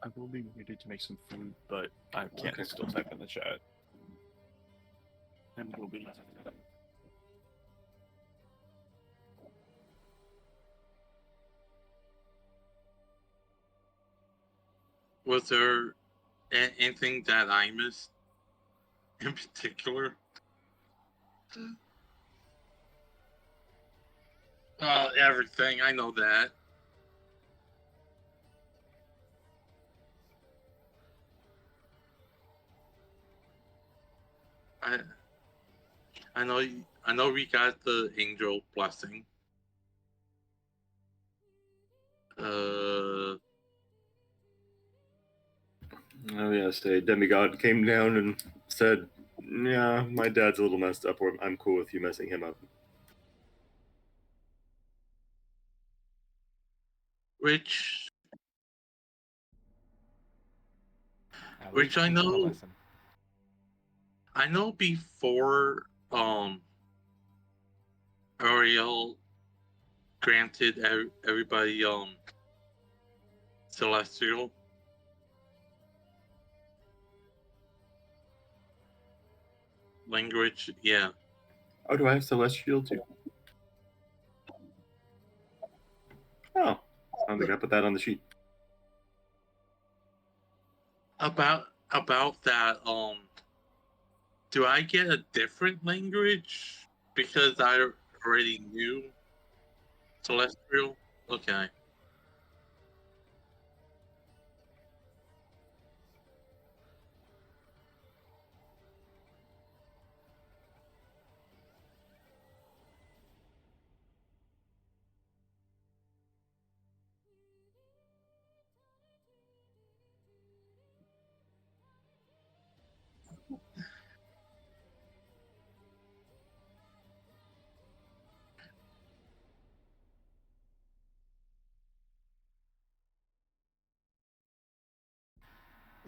I will be ready to make some food, but I can't still type in the chat. And it will be. Was there anything that I missed in particular? Everything. I know that. I know we got the angel blessing. Oh yes, a demigod came down and said, "Yeah, my dad's a little messed up, or I'm cool with you messing him up." Which I know before Ariel granted everybody celestial. Language, yeah. Oh, do I have celestial too? Oh, I think I put that on the sheet. About that, do I get a different language because I already knew celestial? Okay.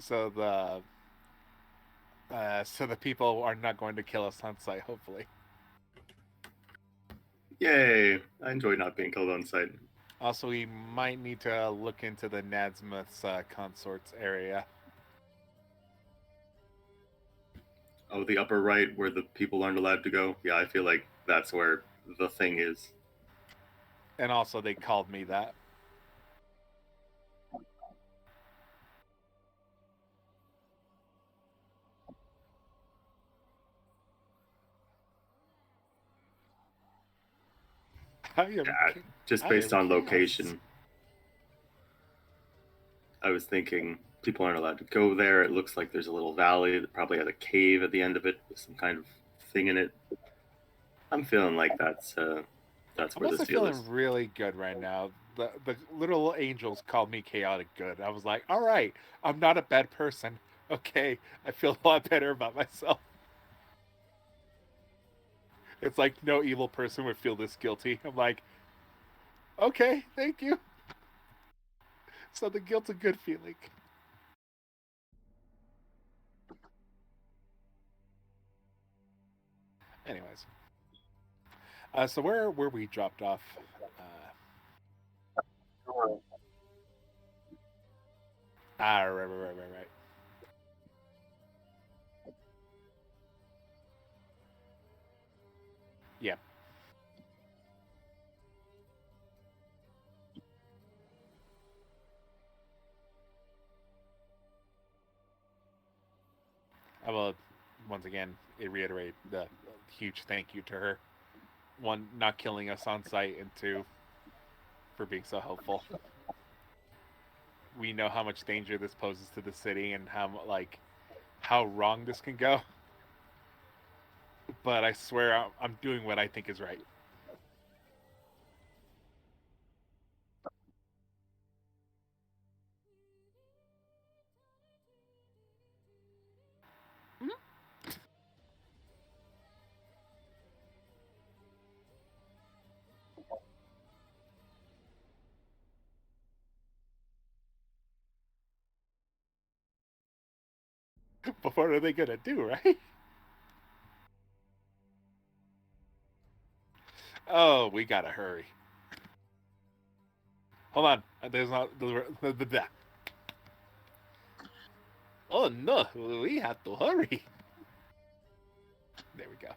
So the people are not going to kill us on sight, hopefully. Yay! I enjoy not being killed on sight. Also, we might need to look into the Nadsmith's consorts area. Oh, the upper right where the people aren't allowed to go? Yeah, I feel like that's where the thing is. And also, they called me that. Yeah, just based on location. I was thinking people aren't allowed to go there. It looks like there's a little valley that probably has a cave at the end of it with some kind of thing in it. I'm feeling like that's where this deal is. I'm feeling really good right now. The little angels called me chaotic good. I was like, all right, I'm not a bad person. Okay, I feel a lot better about myself. It's like no evil person would feel this guilty. I'm like, okay, thank you. So the guilt's a good feeling. Anyways, so where we dropped off? Right. Yeah. I will once again reiterate the huge thank you to her. One, not killing us on sight, and two, for being so helpful. We know how much danger this poses to the city and how wrong this can go. But I swear I'm doing what I think is right. But what are they gonna do, right? Oh, we gotta hurry. Hold on. There's not. Oh no, we have to hurry. There we go.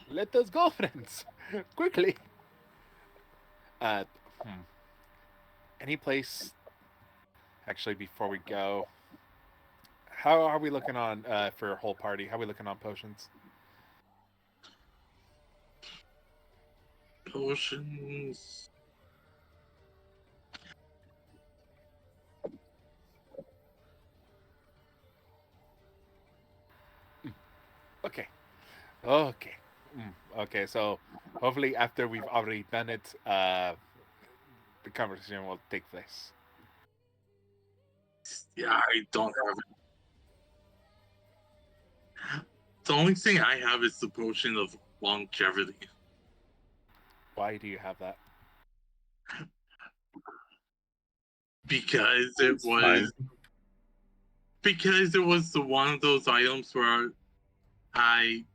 Let us go, friends. Quickly. Uh, hmm. Any place, actually, before we go, how are we looking on, for a whole party? How are we looking on potions? Potions. Okay. Okay. Okay, so hopefully after we've already done it, the conversation will take place. Yeah, I don't have it. The only thing I have is the potion of longevity. Why do you have that? Because it It's was fine. because it was the one of those items where I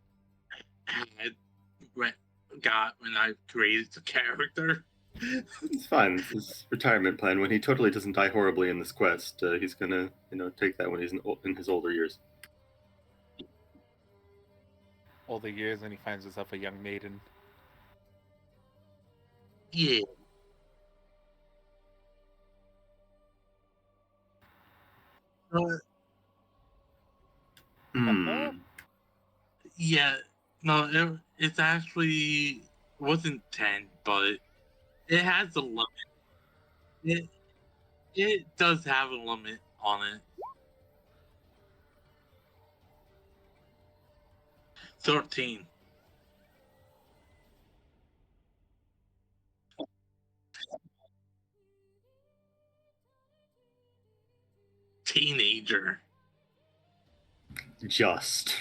had got when I created the character. It's fine. It's his retirement plan. When he totally doesn't die horribly in this quest, he's gonna, take that when he's in his older years. All the years, and he finds himself a young maiden. Yeah. Hmm. Yeah. No, it's actually wasn't 10, but it has a limit. It it does have a limit on it. 13. Teenager. Just.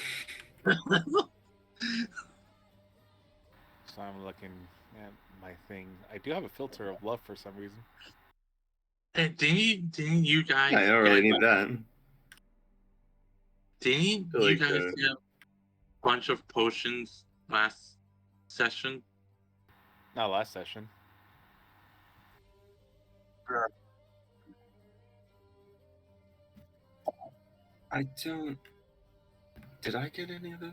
So I'm looking at my thing. I do have a filter of love for some reason. And didn't you guys I don't really get need that. didn't I feel you like, guys get a bunch of potions last session? Not last session. I don't. Did I get any of those?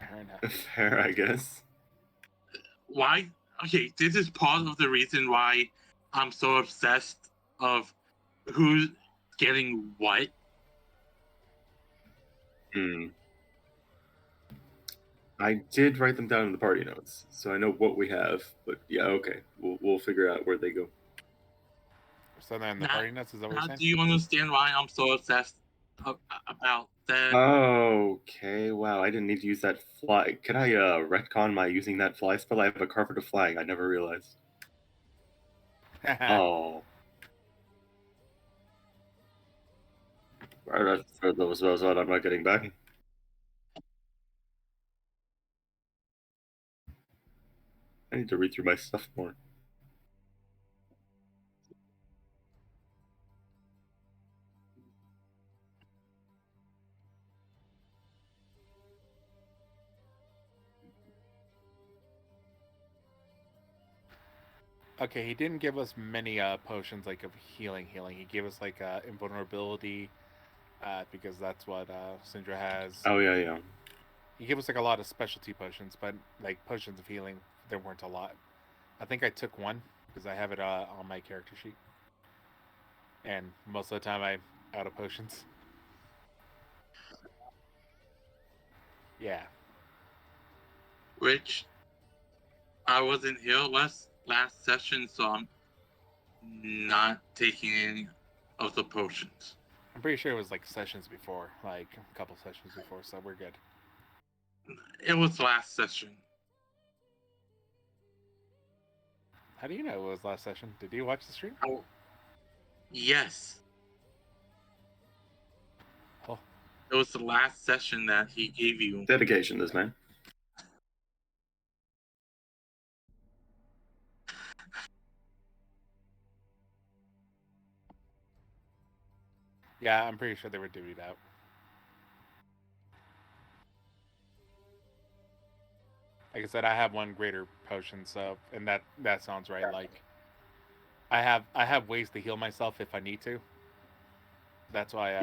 Fair enough. Fair, I guess. Why? Okay, this is part of the reason why I'm so obsessed of who's getting what. Hmm. I did write them down in the party notes, so I know what we have. But yeah, okay, we'll figure out where they go. So then the Now, party nuts, is that what you're now saying? do you understand why I'm so obsessed about that? Okay, wow, I didn't need to use that fly. Can I retcon my using that fly spell? I have a carpet of flying. I never realized. Oh, that's for those what I'm not getting back. I need to read through my stuff more. Okay, he didn't give us many potions like of healing. He gave us like invulnerability, because that's what Syndra has. Oh yeah. He gave us like a lot of specialty potions, but like potions of healing, there weren't a lot. I think I took one because I have it on my character sheet, and most of the time I'm out of potions. Yeah. Which I wasn't here last session, so I'm not taking any of the potions. I'm pretty sure it was like sessions before, like a couple sessions before, so we're good. It was last session. How do you know it was last session? Did you watch the stream? Oh, yes. Oh, It was the last session that he gave you. Dedication, this man. yeah, I'm pretty sure they were divvied out. Like I said, I have one greater potion, so and that sounds right. Like I have ways to heal myself if I need to. That's why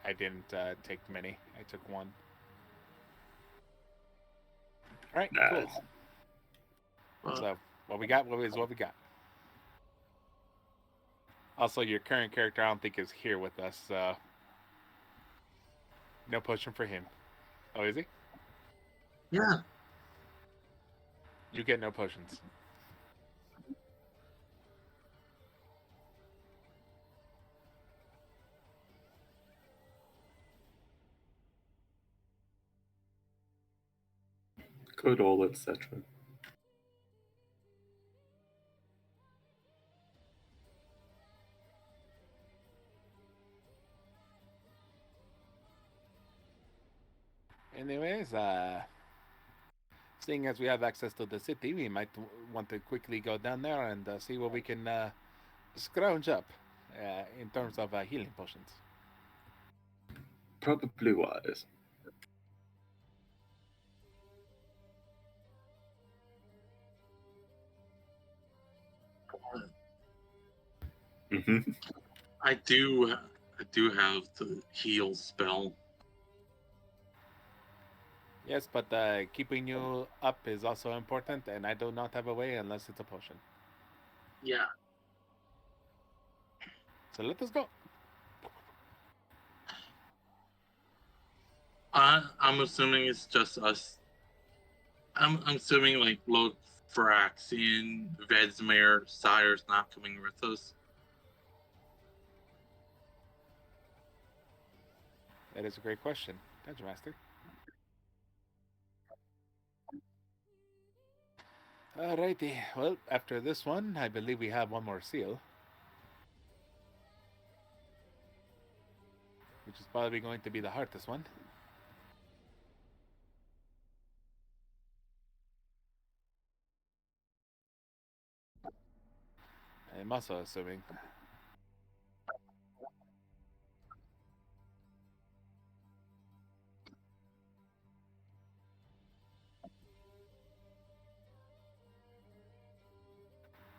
I didn't take many. I took one. All right, cool. So what we got? What we got? Also, your current character, I don't think is here with us, so no potion for him. Oh, is he? Yeah. You get no potions. Good old etc. Anyways, seeing as we have access to the city, we might want to quickly go down there and see what we can scrounge up in terms of healing potions. Probably wise. Mm-hmm. I do have the heal spell. Yes, but keeping you up is also important, and I do not have a way unless it's a potion. Yeah. So let us go. I'm assuming it's just us. I'm assuming like Lothraxian, Vedsmere, Sire's not coming with us. That is a great question. Dungeon Master. Alrighty. Well, after this one, I believe we have one more seal. Which is probably going to be the hardest one. I'm also assuming.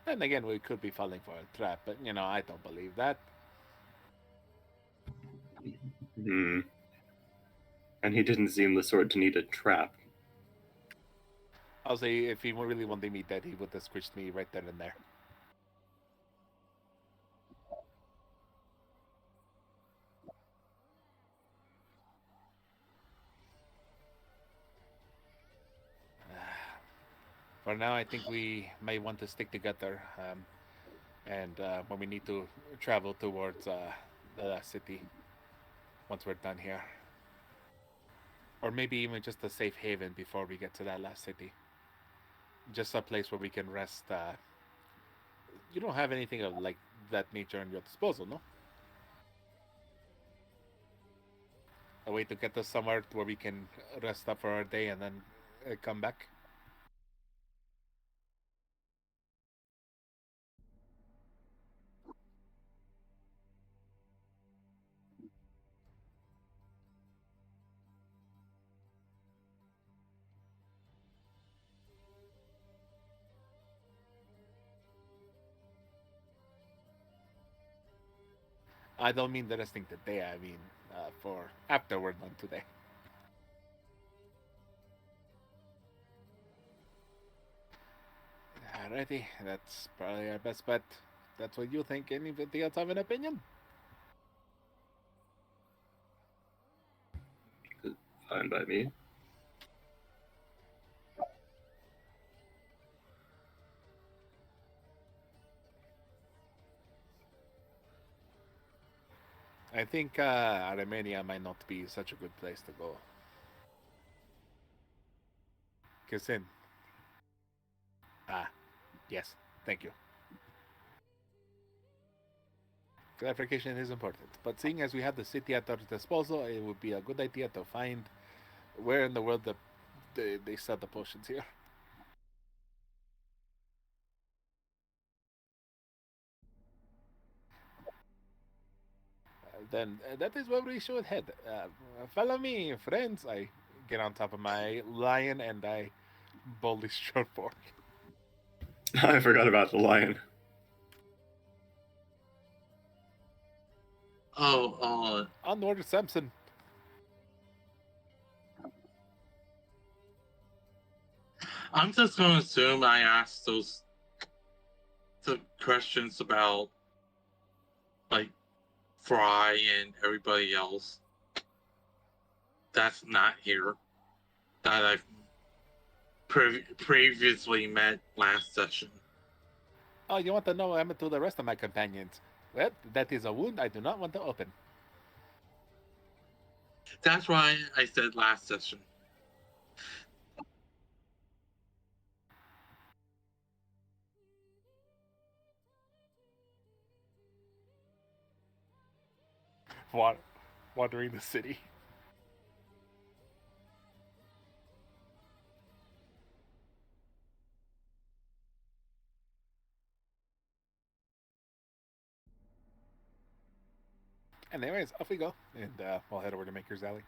And again, we could be falling for a trap, but I don't believe that. Hmm. And he didn't seem the sort to need a trap. I'll say if he really wanted me dead, he would have squished me right then and there. For now, I think we may want to stick together, and when we need to travel towards the last city, once we're done here, or maybe even just a safe haven before we get to that last city, just a place where we can rest. You don't have anything of like that nature in your disposal, no? A way to get us somewhere where we can rest up for our day and then come back. I don't mean the resting today. I mean for after we're done today. Alrighty, that's probably our best bet. That's what you think. Anybody else have an opinion? Fine by me. I think Armenia might not be such a good place to go. Kisin. Yes, thank you. Clarification is important, but seeing as we have the city at our disposal, it would be a good idea to find where in the world they sell the potions here. Then that is where we should head. Follow me, friends. I get on top of my lion and I boldly strode forward. I forgot about the lion. Oh, Onward to Samson. I'm just going to assume I asked the questions about, like, Fry and everybody else that's not here, that I've previously met last session. Oh, you want to know what happened to the rest of my companions? Well, that is a wound I do not want to open. That's why I said last session. Wandering the city. And anyways, off we go. And we'll head over to Maker's Alley.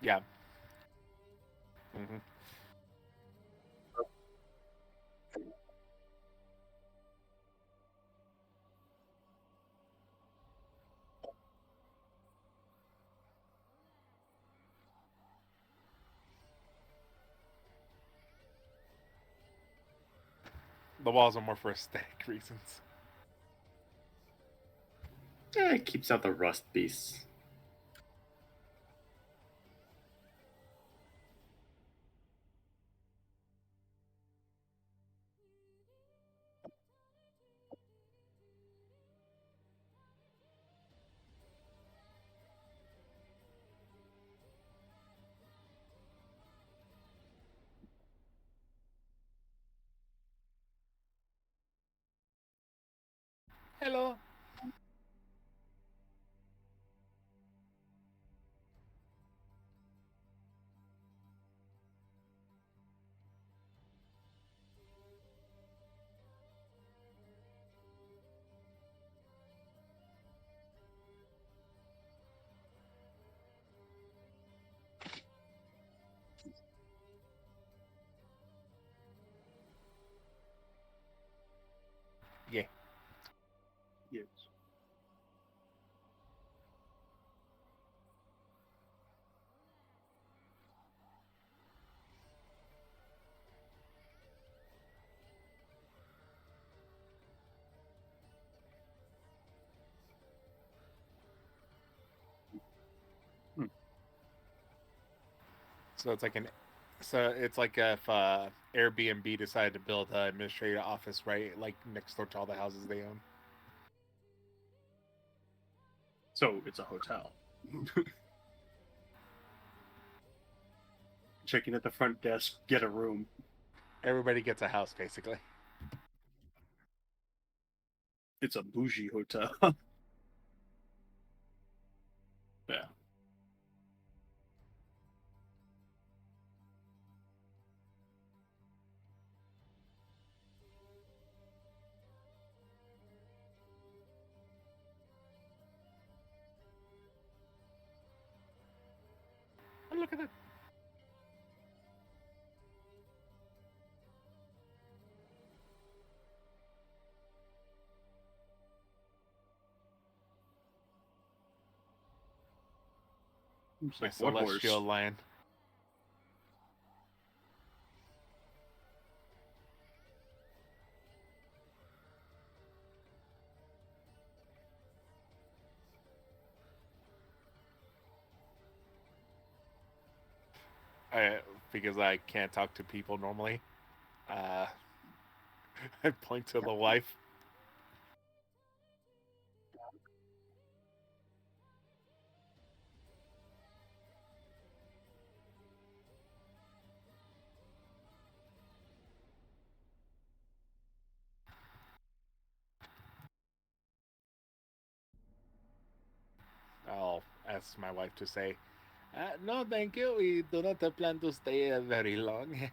Yeah. Mm-hmm. The walls are more for aesthetic reasons. Yeah, it keeps out the rust beasts. Hello. Yeah. Yes. So it's like if Airbnb decided to build an administrative office right like next door to all the houses they own. So it's a hotel. Checking at the front desk, get a room. Everybody gets a house basically. It's a bougie hotel. Yeah. Oh, look at that. It's My like, what celestial horse? lion. Because I can't talk to people normally. Uh, I point to the wife. I'll ask my wife to say, No, thank you. We do not plan to stay very long.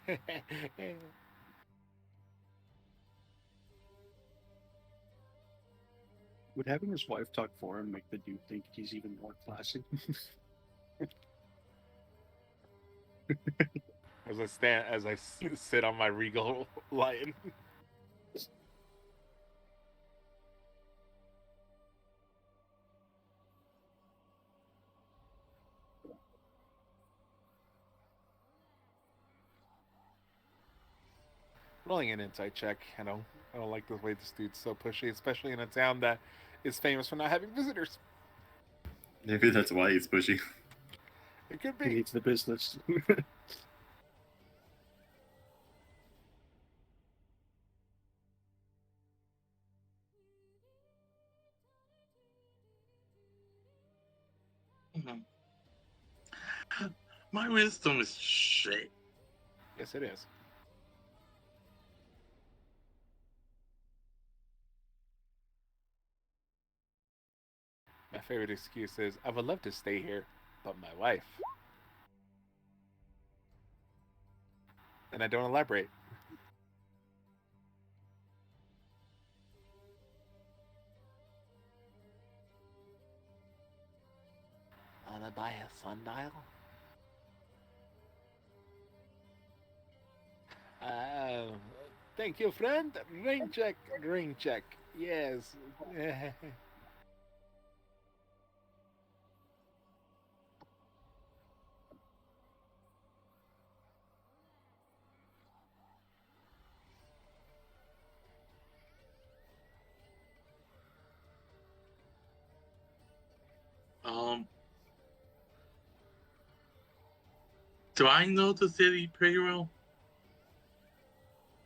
Would having his wife talk for him make the dude think he's even more classy? As I sit on my regal lion. Rolling an insight check. I don't like the way this dude's so pushy, especially in a town that is famous for not having visitors. Maybe that's why he's pushy. It could He be. needs the business. My wisdom is shit. Yes, it is. My favorite excuse is, I would love to stay here, but my wife. And I don't elaborate. Wanna buy a sundial? Thank you, friend. Ring check, ring check. Yes. Do I know the city pretty well?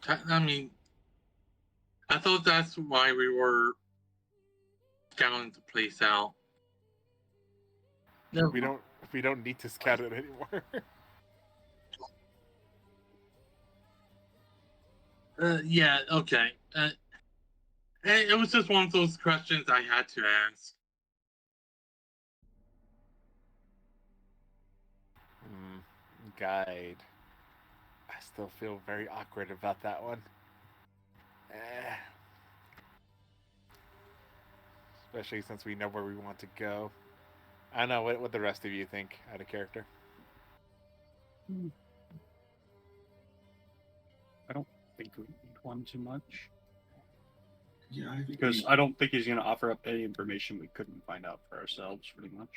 I mean, I thought that's why we were scouting the place out. No, we don't need to scout it anymore. yeah, okay. It was just one of those questions I had to ask. Guide. I still feel very awkward about that one. Especially since we know where we want to go. I don't know what the rest of you think out of character. I don't think we need one too much. Yeah, Because I don't think he's going to offer up any information we couldn't find out for ourselves, pretty much.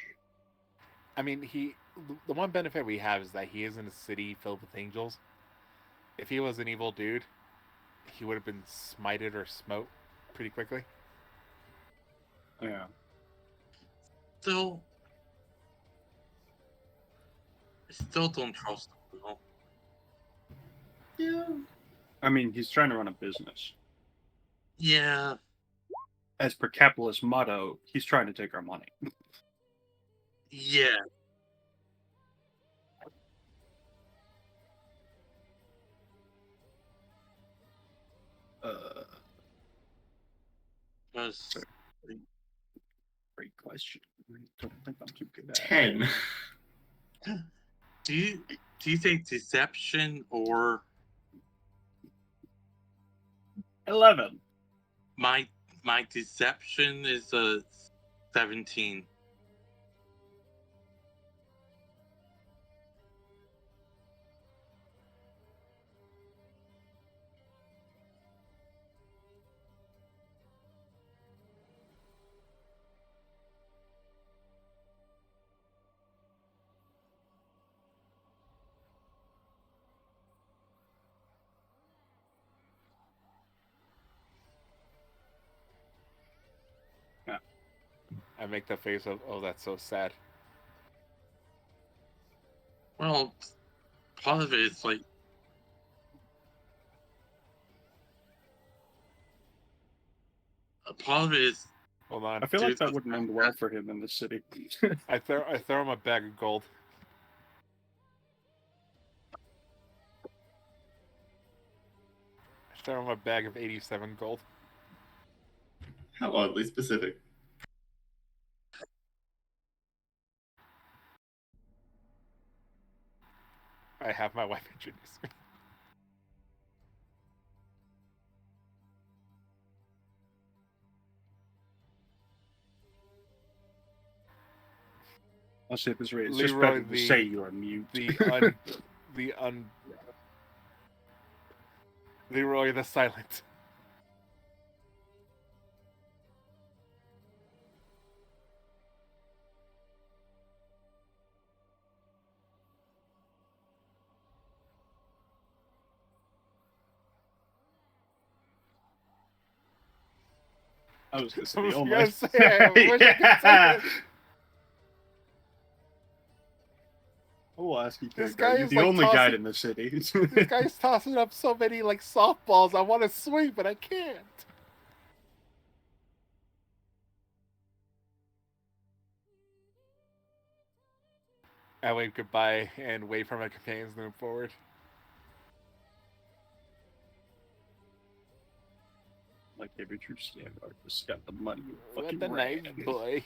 I mean, the one benefit we have is that he is in a city filled with angels. If he was an evil dude, he would have been smited or smote pretty quickly. Yeah. Still don't trust him. Yeah. I mean, he's trying to run a business. Yeah. As per capitalist motto, he's trying to take our money. Yeah. Great question. I don't think I'm too good at 10. Do you say deception or 11? my deception is a 17. Yeah. I make the face of, oh, that's so sad. Well, part of it is like part of it is. Hold on. I feel like that wouldn't end well for him in the city. I throw him a bag of gold. I throw him a bag of 87 gold. How oddly specific. I have my wife introduce me. I'll see if it's right. It's Leroy, just better to say you're mute. Leroy the Silent. I was gonna say, I was oh gonna my. say, I wish I could say this. We'll ask you. This You're guy is the like only guy tossing- in the city. This guy's tossing up so many like softballs. I want to swing, but I can't. I wave goodbye and wait for my companions to move forward. Like every true standard, just got the money. What Fucking the ran. knife, boy.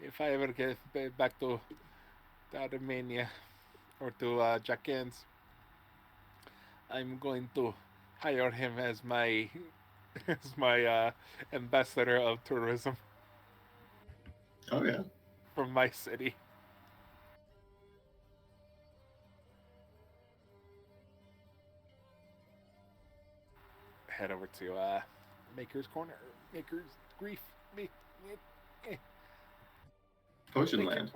If I ever get back to Armenia or to Jackens, I'm going to hire him as my ambassador of tourism Oh yeah. from my city. Head over to Maker's Corner, Maker's Grief. Potion Thank you. land.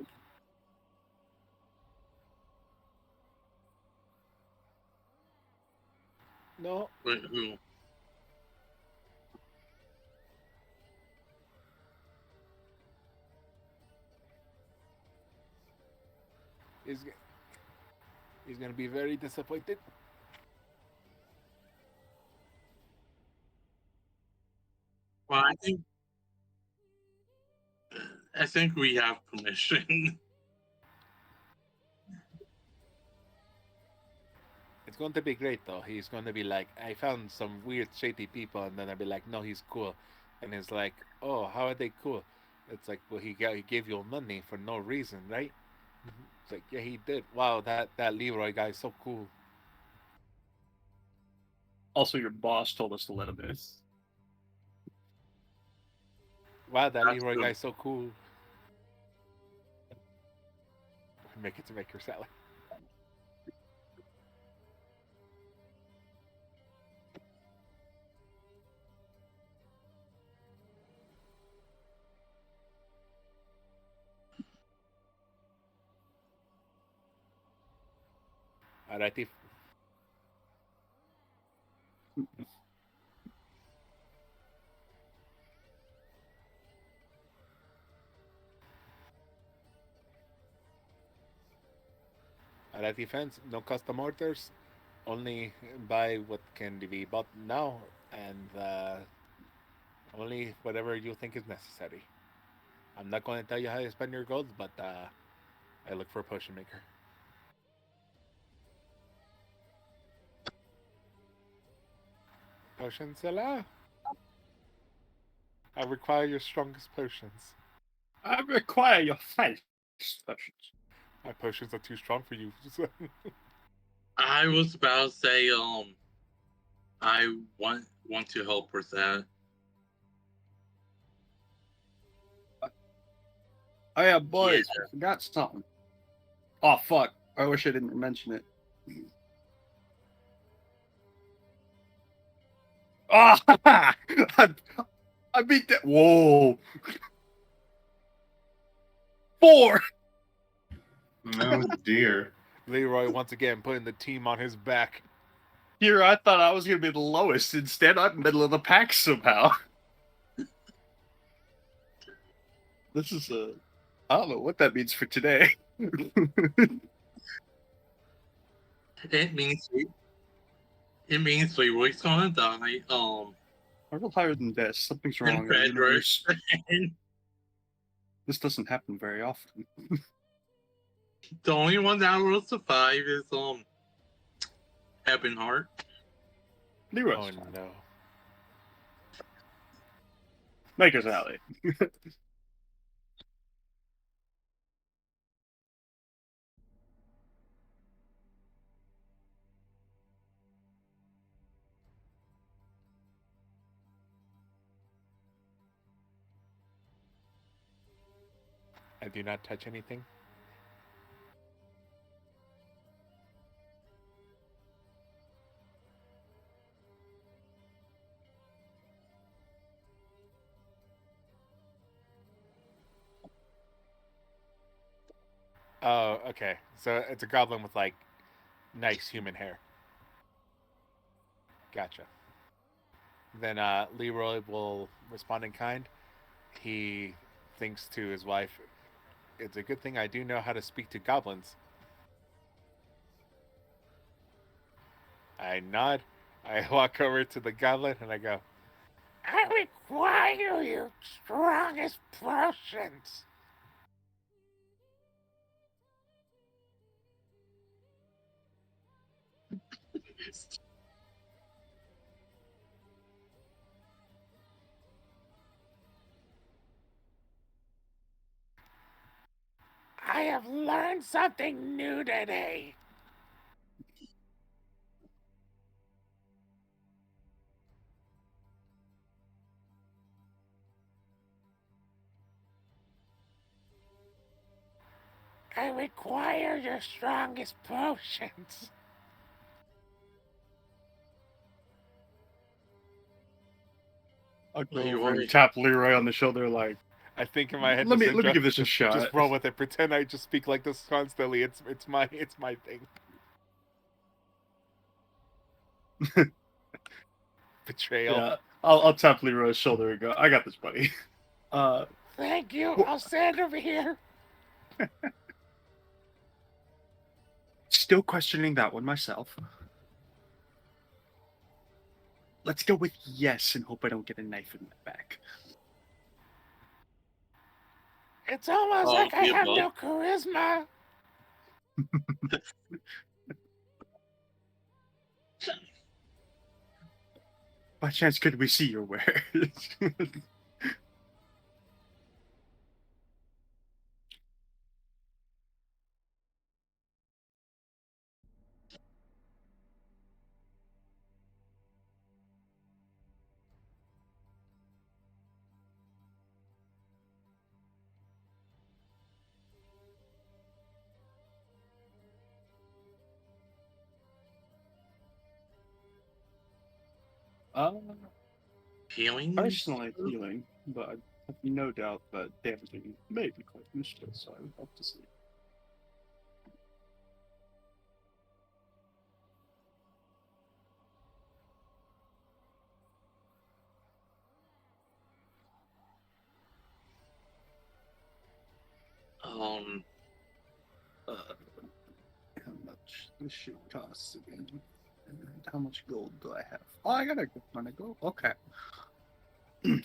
No, Wait, who? he's gonna be very disappointed. Well, I think we have permission. It's going to be great though. He's going to be like, I found some weird shady people, and then I'll be like, no, he's cool, and he's like, oh, how are they cool? It's like, well, he gave you money for no reason, right? It's like, yeah, he did. Wow, that Leroy guy is so cool. Also, your boss told us to let him in. Wow, that That's Leroy good. guy is so cool. Make it to Maker Salad. Alrighty. Alrighty, fans. No custom orders. Only buy what can be bought now, and only whatever you think is necessary. I'm not going to tell you how to spend your gold, but I look for a potion maker. Potion seller. I require your strongest potions. I require your face. Potions. My potions are too strong for you. I was about to say, I want to help with that. Oh yeah, boys, Yeah. I forgot something. Oh fuck! I wish I didn't mention it. Oh, I beat that. Whoa! 4. Oh dear. Leroy once again putting the team on his back. Here, I thought I was gonna be the lowest. Instead, I'm middle of the pack somehow. This is I don't know what that means for today. It means Leroy's gonna die. I roll higher than this. Something's wrong in the Fred universe. and This doesn't happen very often. the only one that will survive is Ebonheart. Leroy, Oh no. Maker's Alley. I do not touch anything. Oh, okay. So it's a goblin with like nice human hair. Gotcha. Then Leroy will respond in kind. He thinks to his wife, "It's a good thing I do know how to speak to goblins." I nod. I walk over to the goblin and I go, "I require your strongest potions." I have learned something new today. I require your strongest potions. I'll go Leroy. over and tap Leroy on the shoulder, like, I think in my head, let me Cassandra, give this a just shot. roll with it. Pretend I just speak like this constantly. It's my thing. Betrayal. Yeah, I'll tap Leroy's shoulder and go, I got this, buddy. Thank you. Wh- I'll stand over here. Still questioning that one myself. Let's go with yes and hope I don't get a knife in my back. It's almost Oh, like I yeah, have bud. no charisma. By chance, could we see your wares? Healing? Personally healing, but I have no doubt that damaging may be quite useful, so I would love to see. How much this shit costs again? And how much gold do I have? Oh, I got a good amount of gold. Okay. Yeah,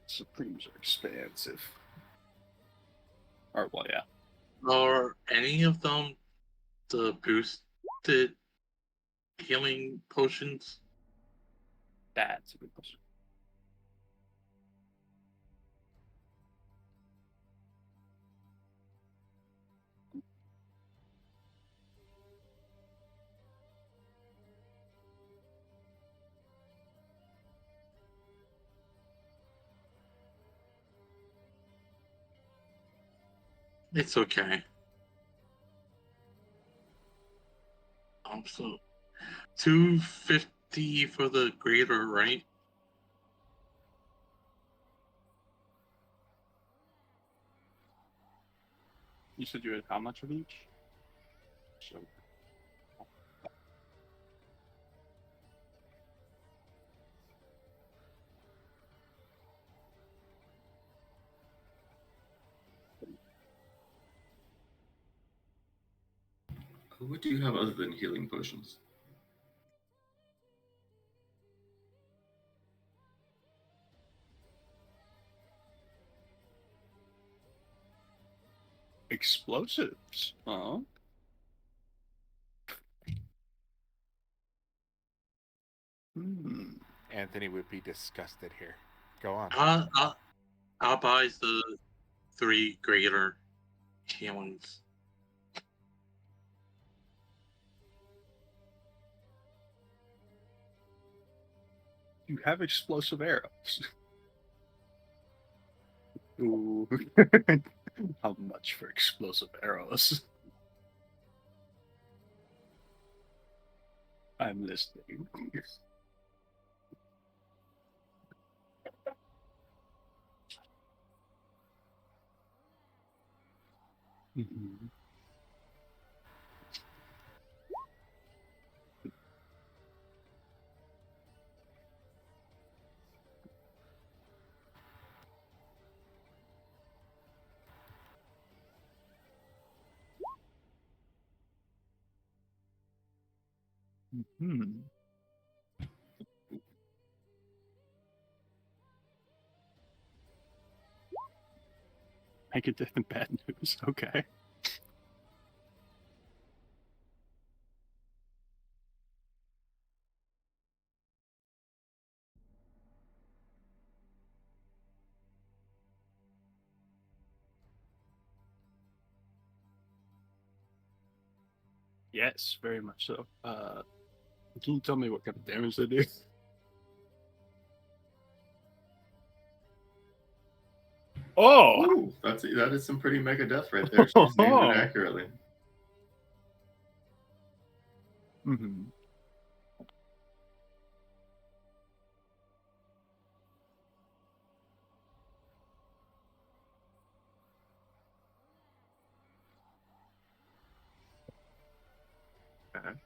Supremes are expensive. Or, well, yeah. Are any of them the boosted healing potions? That's a good question. It's okay. So 250 for the greater, right? You said you had how much of each? So, What do you have other than healing potions? explosives. Huh? Anthony would be disgusted here. Go on. I'll buy the 3 greater healings. You have explosive arrows. Ooh. How much for explosive arrows? I'm listening. Mhm. Mhm. Make it different bad news. Okay. Yes, very much so. Can you tell me what kind of damage they do? Oh! Ooh, that is some pretty mega death right there. She's named it accurately. Mm-hmm. Okay.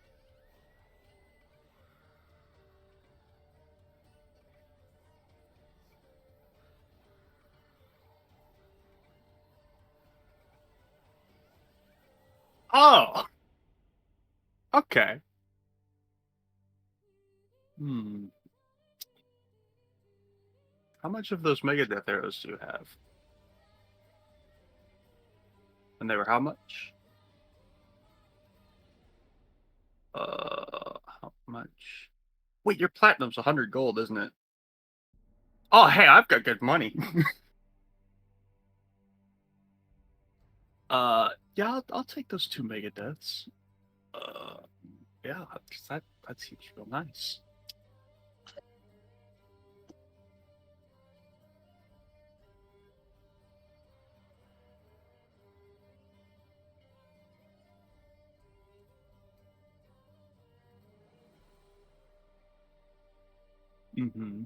Oh! Okay. Hmm. How much of those mega death arrows do you have? And they were how much? How much? Wait, your platinum's 100 gold, isn't it? Oh, hey, I've got good money. Yeah, I'll take those 2 mega deaths. Yeah, that seems real nice. Mm-hmm.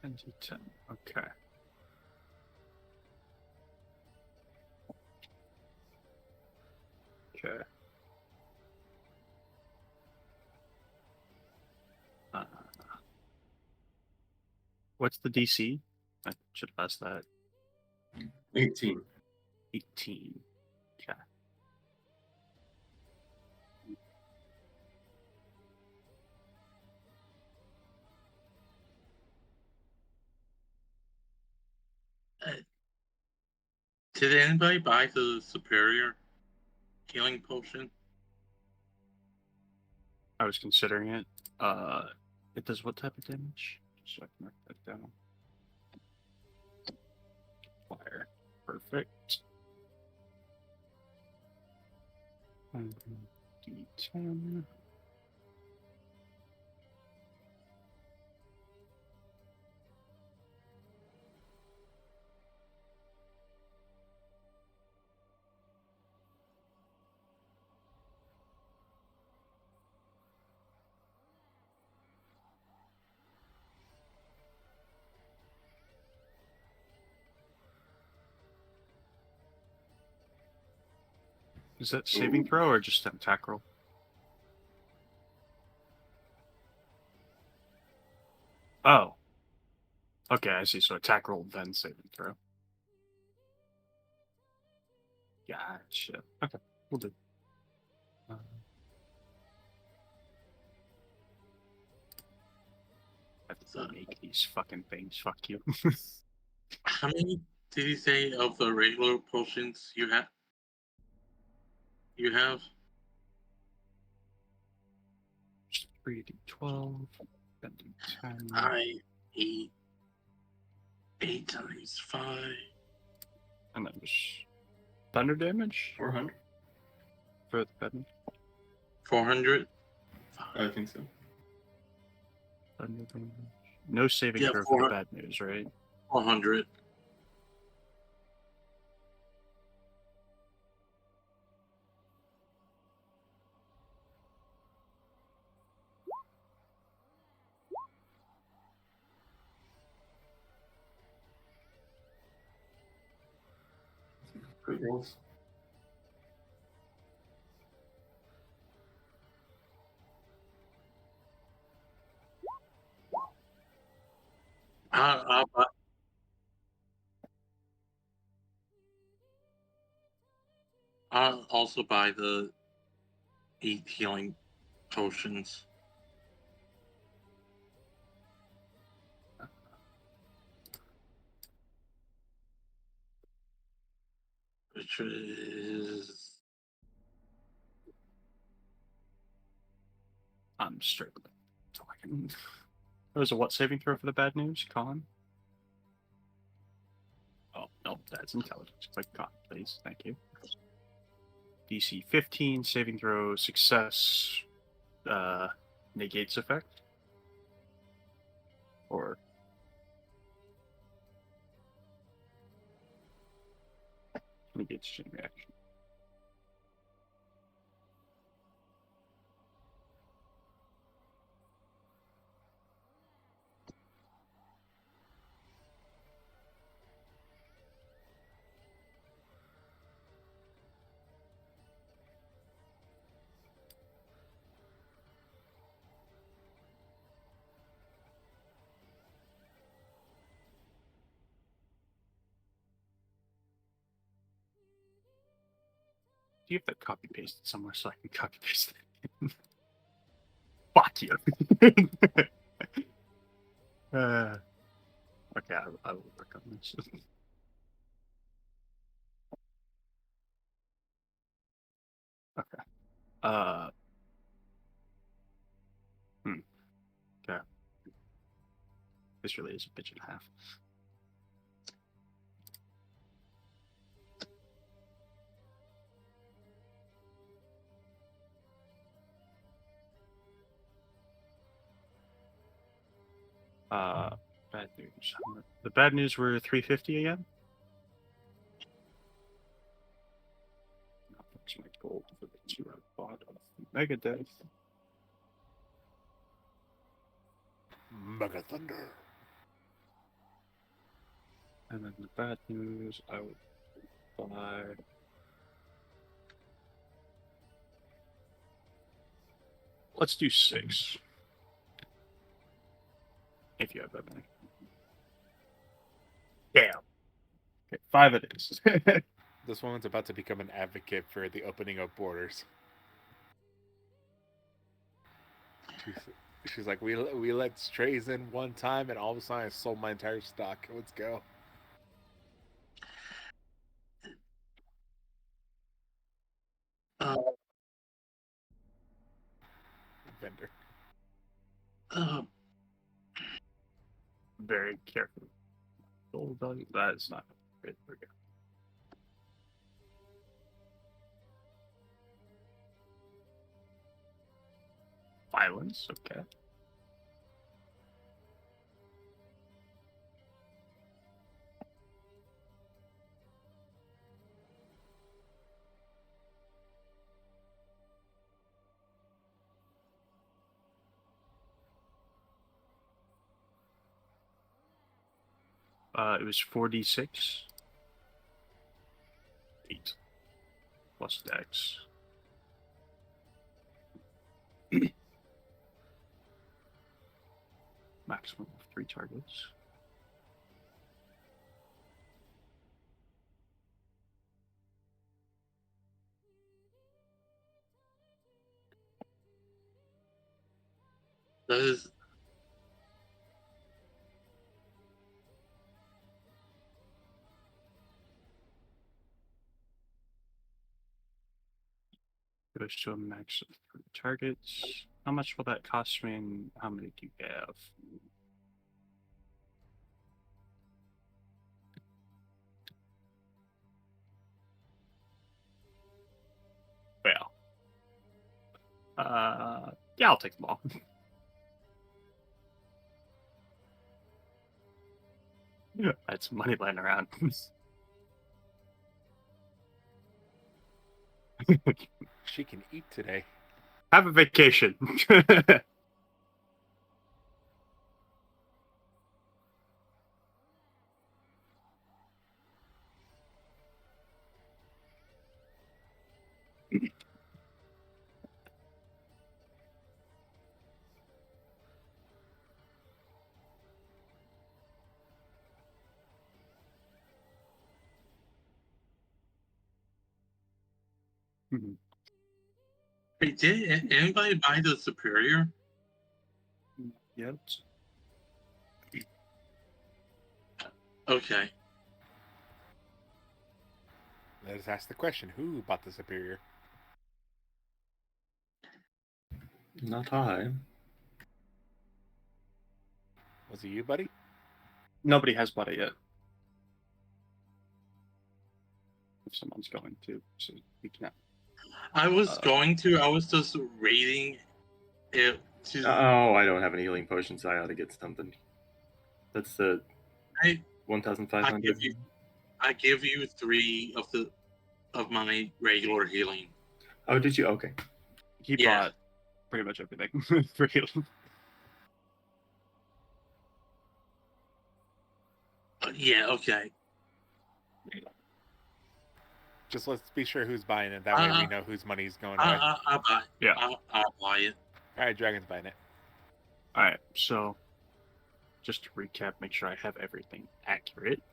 And 10. Okay. Okay. Uh, what's the DC? I should have asked that. 18. 18. Okay. Did anybody buy the superior healing potion? I was considering it. It does what type of damage? Just so I can mark that down. Fire. Perfect. D10. Is that saving Ooh. throw or just an attack roll? Oh. Okay, I see. So attack roll, then saving throw. Gotcha. Okay, we'll do. I have to make these fucking things. Fuck you. How many did you say of the regular potions you have? You have? 3d12, then d10. I 8 times 5. news. Thunder damage 400. for the bad news. 400. I think so. Thunder damage. No saving Yeah, throw for the bad news, right? 400. Good rolls. I'll also buy the 8 healing potions. Which is... I'm struggling. So I can... That was a what saving throw for the bad news, Colin? Oh, no, that's intelligence. Click Colin, please. Thank you. DC 15, saving throw, success, negates effect? Or... negates chain reaction. Do you have that copy pasted somewhere so I can copy paste it? Fuck you. Okay, I will work on this. Okay. Okay. This really is a bitch and a half. Bad news. The bad news were 350 again? That's my gold for the 2 I bought of Megadeth. Mega Thunder. And then the bad news, I would buy... Let's do 6. If you have that many. Damn. Okay, 5 it is. This woman's about to become an advocate for the opening of borders. She's like, we let strays in one time, and all of a sudden I sold my entire stock. Let's go. Vendor. Very careful. Gold value. That is not good. Okay. Violence. Okay. It was 4d6. 8. Plus dex. Maximum of 3 targets. That is... Goes to a max of 3 targets. How much will that cost me and how many do you have? Yeah, I'll take them all. That's money lying around. She can eat today. Have a vacation. Mhm. Hey, did anybody buy the Superior? Yep. Okay. Let us ask the question: who bought the Superior? Not I. Was it you, buddy? Nobody has bought it yet. If someone's going to, so we can. I was going to. I was just rating it to. Oh, I don't have any healing potions. I ought to get something. That's the I 1,500. I give you 3 of my regular healing. Oh, did you? Okay. He Yeah. bought pretty much everything for healing. Yeah. Okay. Just let's be sure who's buying it. That way we know whose money's going away. I'll buy. Yeah. I'll buy it. All right, Dragon's buying it. All right, so just to recap, make sure I have everything accurate.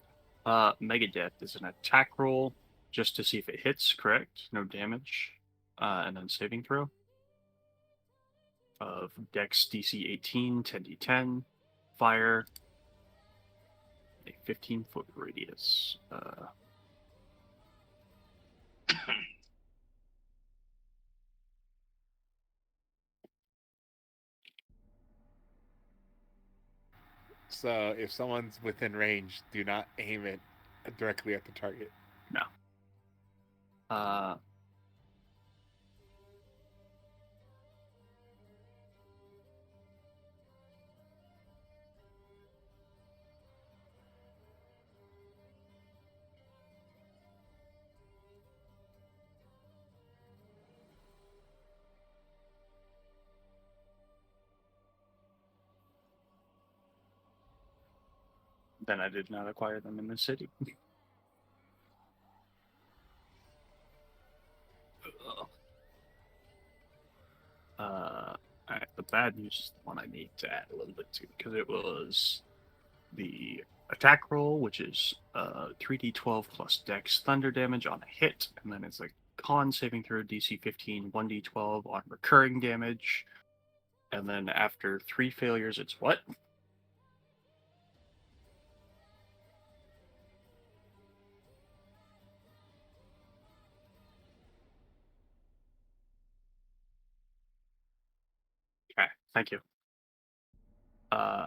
Megadeth is an attack roll just to see if it hits, correct? No damage. And then saving throw of Dex DC 18, 10d10, fire, a 15-foot radius. So if someone's within range, do not aim it directly at the target. No. Then I did not acquire them in the city. Alright, the bad news is the one I need to add a little bit to, because it was the attack roll, which is 3d12 plus dex thunder damage on a hit, and then it's a con saving throw DC 15, 1d12 on recurring damage, and then after 3 failures, it's what? Okay, thank you.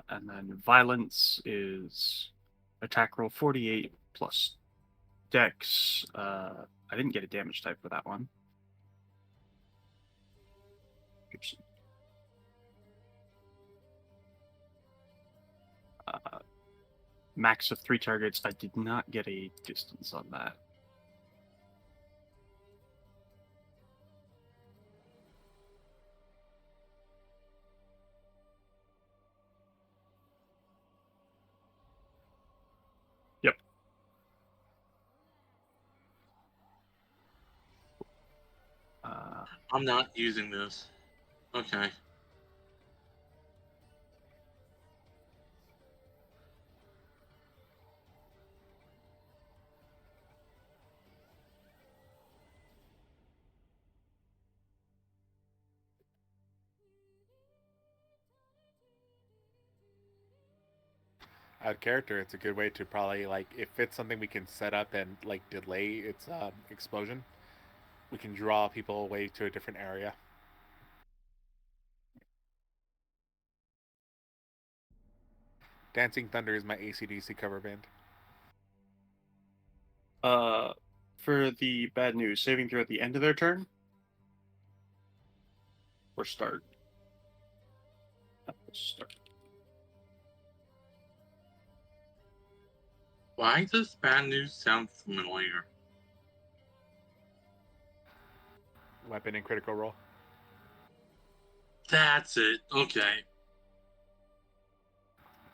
And then violence is attack roll 48 plus dex. I didn't get a damage type for that one. Oops. Max of 3 targets. I did not get a distance on that. Yep. I'm not using this. Okay. Out of character, it's a good way to probably, like, if it's something we can set up and, like, delay its explosion, we can draw people away to a different area. Dancing Thunder is my AC/DC cover band. For the bad news, saving throw at the end of their turn? or start? Start. Why does bad news sound familiar? Weapon and critical roll. That's it. Okay.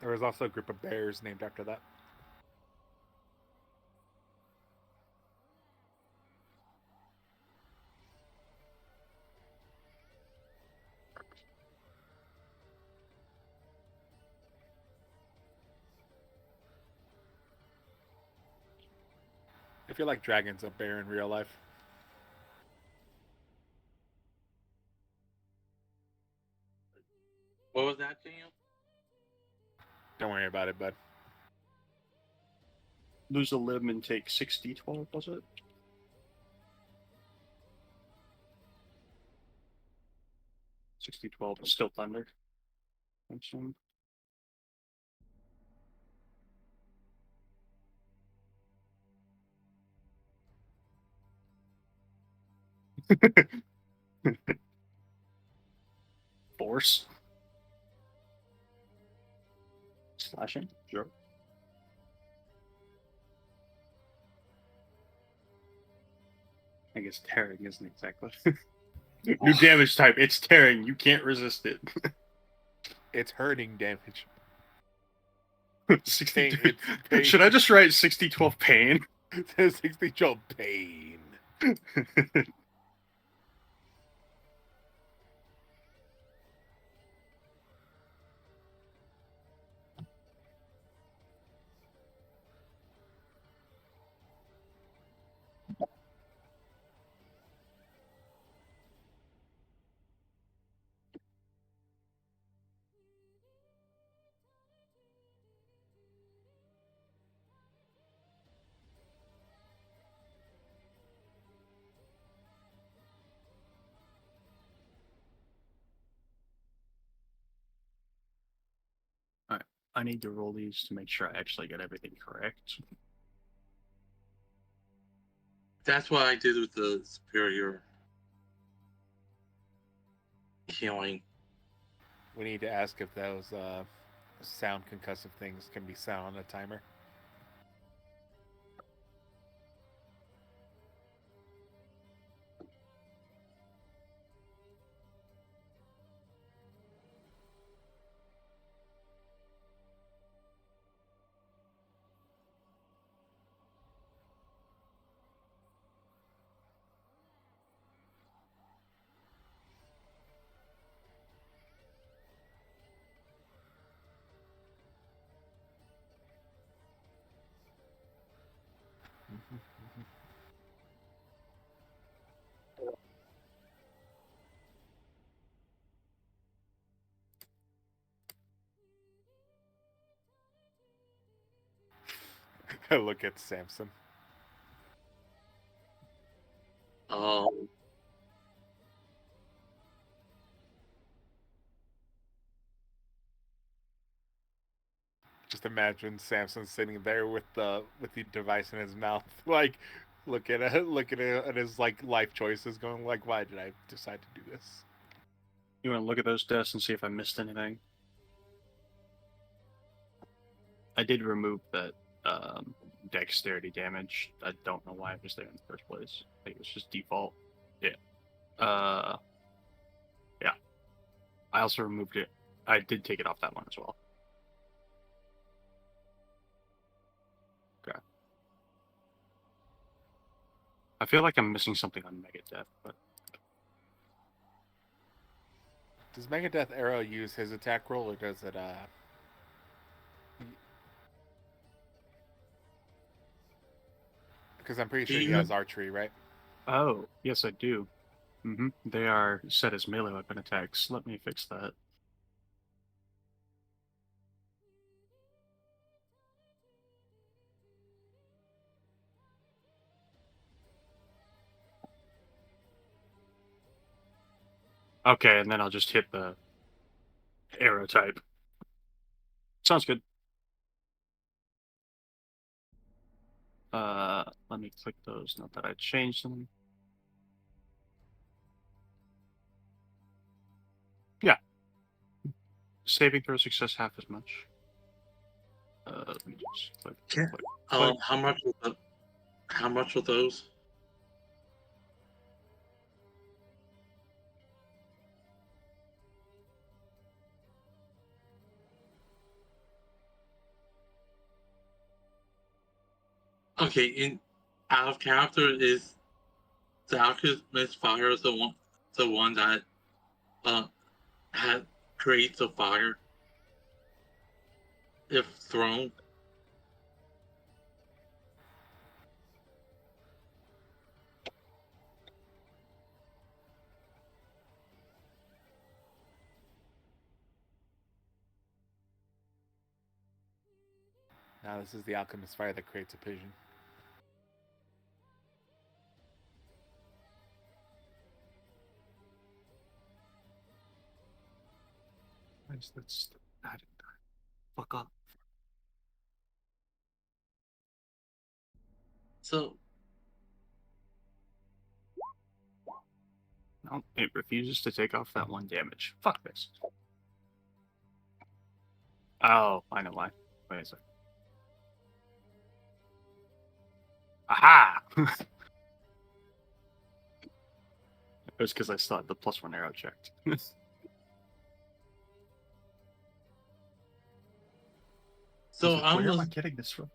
There was also a group of bears named after that. I feel like dragon's a bear in real life. What was that, Daniel? Don't worry about it, bud. Lose a limb and take 6d12, was it? $60-12 is still thunder. Mentioned. Force. Slashing, sure. I guess tearing isn't exactly. New damage type. It's tearing. You can't resist it. It's hurting damage. 60. It's pain. Should I just write 60-12 pain? 60 jolt pain. I need to roll these to make sure I actually get everything correct. That's what I did with the superior healing. We need to ask if those sound concussive things can be set on a timer. Look at Samson. Oh, Just imagine Samson sitting there with the device in his mouth, like looking at his like life choices, going like, "Why did I decide to do this?" You want to look at those deaths and see if I missed anything? I did remove that dexterity damage. I don't know why it was there in the first place. I think it was just default. Yeah. Yeah. I also removed it. I did take it off that one as well. Okay. I feel like I'm missing something on Megadeth, but Does Megadeth Arrow use his attack roll, or does it? Because I'm pretty sure he has archery, right? oh, yes, I do. They are set as melee weapon attacks. Let me fix that. Okay, and then I'll just hit the arrow type. Sounds good. Let me click those. Not that I changed them. saving throw success half as much. Let me just click. Yeah. click, click. How much are those? Okay, out of character, is the alchemist fire the one that had creates a fire if thrown? Now this is the alchemist fire that creates a pigeon. That's fuck up. So No, it refuses to take off that 1 damage. Fuck this. Oh, I know why. Wait a second. Aha! It was because I still had the +1 arrow checked. so Like, I'm where am I just, getting this from?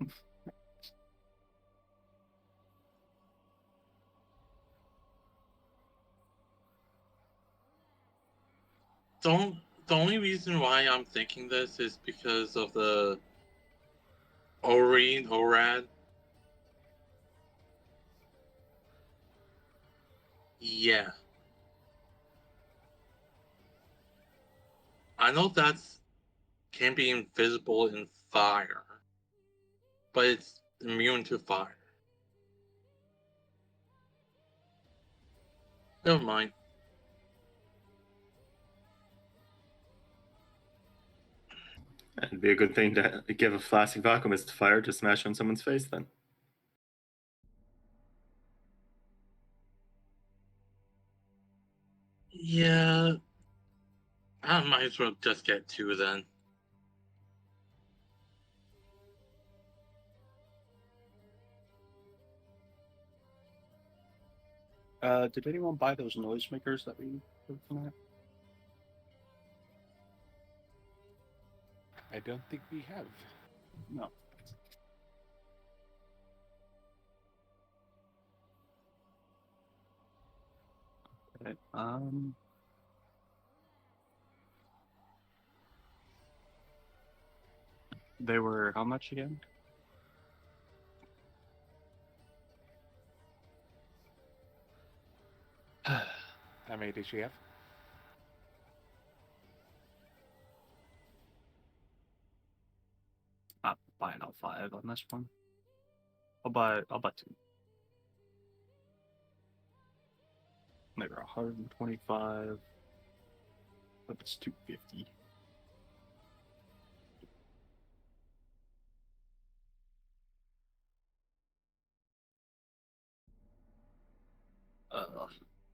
the only reason why I'm thinking this is because of the ORAD. Yeah. I know that's can be invisible in fire, but it's immune to fire. Never mind. It'd be a good thing to give a flasking alchemist fire to smash on someone's face then. Yeah. I might as well just get 2 then. Did anyone buy those noisemakers that we were looking at? I don't think we have. No. Okay, they were how much again? How many did she have? Not buying all 5 on this one. I'll buy 2. They were 125. But it's 250.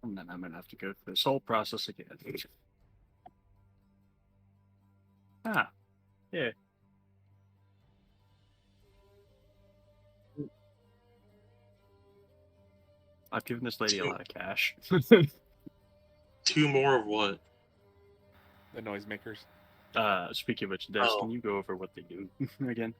And then I'm gonna have to go through this whole process again. Ah, yeah. I've given this lady a lot of cash. 2 more of what? The noisemakers. Speaking of which, Des, Oh. can you go over what they do again?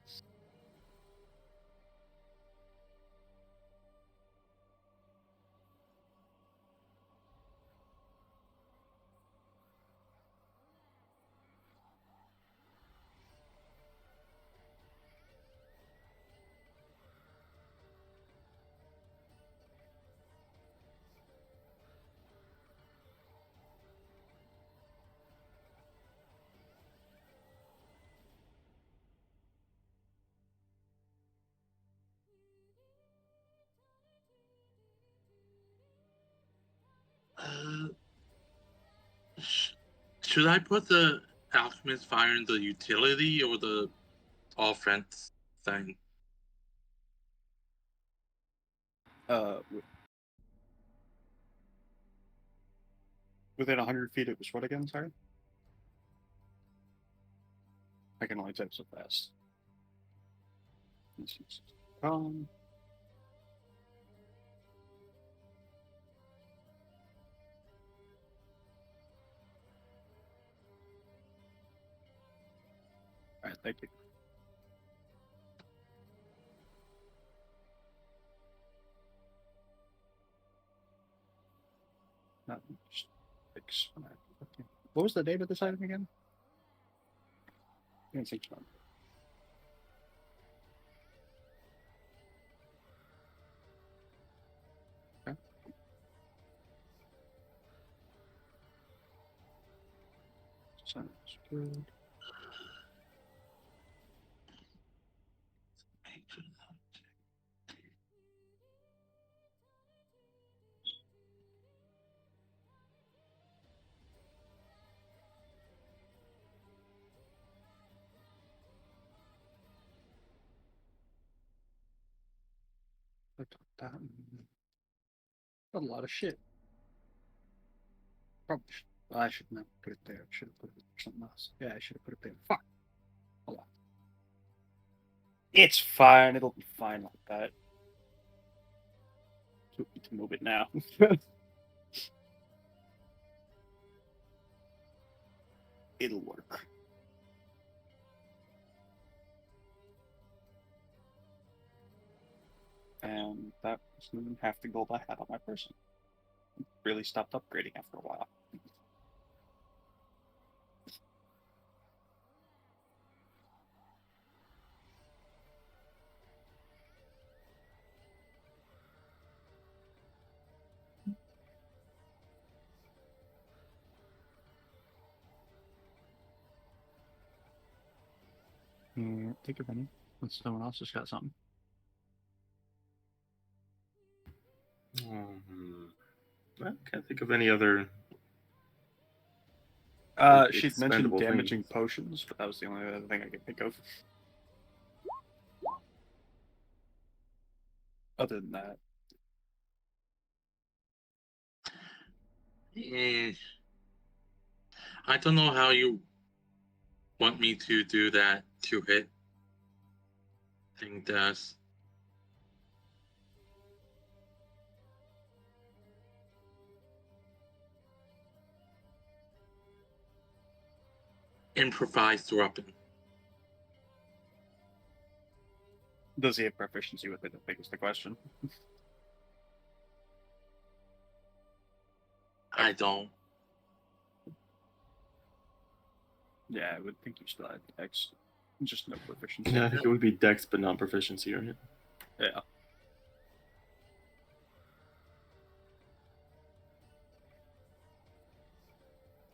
Should I put the alchemist fire in the utility or the offense thing? Within 100 feet, it was what again? Sorry. I can only type so fast. Alright, thank you. Not just fix when I- okay. What was the date of this item again? I think 6 months. Okay. Sounds good. I took that. A lot of shit. Probably should. I shouldn't have put it there. I should have put it something else. Yeah, I should have put it there. Fuck. Hold on. It's fine. It'll be fine like that. So we need to move it now. It'll work. And that was half the gold I had on my person. Really stopped upgrading after a while. Take a minute. Unless someone else has got something. I can't think of any other. She'd mentioned expendable damaging things. potions, but that was the only other thing I could think of. Other than that, I don't know how you want me to do that to hit thing does. Improvised weapon. does he have proficiency with it? I think is the question. I don't. Yeah, I would think you still had Dex. Just no proficiency. Yeah, I think it would be Dex, but not proficiency, right? Yeah.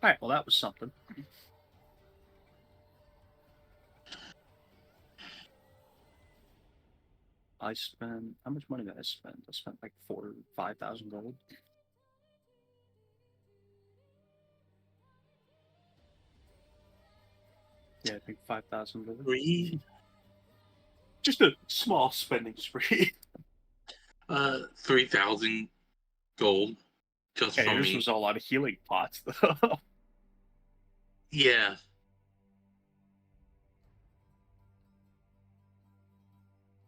Alright, well that was something. I spent how much money did I spend? I spent like 4,000 or 5,000 gold. Yeah, I think 5,000 gold. 3 Just a small spending spree. 3,000 gold just Hey, from yours me. was a lot of healing pots though. Yeah.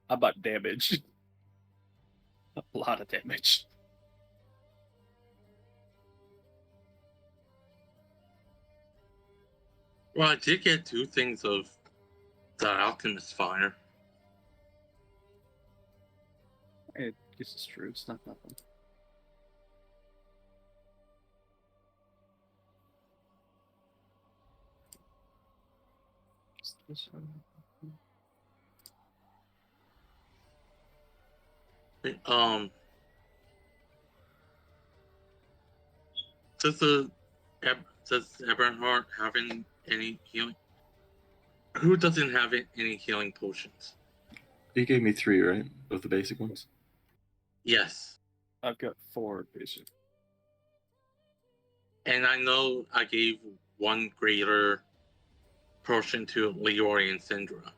How about damage? A lot of damage. Well, I did get 2 things of the Alchemist Fire. I guess it's true. It's not nothing. Is this one? Does Ebonheart have any healing? Who doesn't have any healing potions? You gave me 3, right? Of the basic ones. Yes. I've got 4 basic. And I know I gave 1 greater potion to Leroy and Syndra.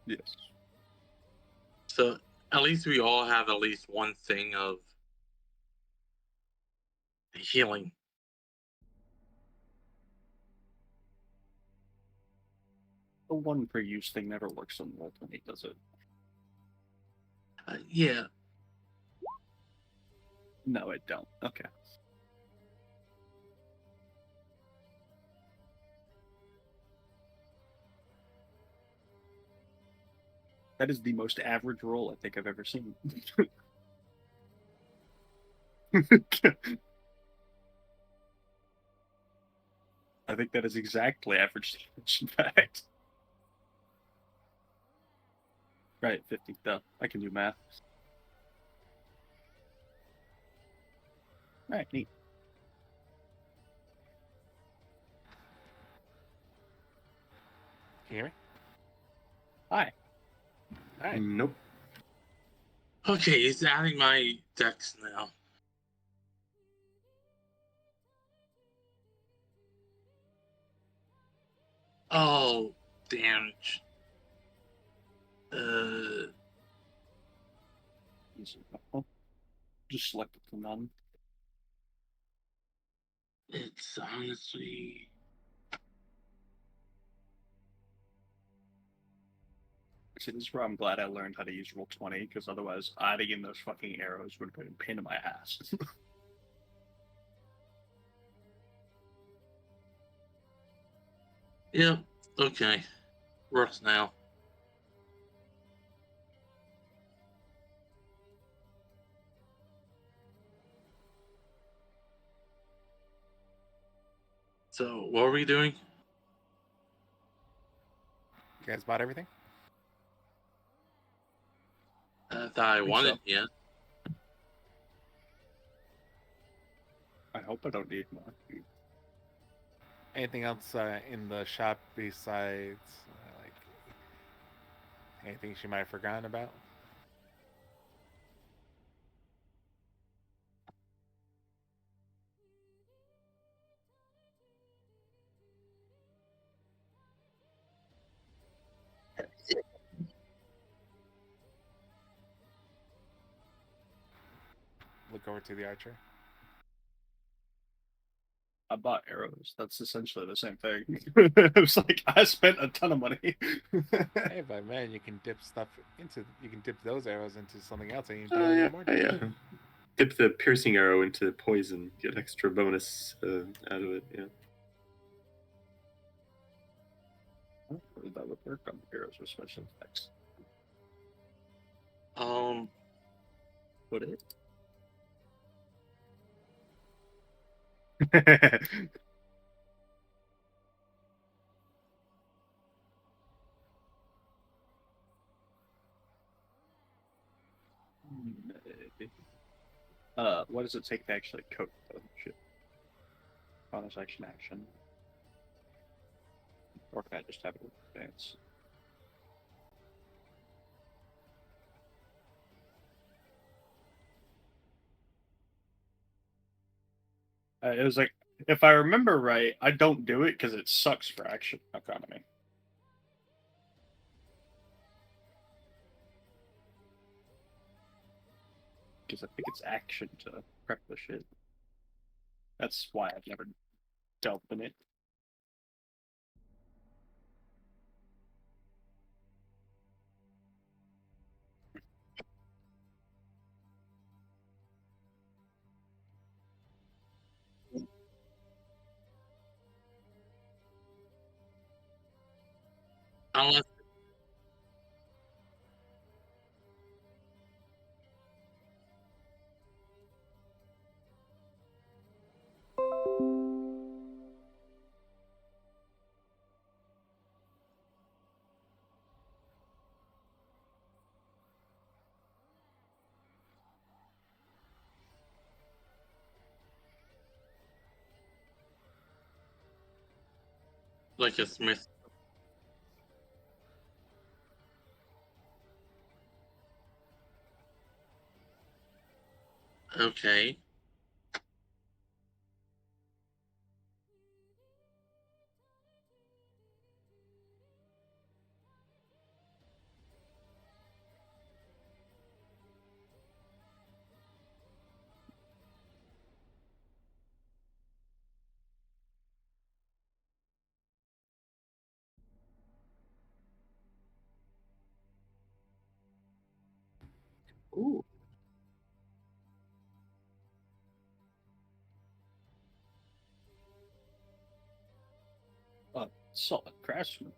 Yes. So at least we all have at least 1 thing of healing. The one per use thing never works on Roll20, does it? Yeah. No, it don't. Okay. That is the most average roll I think I've ever seen. I think that is exactly average damage, in fact. Right, 50. Duh. I can do math. Alright, neat. Can you hear me? Hi. All right. Nope. Okay, it's adding my dex now. Oh, damage. Easy. Just select it to none. It's honestly. See, this is where I'm glad I learned how to use Roll20, because otherwise adding in those fucking arrows would have been a pain in my ass. Yep. Okay. Works now. So, what are we doing? You guys bought everything? I thought I think wanted, so. yeah. I hope I don't need more. Anything else in the shop besides like anything she might have forgotten about? Look over to the archer. I bought arrows. That's essentially the same thing. It was like I spent a ton of money. Hey, but man, you can dip stuff into. You can dip those arrows into something else, and you pay a Yeah, little more. yeah. Dip the piercing arrow into poison, get extra bonus out of it. Yeah. That would work on arrows with special effects. Would it? What does it take to actually coat the shit? Bonus action. Or can I just have it with advance? It was like, if I remember right, I don't do it because it sucks for action economy. Because I think it's action to prep the shit. That's why I've never dealt in it. Unless. Like a smith. Okay. Ooh. Solid craftsman.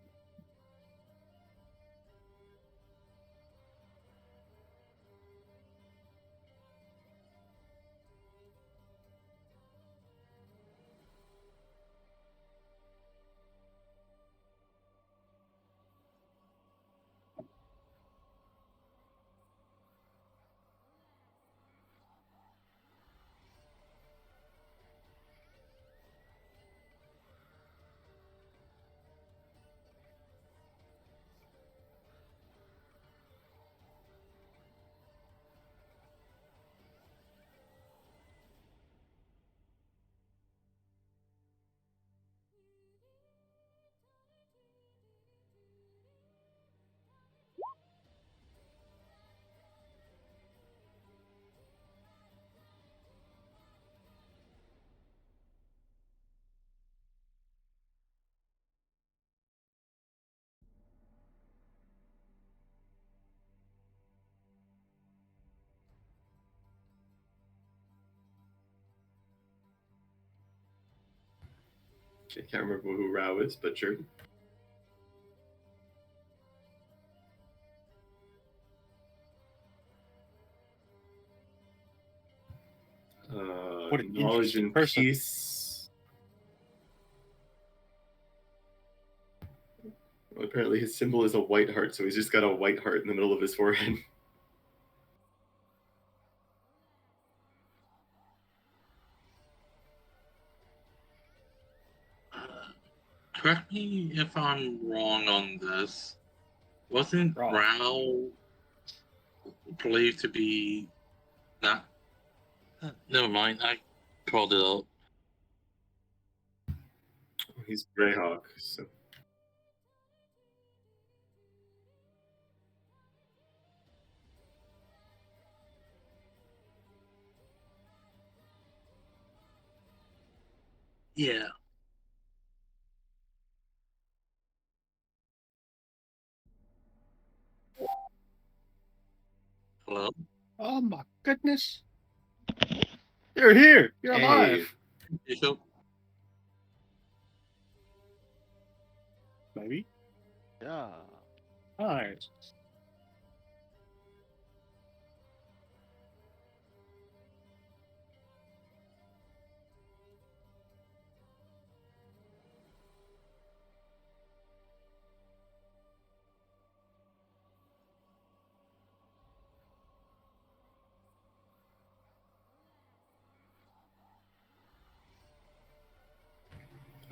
I can't remember who Rao is, but sure. What an knowledge interesting and person. peace. Well, apparently his symbol is a white heart, so he's just got a white heart in the middle of his forehead. Correct me if I'm wrong on this. Wasn't Wrong. Rao believed to be not? Never mind. I called it up. He's Greyhawk, so Yeah. Hello. Oh my goodness! You're here. You're Hey. alive. Bishop. Maybe. Yeah. Hi.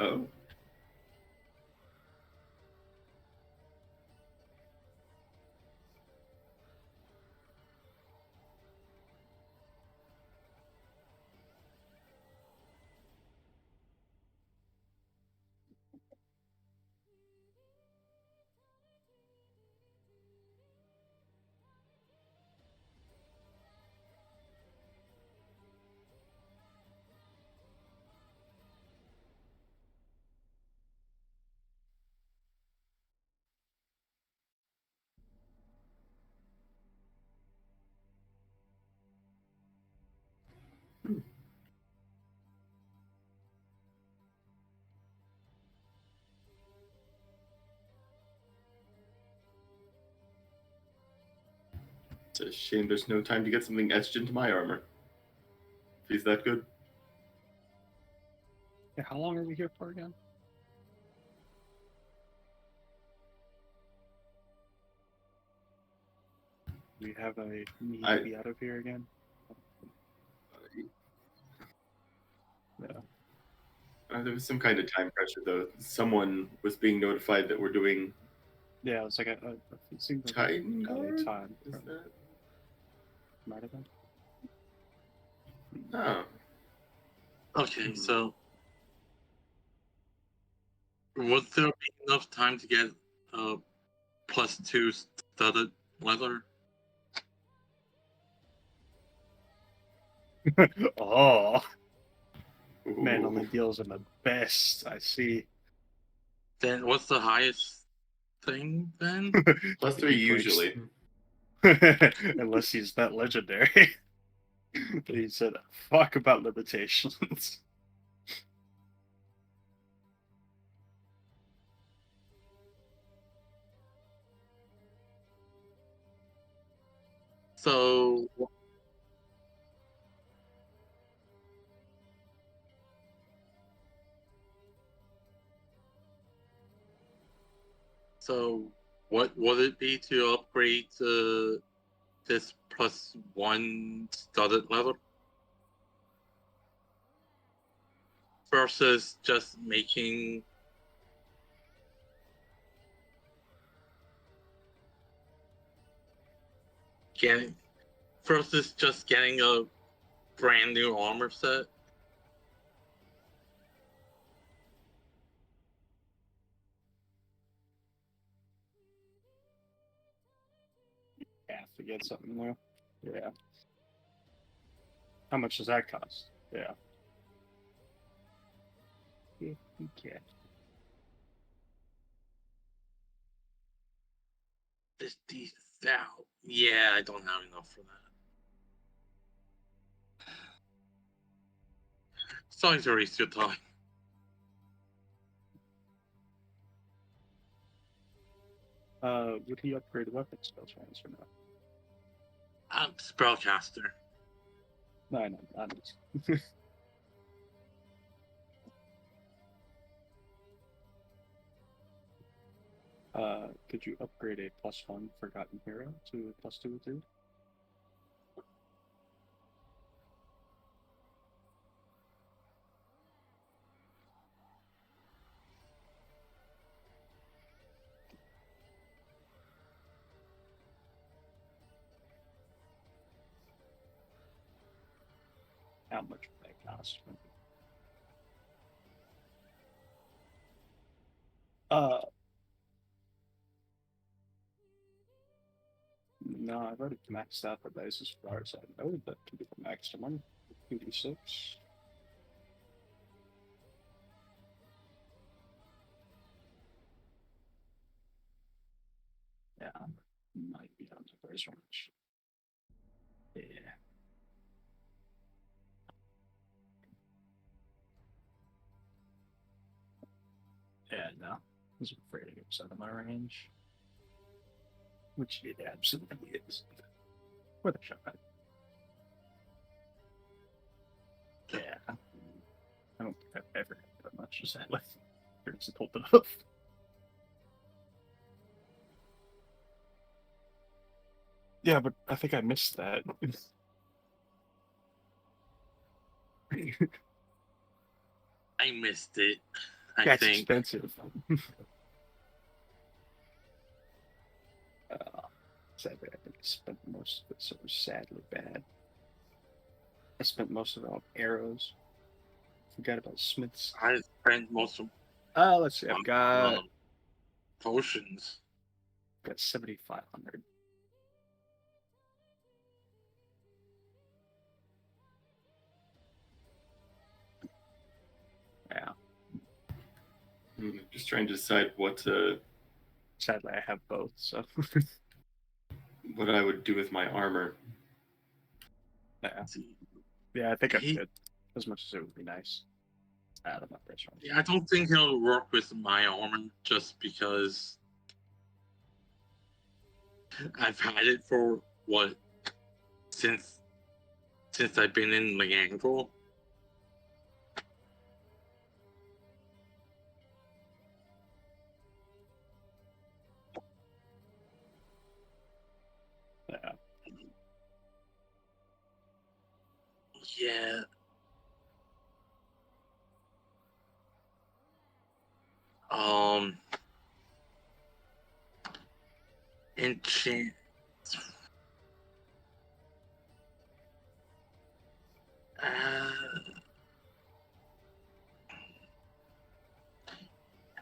oh. It's a shame there's no time to get something etched into my armor. If he's that good. Yeah, how long are we here for again? We have a need to be out of here again. Yeah. There was some kind of time pressure, though. Someone was being notified that we're doing Yeah, it's like it seems like Titan a Guard? time. Is that? Might have been. Oh. Okay, so would there be enough time to get +2 studded leather? Oh, man, Ooh. only deals in the best. I see. Then what's the highest thing then? +3 He breaks- usually. Unless he's that legendary. He said, fuck about limitations. So what would it be to upgrade to this +1 studded level versus just making getting versus just getting a brand new armor set? Have to get something new. Yeah. How much does that cost? Yeah. 50K. 50,000. Yeah, I don't have enough for that. Sorry to waste your time. Would he upgrade weapon skill chance or no? I'm spellcaster. No, not could you upgrade a +1 Forgotten Hero to a +2 or 3? How much would that cost? No, I've already maxed out the basis for ours. I know that to be the maximum. 2d6. Yeah, might be on the first range. Yeah. Yeah, no. I was afraid to get out of my range. Which it absolutely is. With a shot. Yeah. I don't think I've ever had that much to say with. Here's a pulled it off. Yeah, but I think I missed that. I missed it. That's think expensive. Sadly, I think I spent most of it, so it was sadly bad. I spent most of it on arrows. Forgot about smiths. I spent most of Let's see. I've got potions. 7,500. Yeah. Just trying to decide what to. Sadly, I have both, so. What I would do with my armor. Yeah. Yeah, I think I could. As much as it would be nice. Out of my first range. Yeah, I don't think it'll work with my armor just because I've had it for since I've been in Legangle. Yeah. Yeah. Enchant.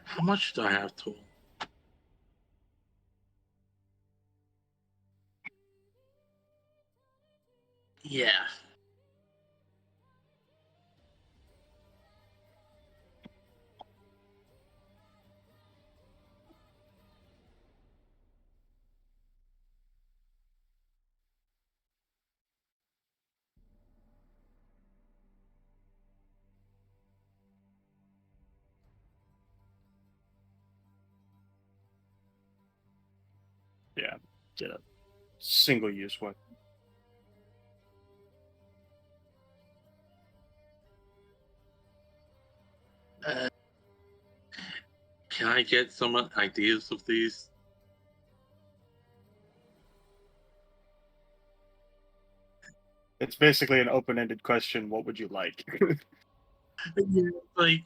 How much do I have to? Yeah. Yeah, get a single-use weapon. Can I get some ideas of these? It's basically an open-ended question. What would you like? Like,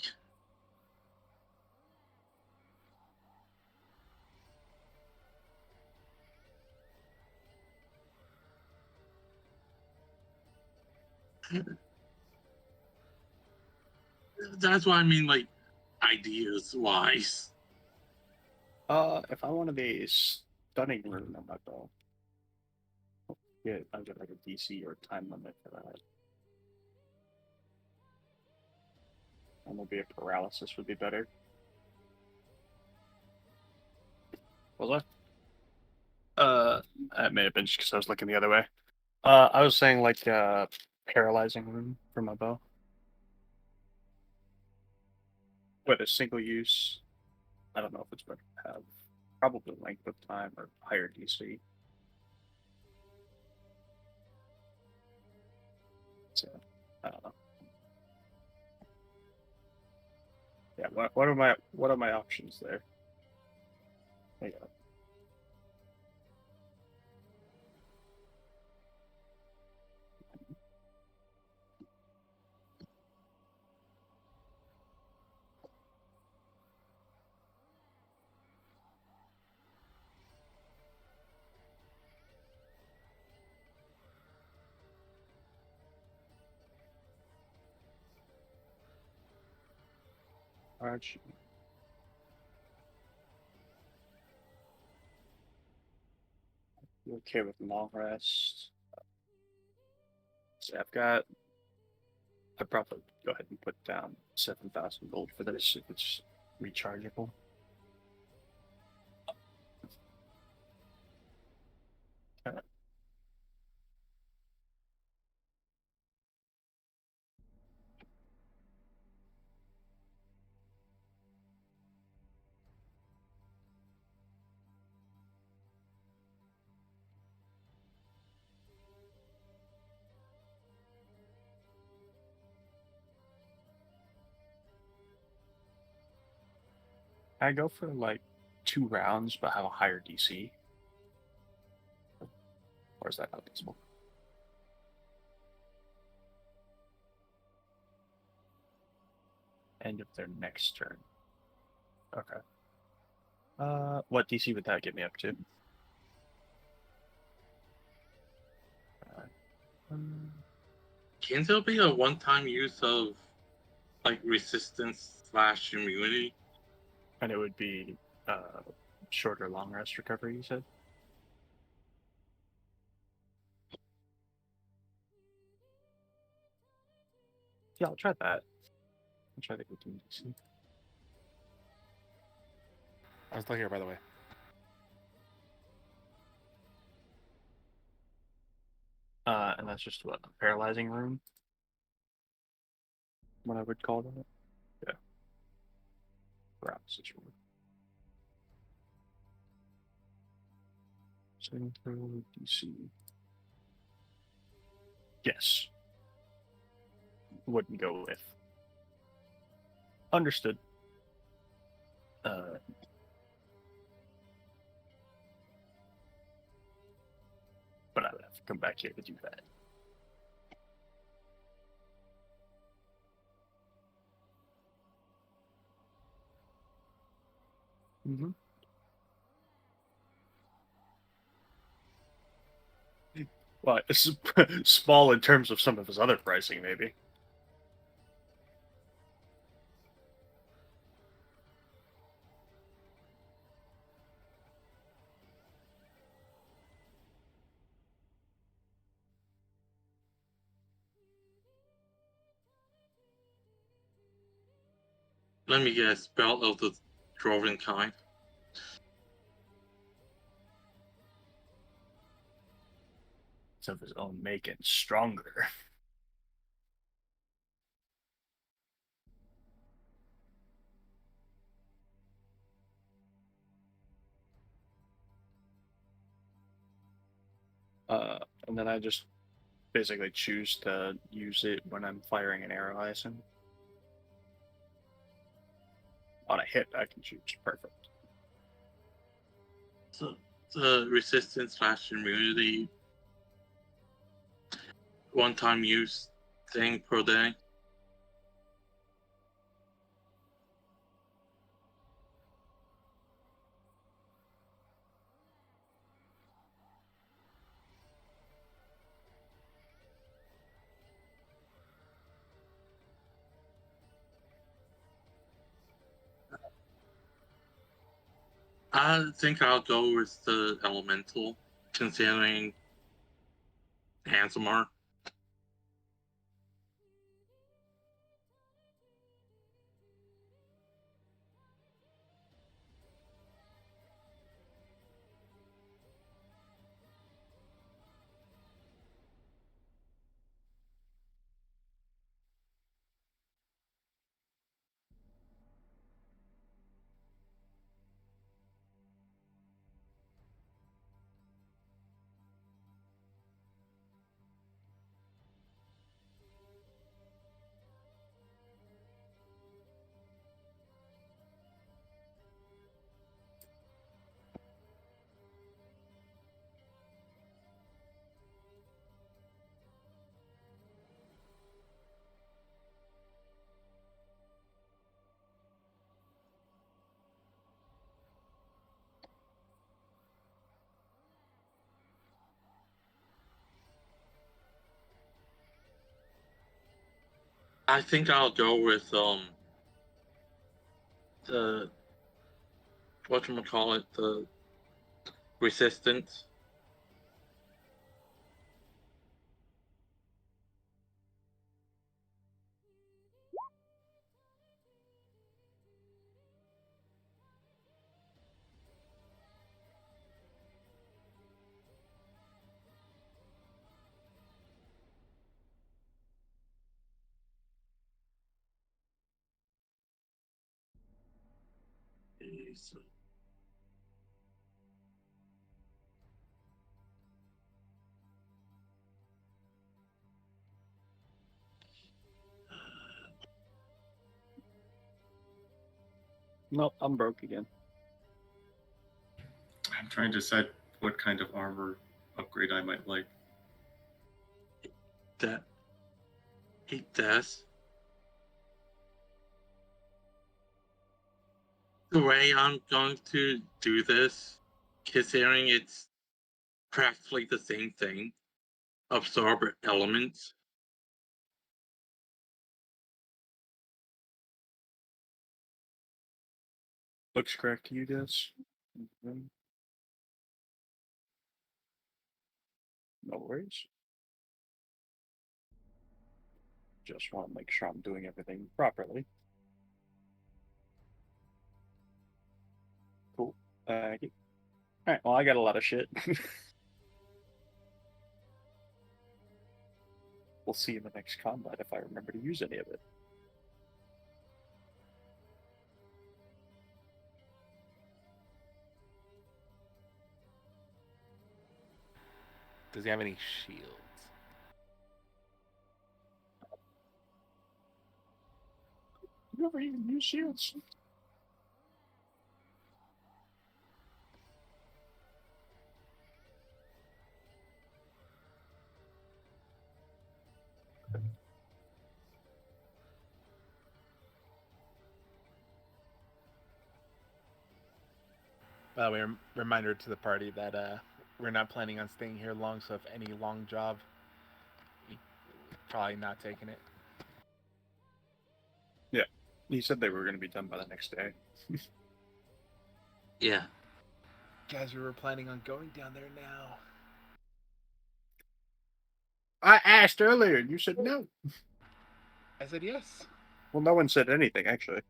that's what I mean, like, ideas wise. If I wanted a stunning rune on my bow, yeah, I'll get like a DC or time limit for that. And maybe a paralysis would be better. Was I? That may have been just because I was looking the other way. I was saying like paralyzing rune for my bow. With a single use. I don't know if it's better to have probably length of time or higher DC. So I don't know. Yeah, what are my options there? There you go. Arch. You okay with long rest? So I'd probably go ahead and put down 7,000 gold for this if it's rechargeable. I go for like 2 rounds, but have a higher DC. Or is that not possible? End of their next turn. Okay. What DC would that get me up to? Can there be a one-time use of, like, resistance / immunity? And it would be shorter long rest recovery, you said? Yeah, I'll try that. I'll try the 18 DC. I'm still here, by the way. And that's just what, a paralyzing rune? What I would call that? Yeah. Paralysis rune. Saving throw DC. Yes. Wouldn't go with. Understood. But I would have to come back here to do that. Mm-hmm. Well, it's small in terms of some of his other pricing, maybe. Let me get a spell of the dwarven kind. It's of his own making, stronger. And then I just basically choose to use it when I'm firing an arrow, I assume. On a hit, I can choose. Perfect. So the resistance / immunity, one-time use thing per day. I think I'll go with the elemental, considering handsome are. I think I'll go with the whatchamacallit, the resistance. So, Nope, I'm broke again. I'm trying to decide what kind of armor upgrade I might like. that it does. The way I'm going to do this, considering it's practically the same thing, absorb elements. Looks correct to you guys? Mhm. No worries. Just want to make sure I'm doing everything properly. Cool. Thank you. Alright, well, I got a lot of shit. We'll see in the next combat if I remember to use any of it. Does he have any shields? You never even use shields. By the way, reminder to the party that we're not planning on staying here long, so if any long job, probably not taking it. Yeah. He said they were going to be done by the next day. Yeah. Guys, we were planning on going down there now. I asked earlier and you said no. I said yes. Well, no one said anything, actually.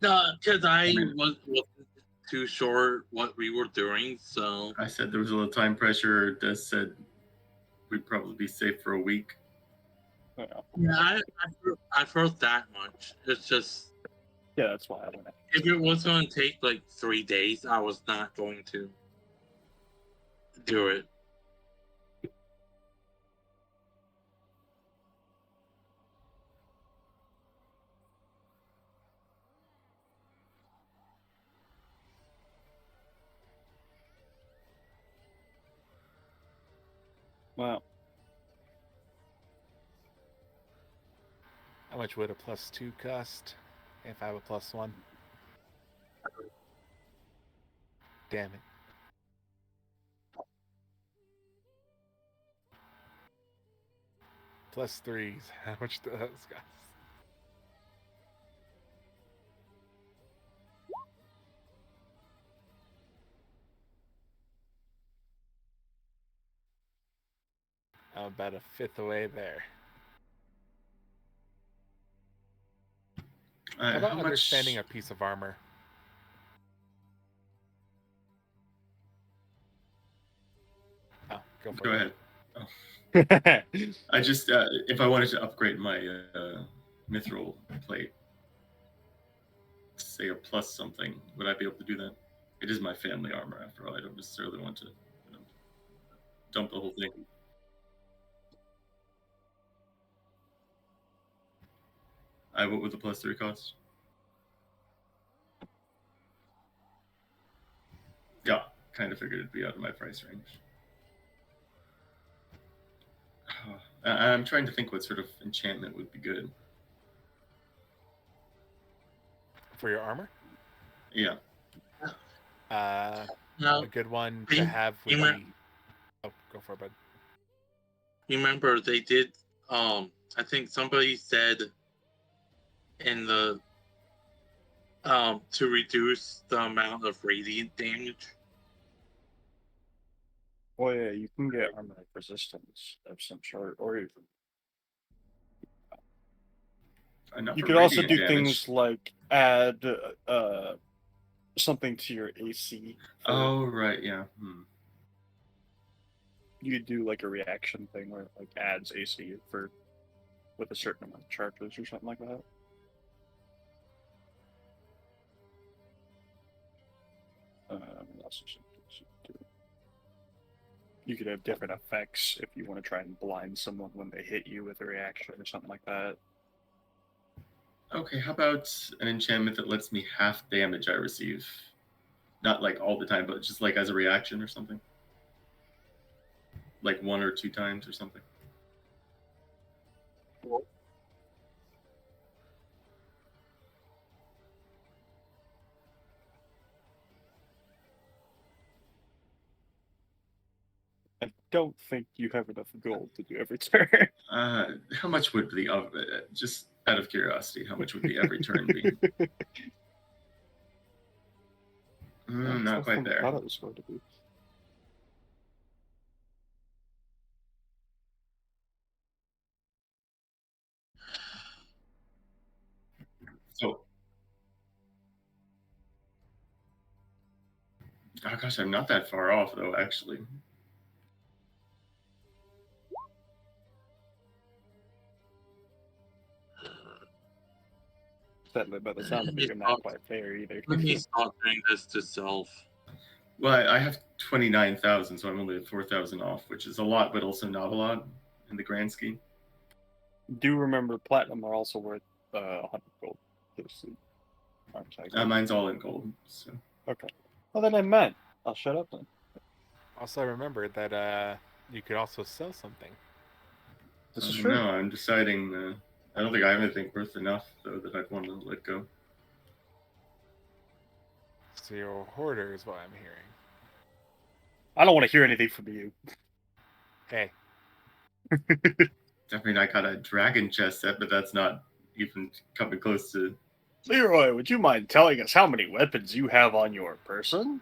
No, because I mean- wasn't too sure what we were doing, so. I said there was a little time pressure. Des said we'd probably be safe for a week. Yeah, Yeah, I've heard that much. It's just, yeah, that's why I went out. if it was going to take like 3 days, I was not going to. Do it. Wow. How much would a +2 cost if I have a +1? Damn it. +3s. How much do those cost? I'm about a fifth away there. How about How understanding much? a piece of armor? Oh, go for Go it. ahead. I just if I wanted to upgrade my mithril plate, say a plus something, would I be able to do that? It is my family armor after all. I don't necessarily want to dump the whole thing. What would the +3 cost? Yeah, kind of figured it'd be out of my price range. I'm trying to think what sort of enchantment would be good. For your armor? Yeah. No, A good one to Payne, have would you be... remember- Oh, go for it, bud. remember they did. I think somebody said in the to reduce the amount of radiant damage. Oh yeah, you can get armor resistance of some sort, or Enough you for could also radiant do damage. things like add something to your AC. Oh right, yeah. You could do like a reaction thing where it like adds AC for with a certain amount of charges or something like that. What else is it? You could have different effects if you want to try and blind someone when they hit you with a reaction or something like that. Okay, how about an enchantment that lets me half damage I receive? Not like all the time, but just like as a reaction or something? Like 1 or 2 times or something? I don't think you have enough gold to do every turn. How much would the just out of curiosity, how much would the every turn be? Not quite I there. thought it was going to be. So, oh gosh, I'm not that far off though, actually. Sadly, by the sound of it, you're not quite there either. Let me stop doing this to self. Well, I have 29,000, so I'm only at 4,000 off, which is a lot, but also not a lot in the grand scheme. Do remember, platinum are also worth 100 gold. Mine's all in gold. So. Okay. Well, then I meant. I'll shut up then. Also, remember that you could also sell something. This is true. No, I'm deciding. I don't think I have anything worth enough, though, that I'd want to let go. So you're a hoarder is what I'm hearing. I don't want to hear anything from you. Hey. I mean, I got a dragon chest set, but that's not even coming close to... Leroy, would you mind telling us how many weapons you have on your person?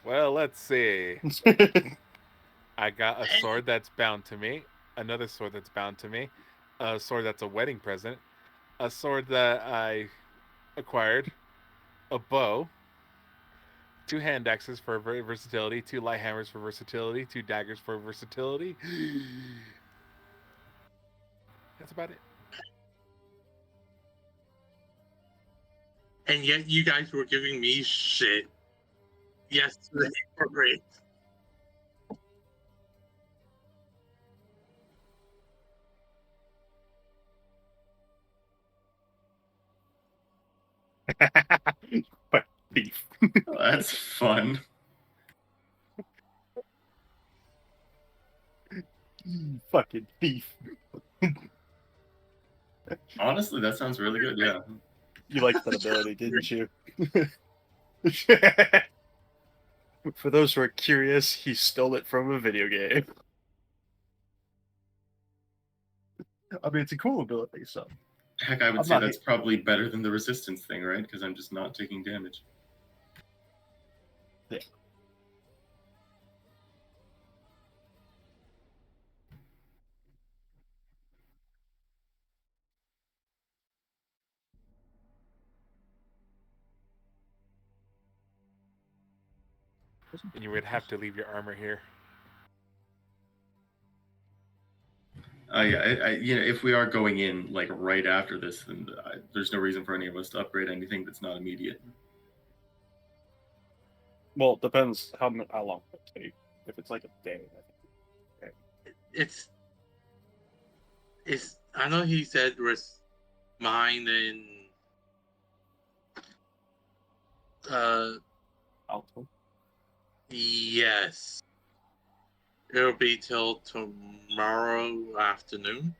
Well, let's see. I got a sword that's bound to me, another sword that's bound to me, a sword that's a wedding present, a sword that I acquired, a bow, 2 hand axes for versatility, 2 light hammers for versatility, 2 daggers for versatility. That's about it. And yet you guys were giving me shit yesterday for it. But thief. Oh, that's fun. Fucking thief. Honestly, that sounds really good. Yeah. You liked that ability, didn't you? For those who are curious, he stole it from a video game. I mean, it's a cool ability, so. Heck, I would I'm say not that's probably better than the resistance thing, right? Because I'm just not taking damage. Yeah. And you would have to leave your armor here. Yeah, if we are going in like right after this, then there's no reason for any of us to upgrade anything that's not immediate. Well, it depends how long it take. If it's like a day, I think. It's. I know he said mine and Altor. yes, it'll be till tomorrow afternoon.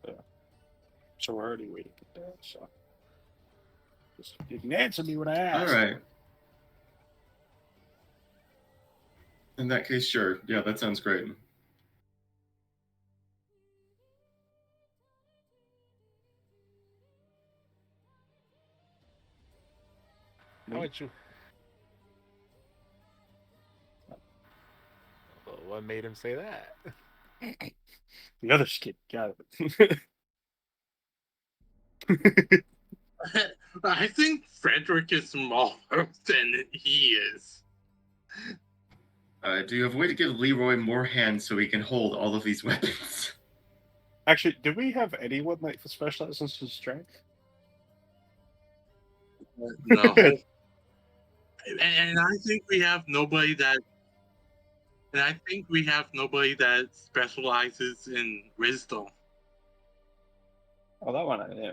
Yeah. So we're already waiting for that. So just didn't answer me when I asked. All right. In that case, sure. Yeah, that sounds great. How would you? Well, what made him say that? The other skid got it. I think Frederick is smaller than he is. Do you have a way to give Leroy more hands so he can hold all of these weapons? Actually, do we have anyone that specializes in strength? No. And I think we have nobody that. And I think we have nobody that specializes in wisdom. Oh, that one I knew.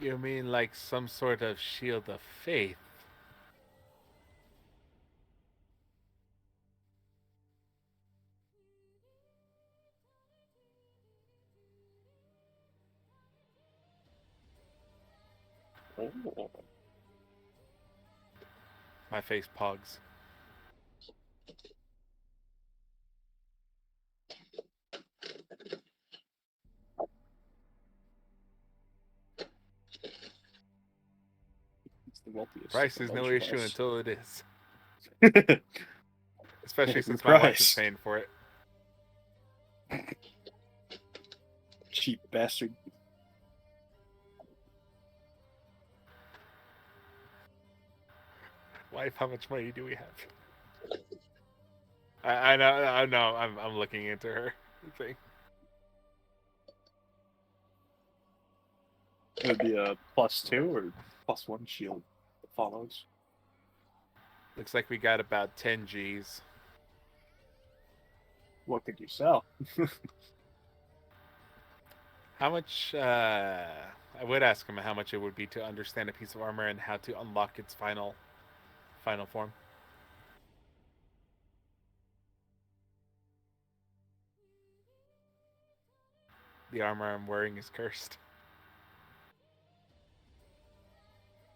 You mean like some sort of shield of faith? Oh. My face pogs. It's the wealthiest. Price is no issue until it is. Especially Hey, since my wife price. is paying for it. Cheap bastard. Wife, how much money do we have? I know. I'm looking into her thing. It would be a +2 or +1 shield that follows. Looks like we got about 10 G's. What could you sell? How much? I would ask him how much it would be to understand a piece of armor and how to unlock its final form. The armor I'm wearing is cursed.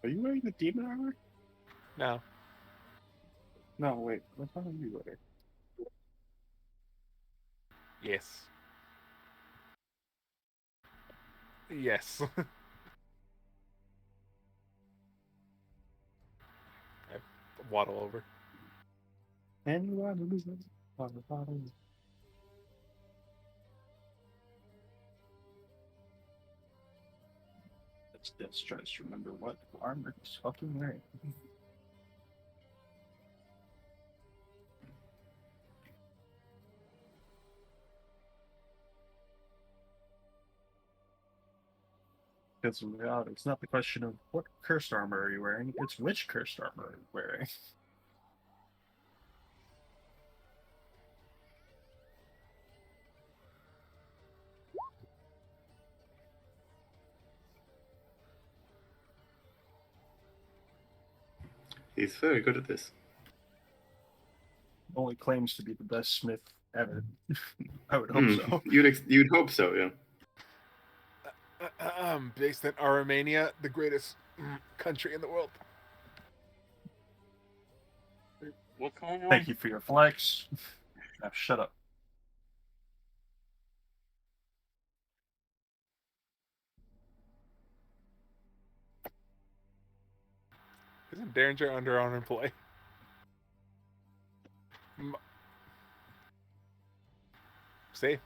Are you wearing the demon armor? No. No, wait. What are you wearing? Yes. Yes. I waddle over. Let's try to remember what armor he's fucking wearing. Because in reality, it's not the question of what cursed armor are you wearing, it's which cursed armor are you wearing. He's very good at this. Only claims to be the best smith ever. I would hope so. You'd hope so, yeah. Based in Armenia, the greatest country in the world. What kind of? Thank you for your flex. Now shut up. Isn't Derringer under unemployed? See?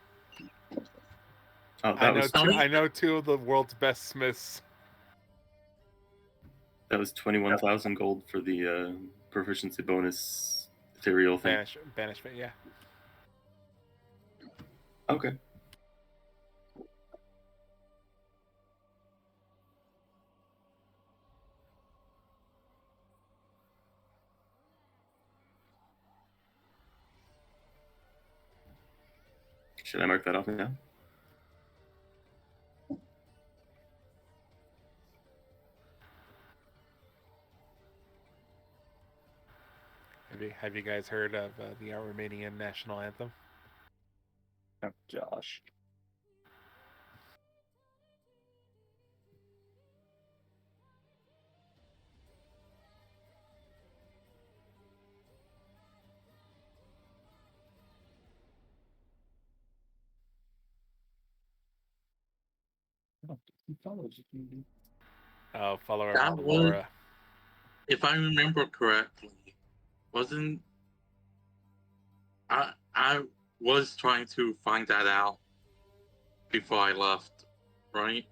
Oh, I know two of the world's best smiths. That was 21,000 gold for the proficiency bonus material thing. Banishment, yeah. Okay. Should I mark that off now? Have you guys heard of the Armenian national anthem? Oh, gosh. He follows if you do. Oh, follower That of was- Laura. If I remember correctly, wasn't I was trying to find that out before I left, right?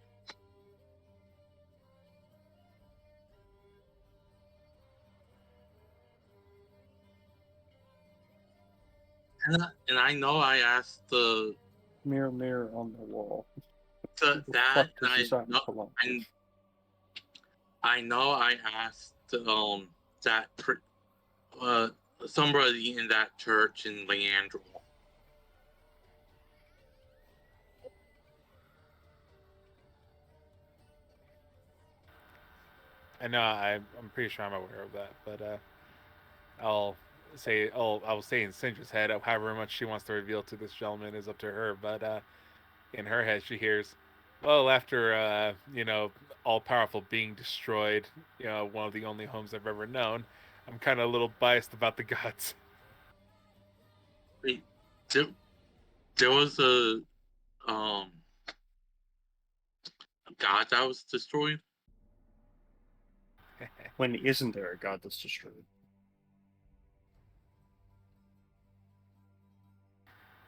And I know I asked the Mirror, mirror on the wall. that Fuck and does this happen for long? I know I asked that somebody in that church in Leandro. I know I'm pretty sure I'm aware of that, but I'll say in Syndra's head, however much she wants to reveal to this gentleman is up to her. But in her head, she hears, well, after all powerful being destroyed, one of the only homes I've ever known, I'm kind of a little biased about the gods. Wait, there was a god that was destroyed. When isn't there a god that's destroyed?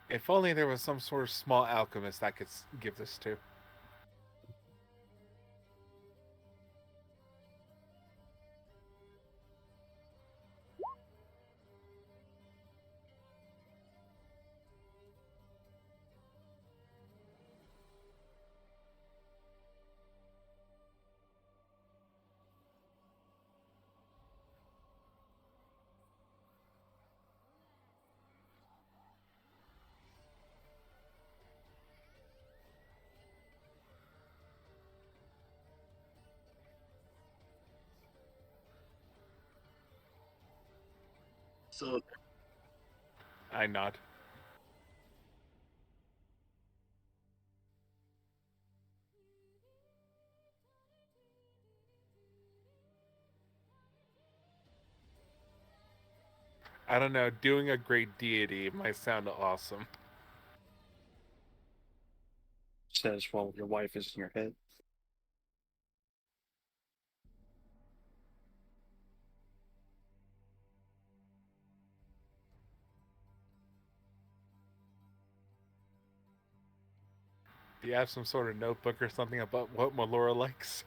If only there was some sort of small alchemist I could give this to. So I nod. I don't know, doing a great deity might sound awesome. Says, well, your wife is in your head. Do you have some sort of notebook or something about what Melora likes?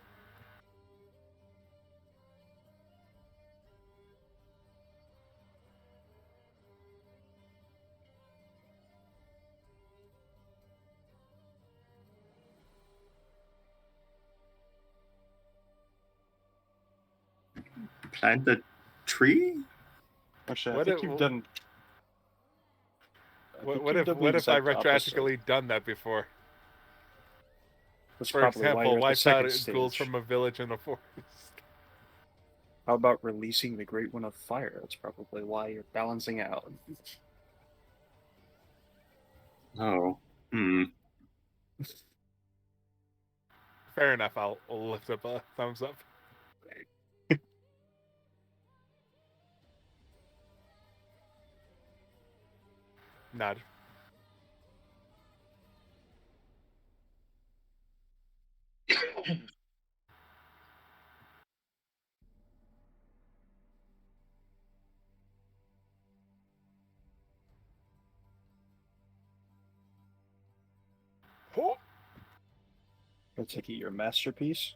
Plant a tree? Actually, I What think if- you've done. I think What you've if done the what if I exact opposite. retroactively done that before? That's For probably why you're example, at the wiped out second ghouls stage. from a village in a forest. How about releasing the Great One of Fire? That's probably why you're balancing out. Oh. Hmm. Fair enough. I'll lift up a thumbs up. Nod. Oh. I take it your masterpiece.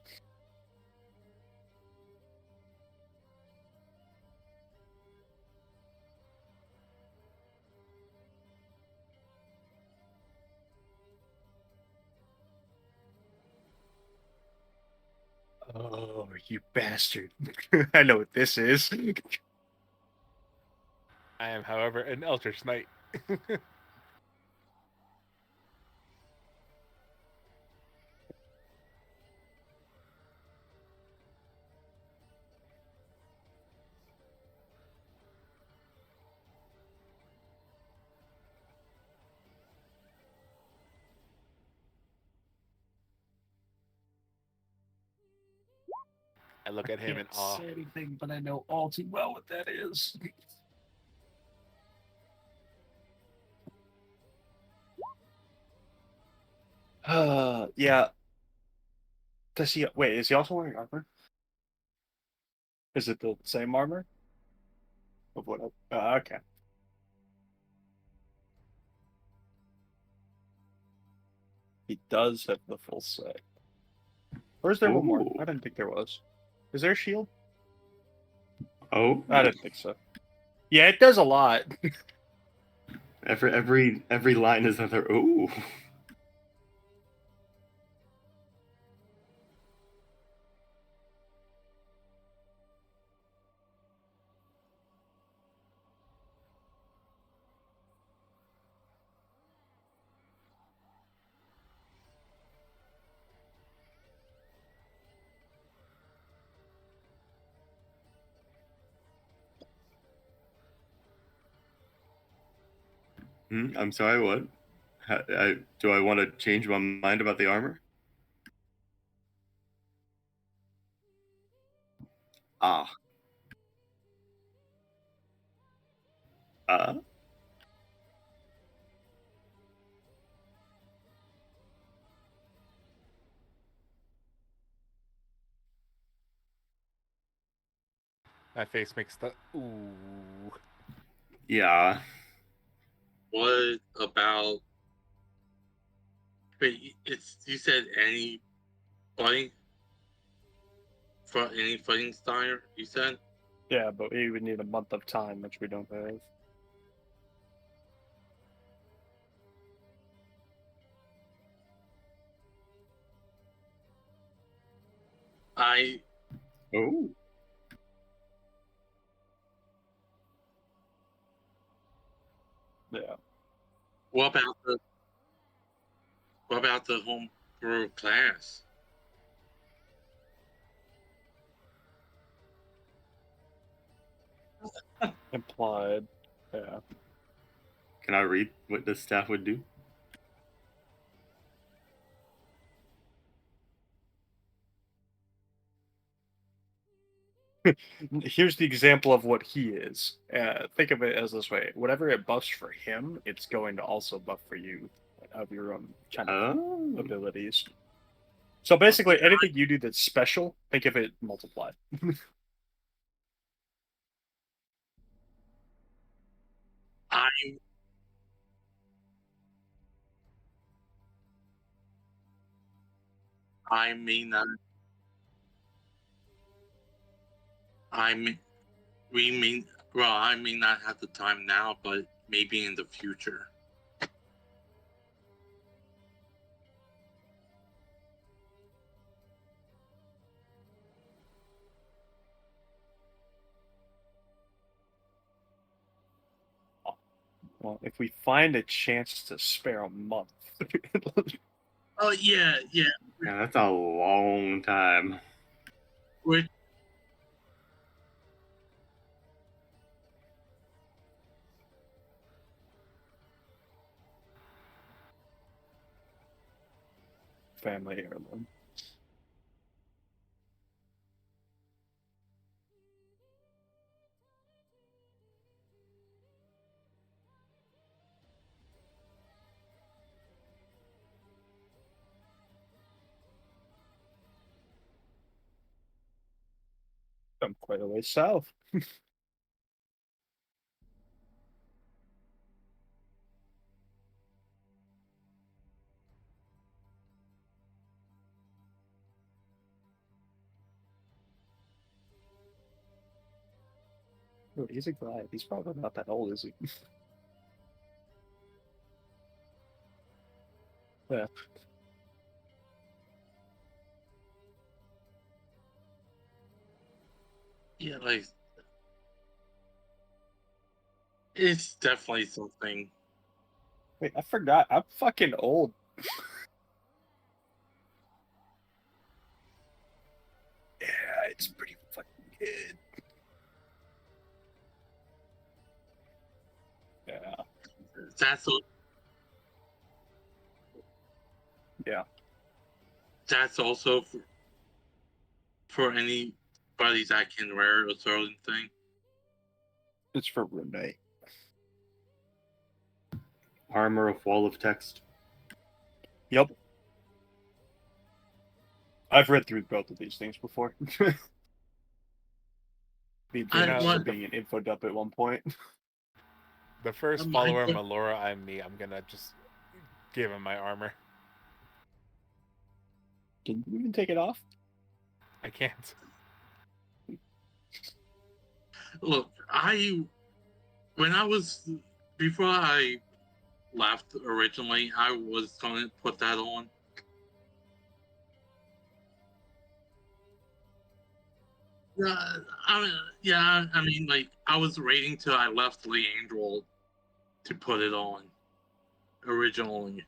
Oh, you bastard. I know what this is. I am, however, an Eldritch Knight. I look at him in Can't awe. say anything, but I know all too well what that is. Yeah. Does he? Wait, is he also wearing armor? Is it the same armor? Of what? Okay. He does have the full set. Or is there one more? Ooh. I didn't think there was. Is there a shield? Oh. I didn't think so. Yeah, it does a lot. Every line is another. Ooh. I'm sorry. What? Do I want to change my mind about the armor? Ah. Uh. My face makes the ooh. Yeah. What about? Wait, you said any fighting for any fighting style? You said Yeah, but we would need a month of time, which we don't have. I. Oh. Yeah. What about the homebrew class? Implied. Yeah. Can I read what this staff would do? Here's the example of what he is. Think of it as this way: whatever it buffs for him, it's going to also buff for you of your own kind of Oh. abilities. So basically, anything you do that's special, think of it multiplied. I may not. I may. We may. Well, I may not have the time now, but maybe in the future. Well, if we find a chance to spare a month. Oh yeah. Yeah, that's a long time. Which Family heirloom. I'm quite a way south. Oh, he's a guy. He's probably not that old, is he? Yeah. yeah, like it's definitely something. Wait, I forgot. I'm fucking old. Yeah, it's pretty fucking good. Yeah. That's Yeah. That's also for anybody that can wear a certain thing. It's for Renee. Armor of Wall of Text. Yep. I've read through both of these things before. The advantage want- of being an info dump at one point. The first I follower of want- Melora, I'm me. I'm gonna just give him my armor. Can you even take it off? I can't. Look, when I was before I left originally, I was going to put that on. I mean, like I was waiting till I left the Angel to put it on originally.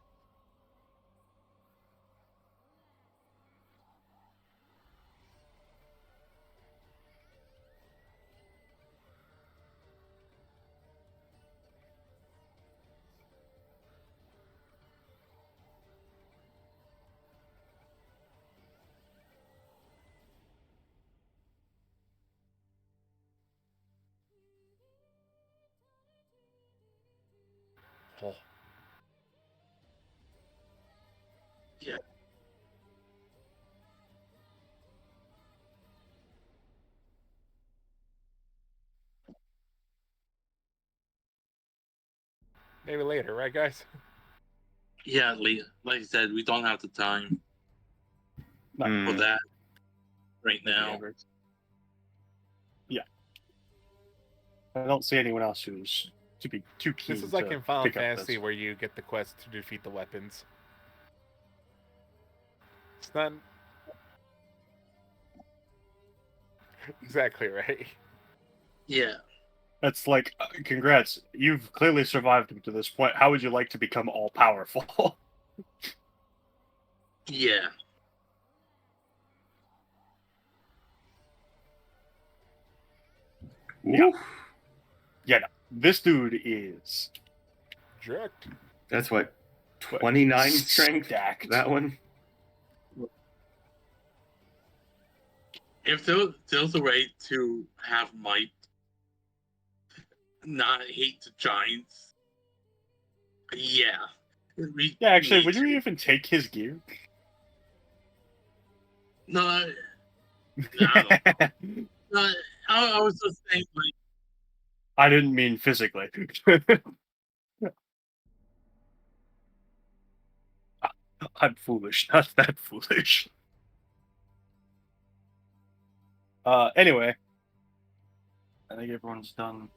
Oh. Yeah. Maybe later, right, guys? Yeah, like I said, we don't have the time for Hmm. that right now. Yeah. I don't see anyone else who's to be too keen. This is like to in Final pick up Fantasy this. where you get the quest to defeat the weapons. It's not exactly right. Yeah. That's like, congrats. You've clearly survived to this point. How would you like to become all powerful? Yeah. Yeah. Oof. Yeah, no. This dude is Jerked. That's what, 29 strength? stacked. That one? If there's a way to have might not hate the giants, yeah. Yeah, actually, would you even take his gear? No, I was just saying, like, I didn't mean physically. I'm foolish, not that foolish. Anyway, I think everyone's done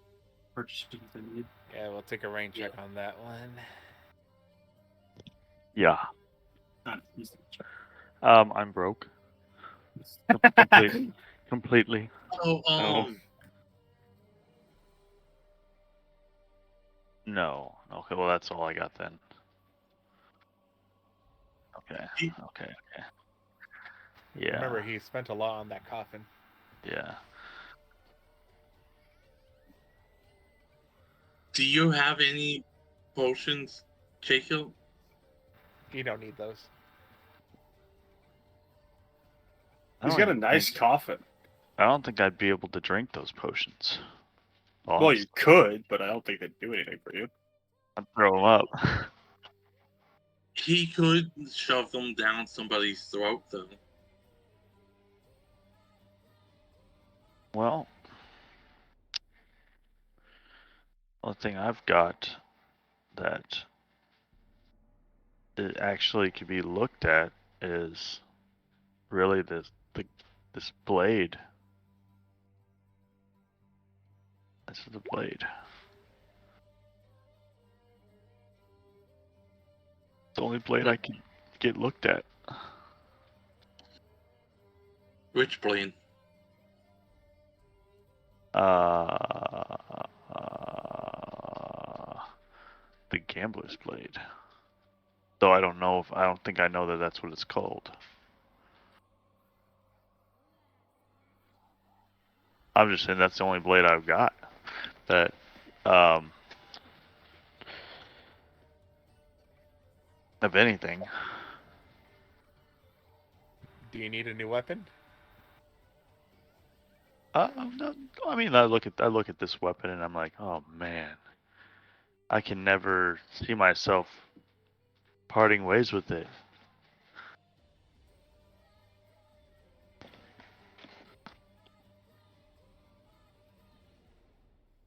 purchasing what they need. Yeah, we'll take a rain check on that one. Yeah. Not easy. I'm broke. Completely. oh, No. Okay, well that's all I got then. Okay. Okay. Yeah. Remember, he spent a lot on that coffin. Yeah. Do you have any potions, Jacob? You don't need those. I He's don't got a even nice think- coffin. I don't think I'd be able to drink those potions. Well, you Honestly. could, but I don't think they'd do anything for you. I'd throw them up. He could shove them down somebody's throat, though. Well, the thing I've got that it actually could be looked at is really this blade. This is the blade. It's the only blade I can get looked at. Which blade? The Gambler's Blade. Though I don't think I know that that's what it's called. I'm just saying that's the only blade I've got that of anything. Do you need a new weapon? No, I mean, I look at this weapon and I'm like, oh man, I can never see myself parting ways with it.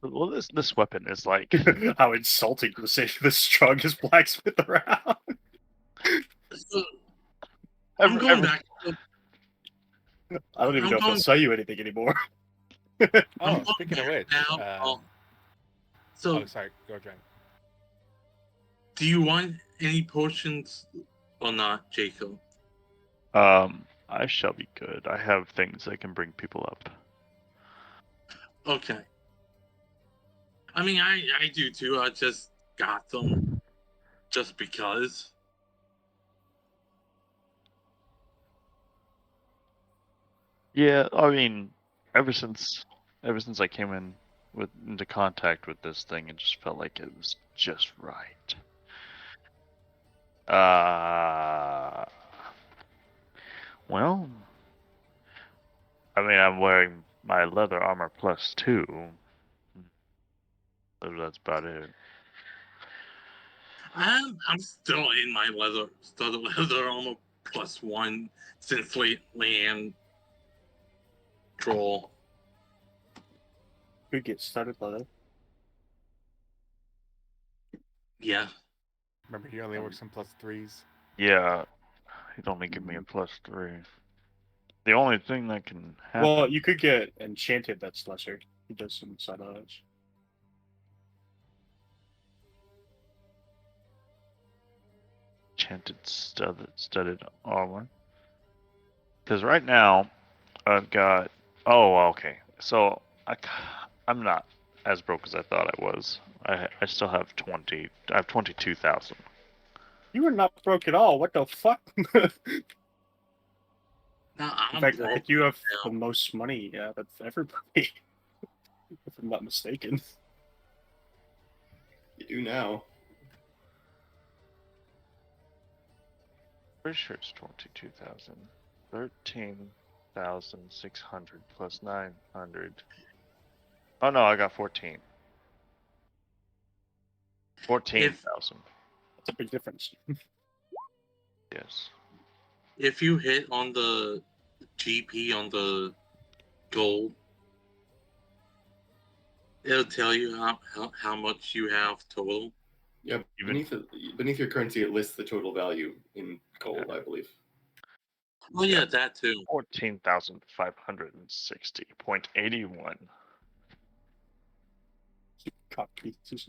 Well, this weapon is like How insulting to say the strongest blacksmith around. So, I'm every- going every- back. I don't even I'm know if they'll going- sell you anything anymore. Oh, I'm speaking of going which. now. So, Oh, sorry. Go, Dragon. do you want any potions or not, Jacob? I shall be good. I have things that can bring people up. Okay. I mean, I do too. I just got them just because. Yeah, I mean, ever since I came into contact with this thing, it just felt like it was just right. Well, I mean, I'm wearing my leather armor +2. That's about it. I'm still in my leather armor +1 since land troll. Could get started by that. Yeah. Remember, he only works on +3s. Yeah, he'd only give me a +3. The only thing that can happen. Well, you could get enchanted. That's lesser. He does some side odds. Enchanted studded armor. Because right now, I've got. Oh, okay. So I'm not as broke as I thought I was. I still have 20. I have 22,000. You are not broke at all. What the fuck? No, In I'm fact, I broke think you have now. the most money. Yeah, that's everybody. If I'm not mistaken. You do now. Pretty sure it's 22,000. 13,600 plus 900. Oh no, I got 14. 14,000. That's a big difference. Yes. If you hit on the GP on the gold, it'll tell you how much you have total. Yep. Even- Beneath your currency, it lists the total value in gold, I believe. Oh yeah, that too. 14,560.81. Cock pieces.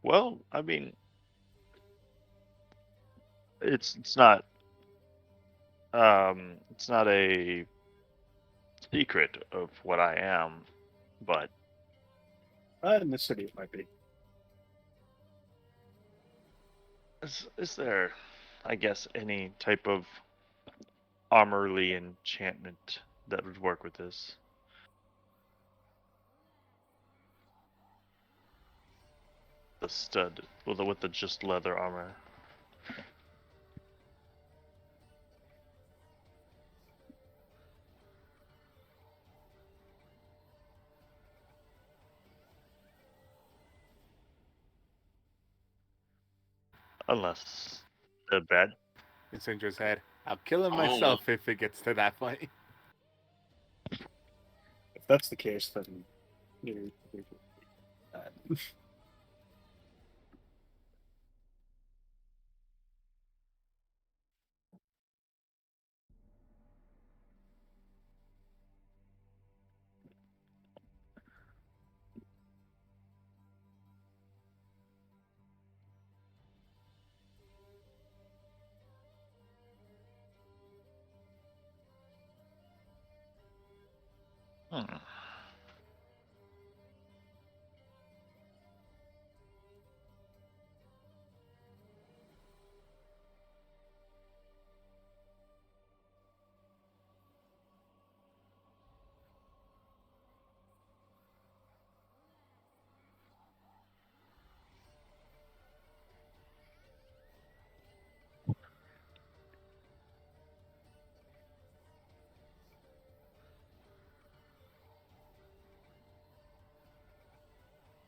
Well, I mean, it's not a secret of what I am, but In the city, it might be. is there, I guess, any type of armorly enchantment that would work with this? The stud, with the just leather armor. Unless the bad. Messenger's head. I'll kill him Oh, myself if it gets to that point. If that's the case, then you're Hmm.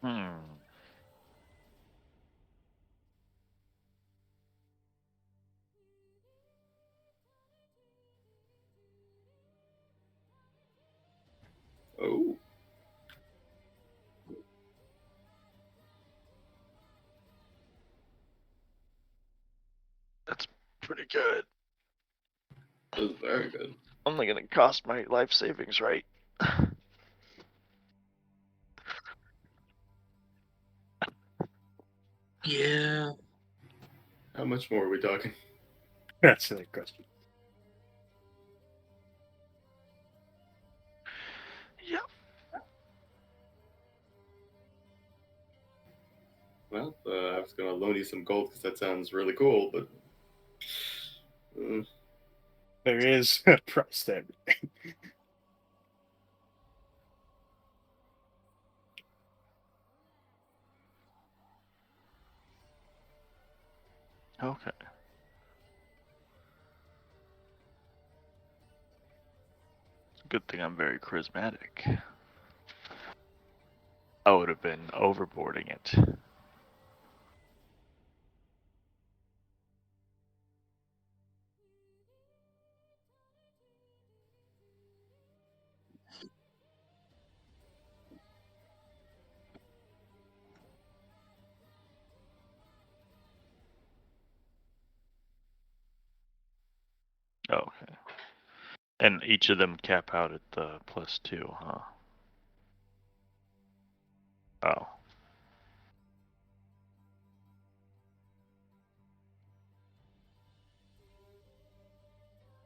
Hmm. Oh, That's pretty good. that was very good. Only gonna cost my life savings, right? yeah. How much more are we talking? that's a question. Yep. Well, I was gonna loan you some gold because that sounds really cool, but There is a price to everything. Okay. Good thing I'm very charismatic. I would have been overboarding it. Okay. And each of them cap out at the +2, huh? Oh.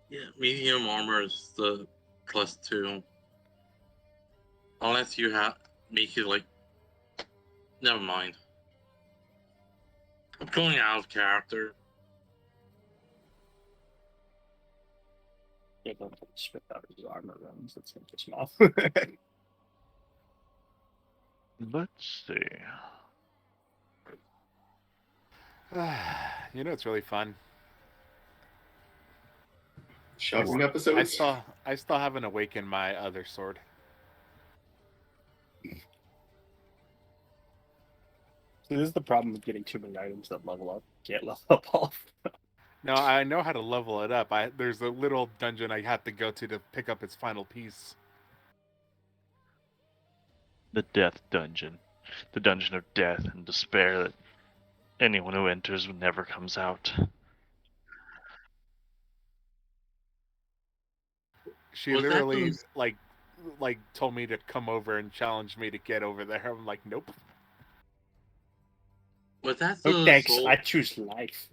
Yeah, medium armor is the +2. Unless you have make it like. Never mind. I'm going out of character. Yeah, don't spit out his armor runs. That's gonna piss him off. Let's see. You know, it's really fun. shopping I episodes. still haven't awakened my other sword. So this is the problem with getting too many items that level up. Can't level up all. No, I know how to level it up. There's a little dungeon I have to go to pick up its final piece. The Death Dungeon. The Dungeon of Death and Despair that anyone who enters never comes out. She Was that literally those? like told me to come over and challenge me to get over there. I'm like, nope. Was that Oh, the thanks. soul? I choose life.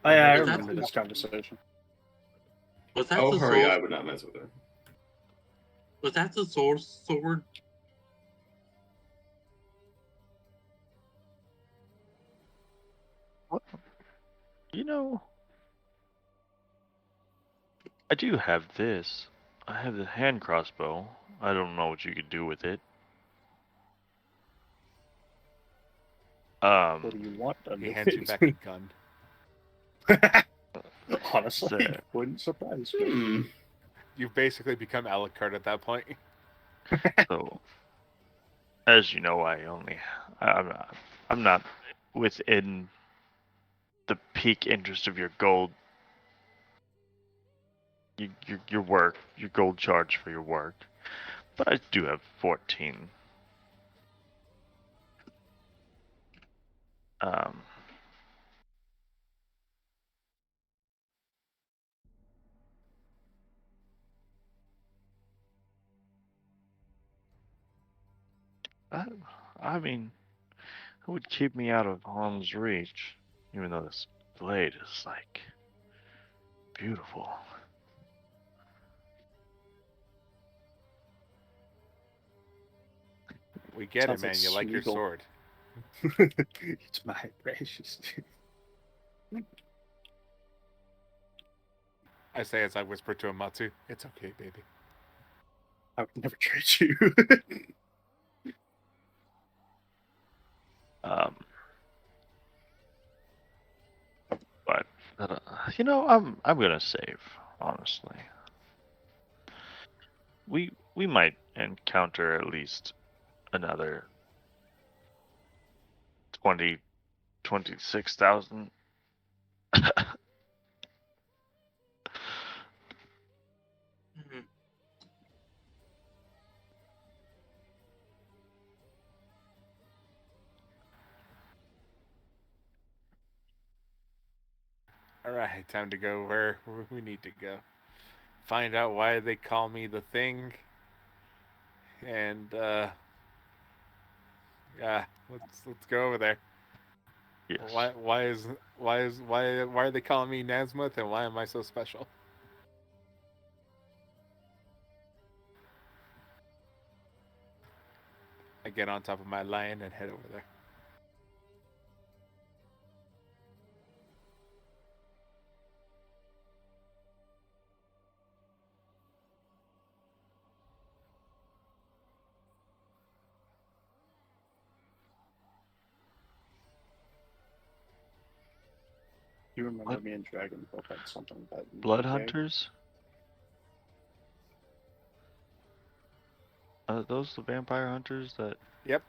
Oh, yeah, I Was that remember the- this conversation. Was that Oh, the hurry! soul? I would not mess with her. Was that the soul sword? You know, I do have this. I have the hand crossbow. I don't know what you could do with it. What do you want done He with hands you it? back a gun. Honestly, So- wouldn't surprise me. Hmm. You've basically become Alucard at that point. So, as you know, I'm not within the peak interest of your gold. Your work, your gold charge for your work. But I do have 14. Um, I, I mean, it would keep me out of harm's reach, even though this blade is like beautiful. We get Sounds it, man. like You like your Smeagol. sword. It's my precious. I say as I whisper to Amatsu, it's okay, baby. I would never trade you. Um, but you know, I'm gonna save. Honestly, we might encounter at least another 26,000. Mhm. All right, time to go where we need to go. Find out why they call me the Thing. And yeah, let's go over there. Yes. Why are they calling me Nasmuth, and why am I so special? I get on top of my lion and head over there. You remember What? me and Dragonborn had something about Blood okay? hunters? Are those the vampire hunters that? Yep,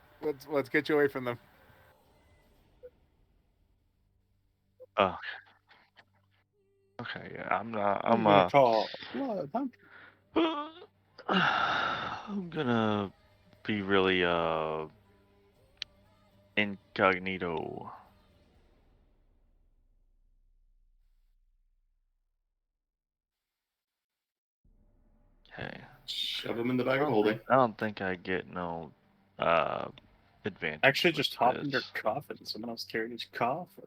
let's get you away from them. Oh, okay. Yeah, I'm not. I'm gonna call blood hunter. I'm gonna be really incognito. Okay. Shove him in the bag of holding. I don't think I get no advantage. Actually, with just hop in your this. coffin. Someone else carried his coffin.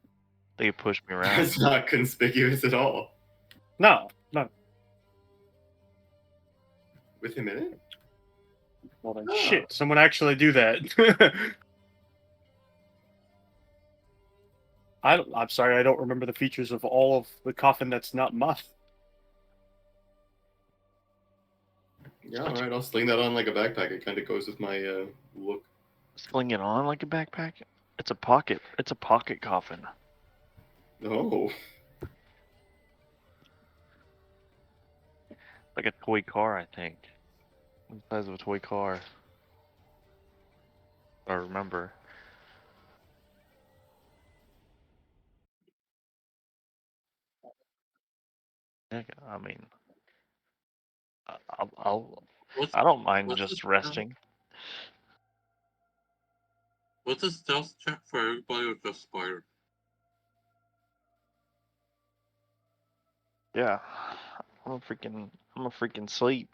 They push me around. That's not conspicuous at all. No. With him in it? Well then, Oh. shit. Someone actually do that. I'm sorry. I don't remember the features of all of the coffin that's not mine. Yeah, all right. I'll sling that on like a backpack. It kind of goes with my look. Sling it on like a backpack. It's a pocket. It's a pocket coffin. Oh, Like a toy car, I think. The size of a toy car. I remember. Heck, I mean, What's I don't mind what's just the resting. what's a stealth check for everybody with just Spyro? Yeah, I'm a freaking sleep.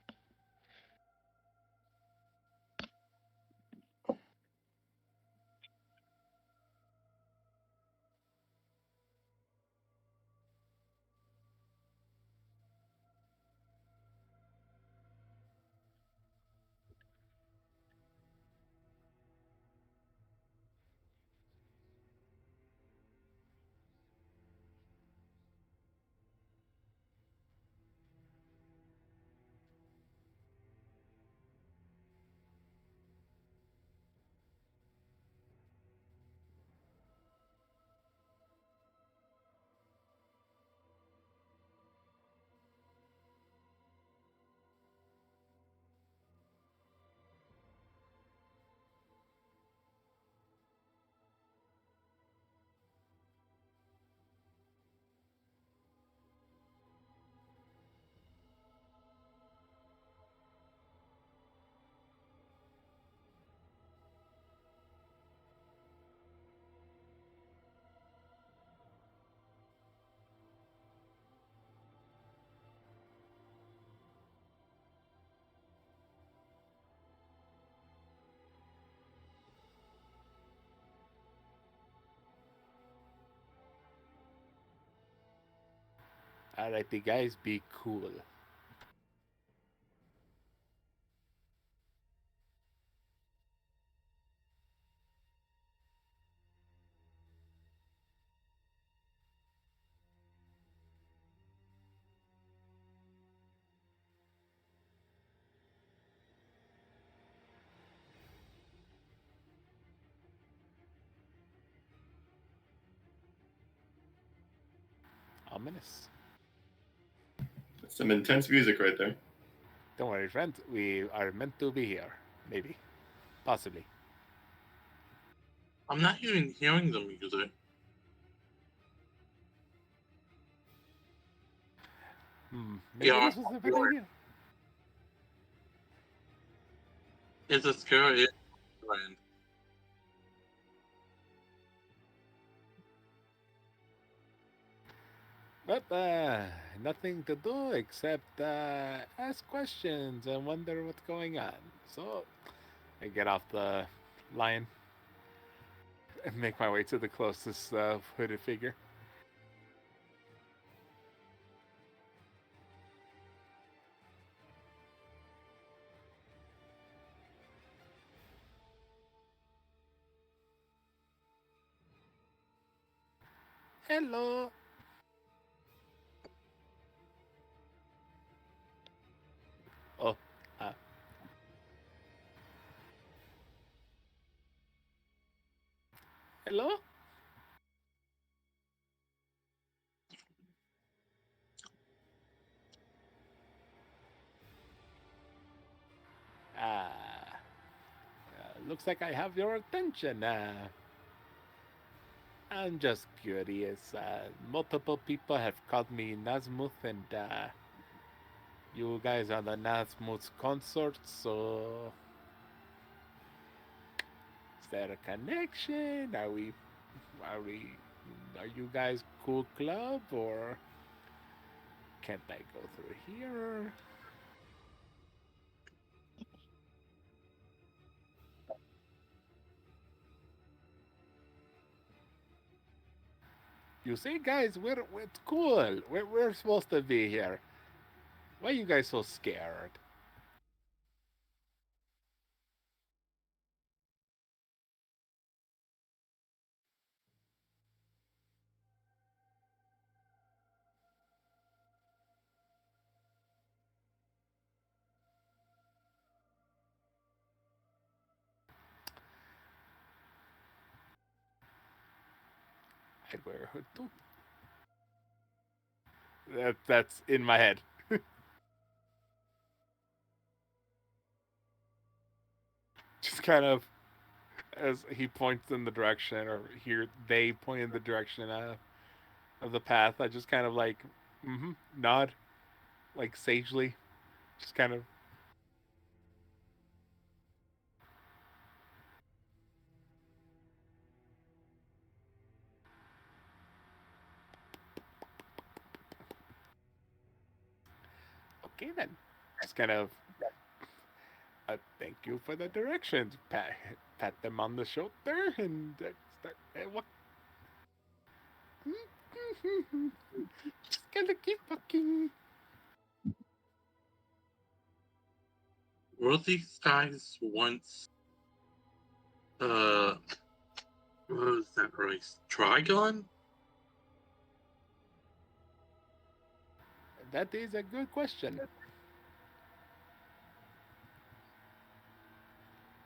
Alrighty, guys, be cool. Ominous. That's some intense music right there. Don't worry, friend. We are meant to be here. Maybe. Possibly. I'm not even hearing the music. Maybe Yeah, this was a bad you're- idea. It's a scary friend. But nothing to do except ask questions and wonder what's going on. So I get off the lion and make my way to the closest hooded figure. Hello. Oh, hello? Looks like I have your attention. I'm just curious. Multiple people have called me Nazmuth, and you guys are the Nazmuth's consorts, so is there a connection? Are you guys cool club, or can't I go through here? You see, guys, it's cool. We're supposed to be here. Why are you guys so scared? I'd wear a hood too. That's in my head. Just kind of as he points in the direction, or here they point in the direction of the path. I just kind of like nod, like sagely, just kind of. Okay then, just kind of. Thank you for the directions. Pat them on the shoulder and start. What? Just gonna keep walking. Were these guys once what was that race? Trigon? That is a good question.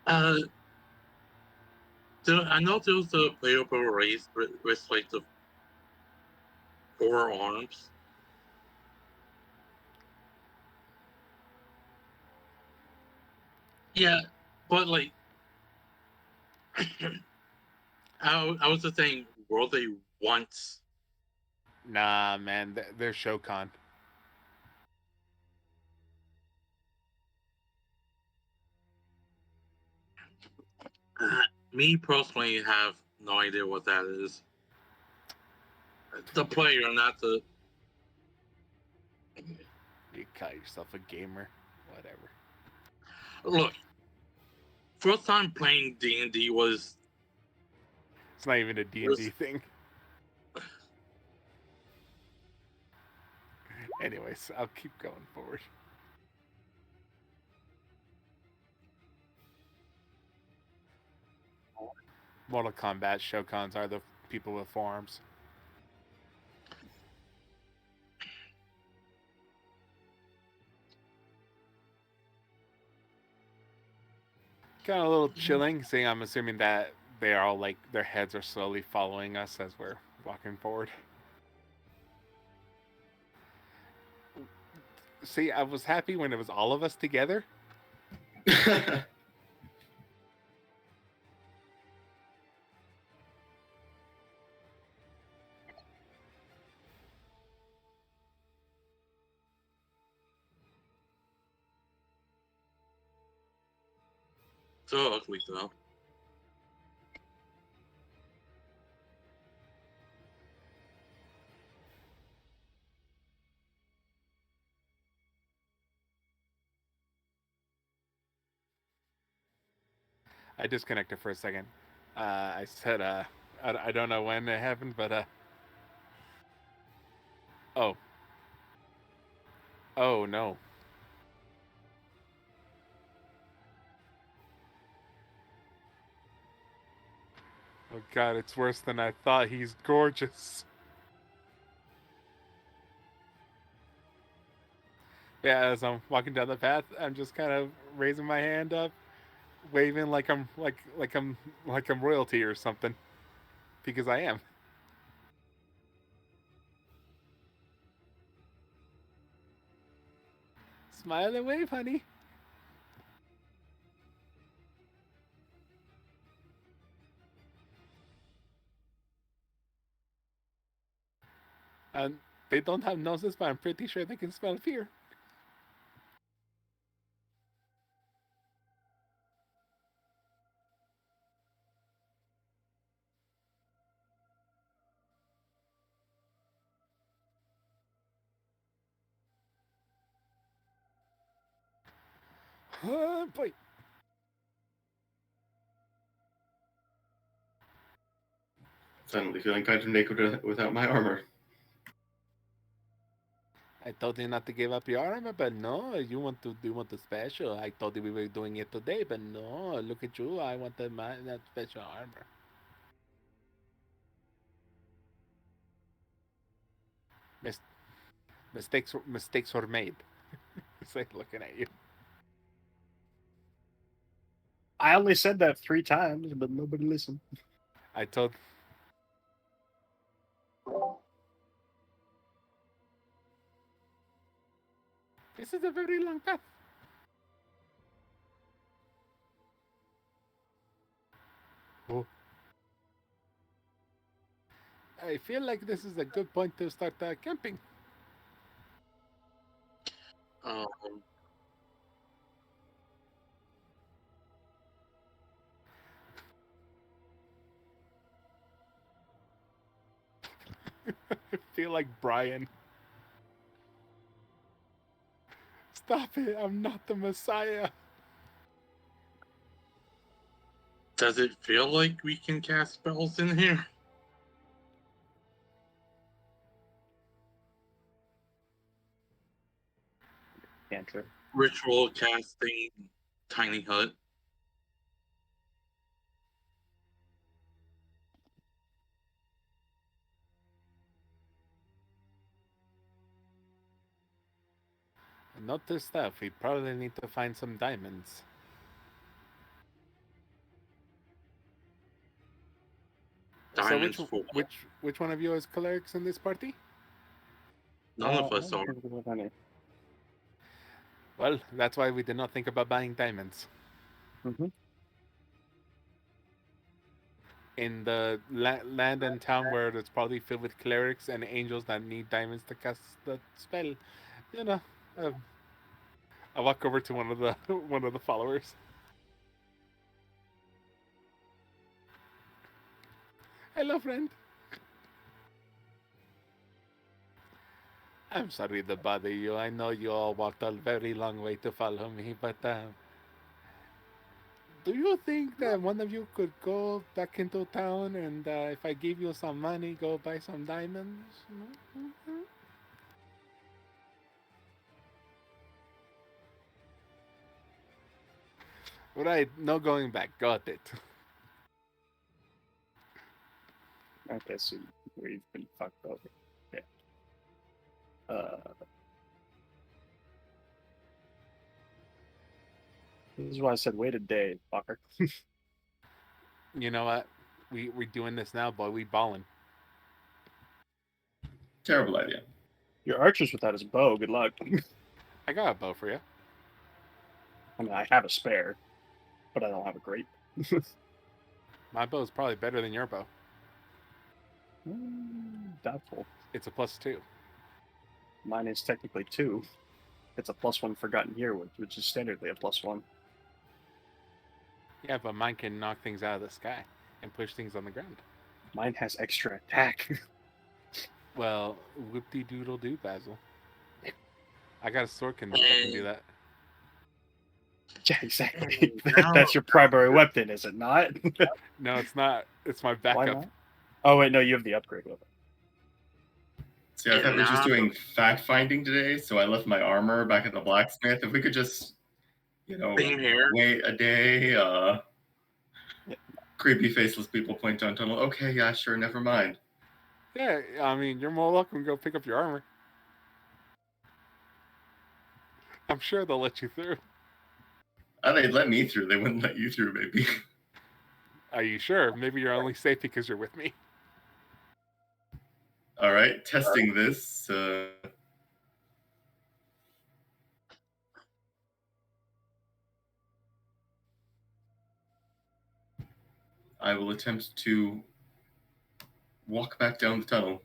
I know there was a playable race with like the 4 arms. Yeah, but like I was just saying, were they once? Nah, man, they're Shokan. Me personally have no idea what that is. The player, not the. You call yourself a gamer, whatever. Look, first time playing D&D was. It's not even a D&D thing. Anyways, I'll keep going forward. Mortal Kombat Shokans are the people with forearms. Kind of a little chilling, seeing I'm assuming that they are all like their heads are slowly following us as we're walking forward. See, I was happy when it was all of us together. So ugly though. I disconnected for a second. I said, I don't know when it happened, but, oh. Oh, no. Oh, God, it's worse than I thought. He's gorgeous. Yeah, as I'm walking down the path, I'm just kind of raising my hand up, waving like I'm I'm royalty or something, because I am. Smile and wave, honey. And they don't have noses, but I'm pretty sure they can smell fear. Boy. Suddenly feeling kind of naked without my armor. I told you not to give up your armor, but no, you want the special. I told you we were doing it today, but no, look at you. I want that special armor. Mistakes were made. It's like looking at you. I only said that 3 times, but nobody listened. I told. This is a very long path. Oh. I feel like this is a good point to start camping. Um, I feel like Brian. Stop it! I'm not the Messiah. does it feel like we can cast spells in here? Cantrip. Ritual casting, tiny hut. Not this stuff. We probably need to find some diamonds. Diamonds So for which one of you is clerics in this party? none of us are. Well, that's why we did not think about buying diamonds. Mm-hmm. In the land and town where it's probably filled with clerics and angels that need diamonds to cast the spell, you know, I walk over to one of the one of the followers. Hello, friend. I'm sorry to bother you. I know you all walked a very long way to follow me, but do you think that one of you could go back into town and if I give you some money, go buy some diamonds? Right, no going back. Got it. Okay, so we've been fucked over. Yeah. This is why I said wait a day, fucker. You know what? We doing this now, boy. We balling. Terrible idea. Your archer's without his bow. Good luck. I got a bow for you. I mean, I have a spare, but I don't have a great. My bow is probably better than your bow. Doubtful. It's a +2. Mine is technically 2. It's a +1 forgotten here, which is standardly a +1. Yeah, but mine can knock things out of the sky and push things on the ground. Mine has extra attack. Well, whoop-de-doodle-doo, Basil. I got a sword that can do that. Yeah, exactly. That's your primary weapon, is it not? No, it's not. It's my Why backup. not? Oh wait, no, you have the upgrade weapon. See, I thought we were just doing fact finding today, so I left my armor back at the blacksmith. If we could just, Same here. wait a day, creepy faceless people point down tunnel. Okay, yeah, sure, never mind. Yeah, I mean, you're more welcome to go pick up your armor. I'm sure they'll let you through. They'd let me through. They wouldn't let you through, maybe. Are you sure? Maybe you're only safe because you're with me. All right, testing this. I will attempt to walk back down the tunnel.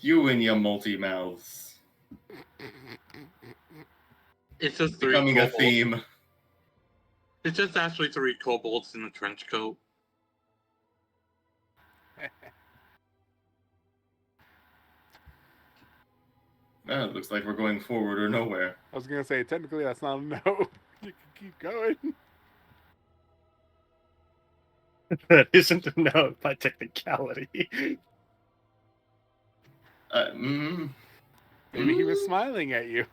You and your multi-mouths. It's just 3 Becoming a kobolds. theme. It's just actually 3 kobolds in a trench coat. It looks like we're going forward or nowhere. I was going to say, technically, that's not a no. You can keep going. That isn't a no by technicality. Maybe he was smiling at you.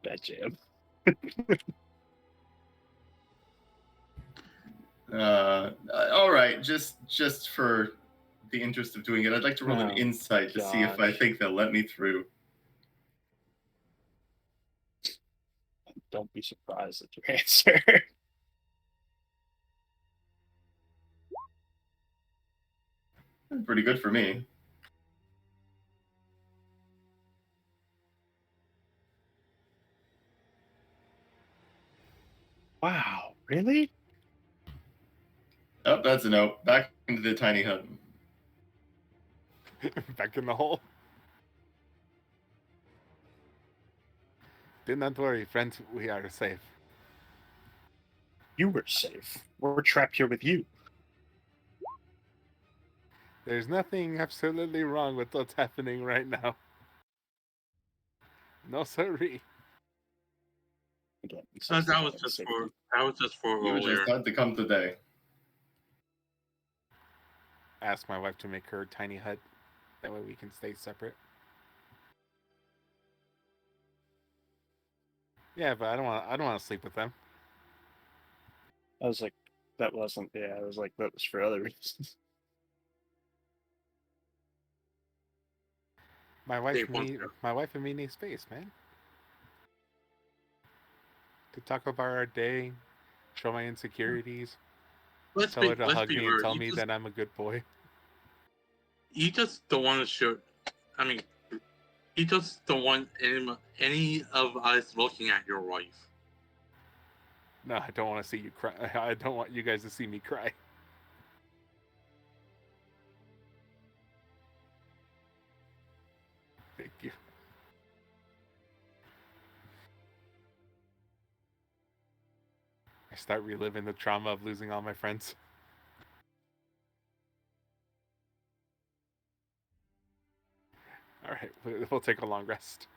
Bad jam. All right, just for the interest of doing it, I'd like to roll an insight to see if I gosh. think they'll let me through. Don't be surprised at your answer. Pretty good for me. Wow, really? Oh, that's a no. Back into the tiny hut. Back in the hole. Do not worry, friends. We are safe. You were safe. We're trapped here with you. There's nothing absolutely wrong with what's happening right now. No, sorry. Again, That was just for You earlier. just had to come today. Ask my wife to make her tiny hut. That way we can stay separate. Yeah, but I don't want to sleep with them. I was like, that wasn't. Yeah, I was like, that was for other reasons. My wife and me need space, man. To talk about our day, show my insecurities, tell her to hug me and tell me that I'm a good boy. You just don't want to show. I mean, you just don't want any of us looking at your wife. No, I don't want to see you cry. I don't want you guys to see me cry. Thank you. I start reliving the trauma of losing all my friends. All right, we'll take a long rest.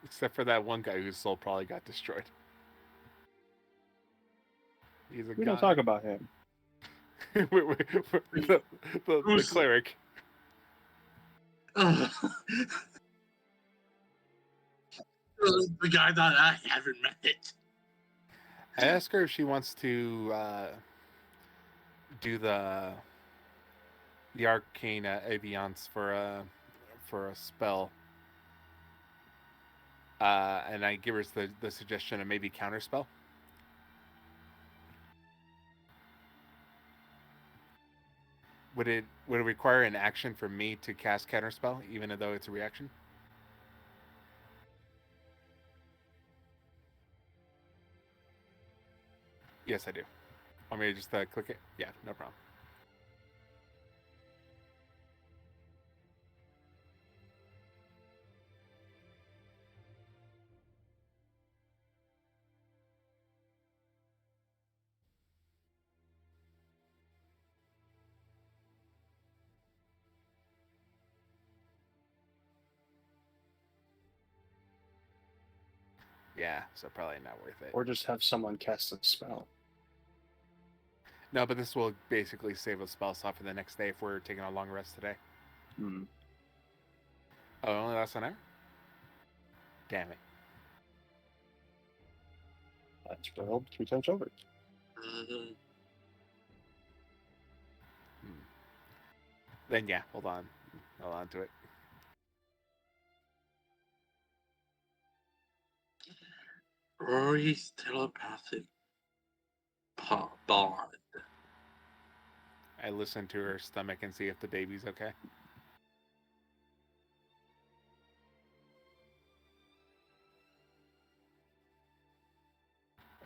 Except for that one guy whose soul probably got destroyed. He's a We guy. don't talk about him. The cleric. The guy that I haven't met. I asked her if she wants to do the arcane aviance for a spell, and I give her the suggestion of maybe counterspell. Would it require an action for me to cast counterspell, even though it's a reaction? Yes, I do. Want me to just click it? Yeah, no problem. Yeah, so probably not worth it. Or just have someone cast a spell. No, but this will basically save a spell slot for the next day if we're taking a long rest today. Hmm. Oh, it only lasts an hour? Damn it. I spelled 3 times over. Then yeah, hold on to it. Rory's telepathic bond. I listen to her stomach and see if the baby's okay.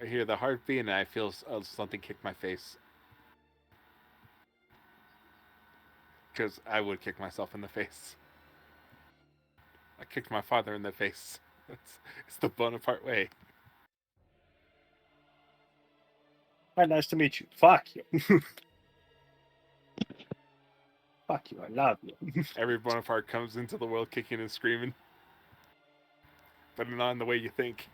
I hear the heartbeat and I feel something kick my face. Because I would kick myself in the face. I kicked my father in the face. It's the Boneparte way. Hi, nice to meet you. Fuck you. Fuck you, I love you. Every Boneparte comes into the world kicking and screaming. But not in the way you think.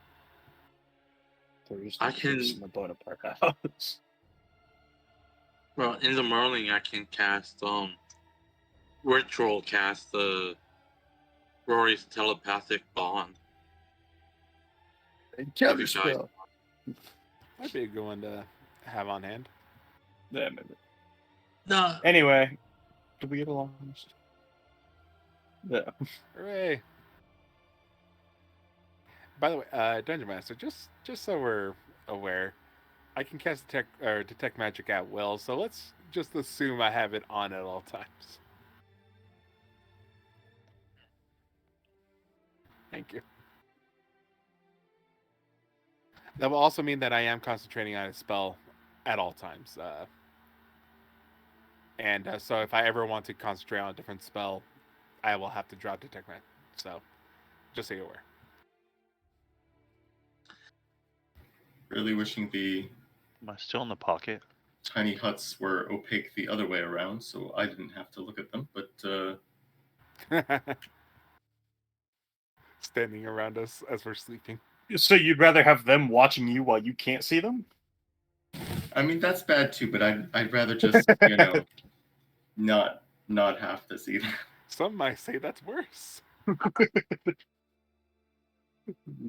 There is I no can- place in the Boneparte house. Well, in the morning I can cast ritual cast Rory's telepathic bond. Counter spell. That'd be a good one to have on hand. Yeah, maybe. No, Anyway, did we get along? Yeah. Hooray! By the way, Dungeon Master, just so we're aware, I can cast detect magic at will, so let's just assume I have it on at all times. Thank you. That will also mean that I am concentrating on a spell at all times. So if I ever want to concentrate on a different spell, I will have to drop detect magic. So, just so you're aware. Really wishing the Am I still in the pocket? tiny huts were opaque the other way around, so I didn't have to look at them. But Standing around us as we're sleeping. So you'd rather have them watching you while you can't see them? I mean that's bad too. But I'd rather just not have to see them. Some might say that's worse.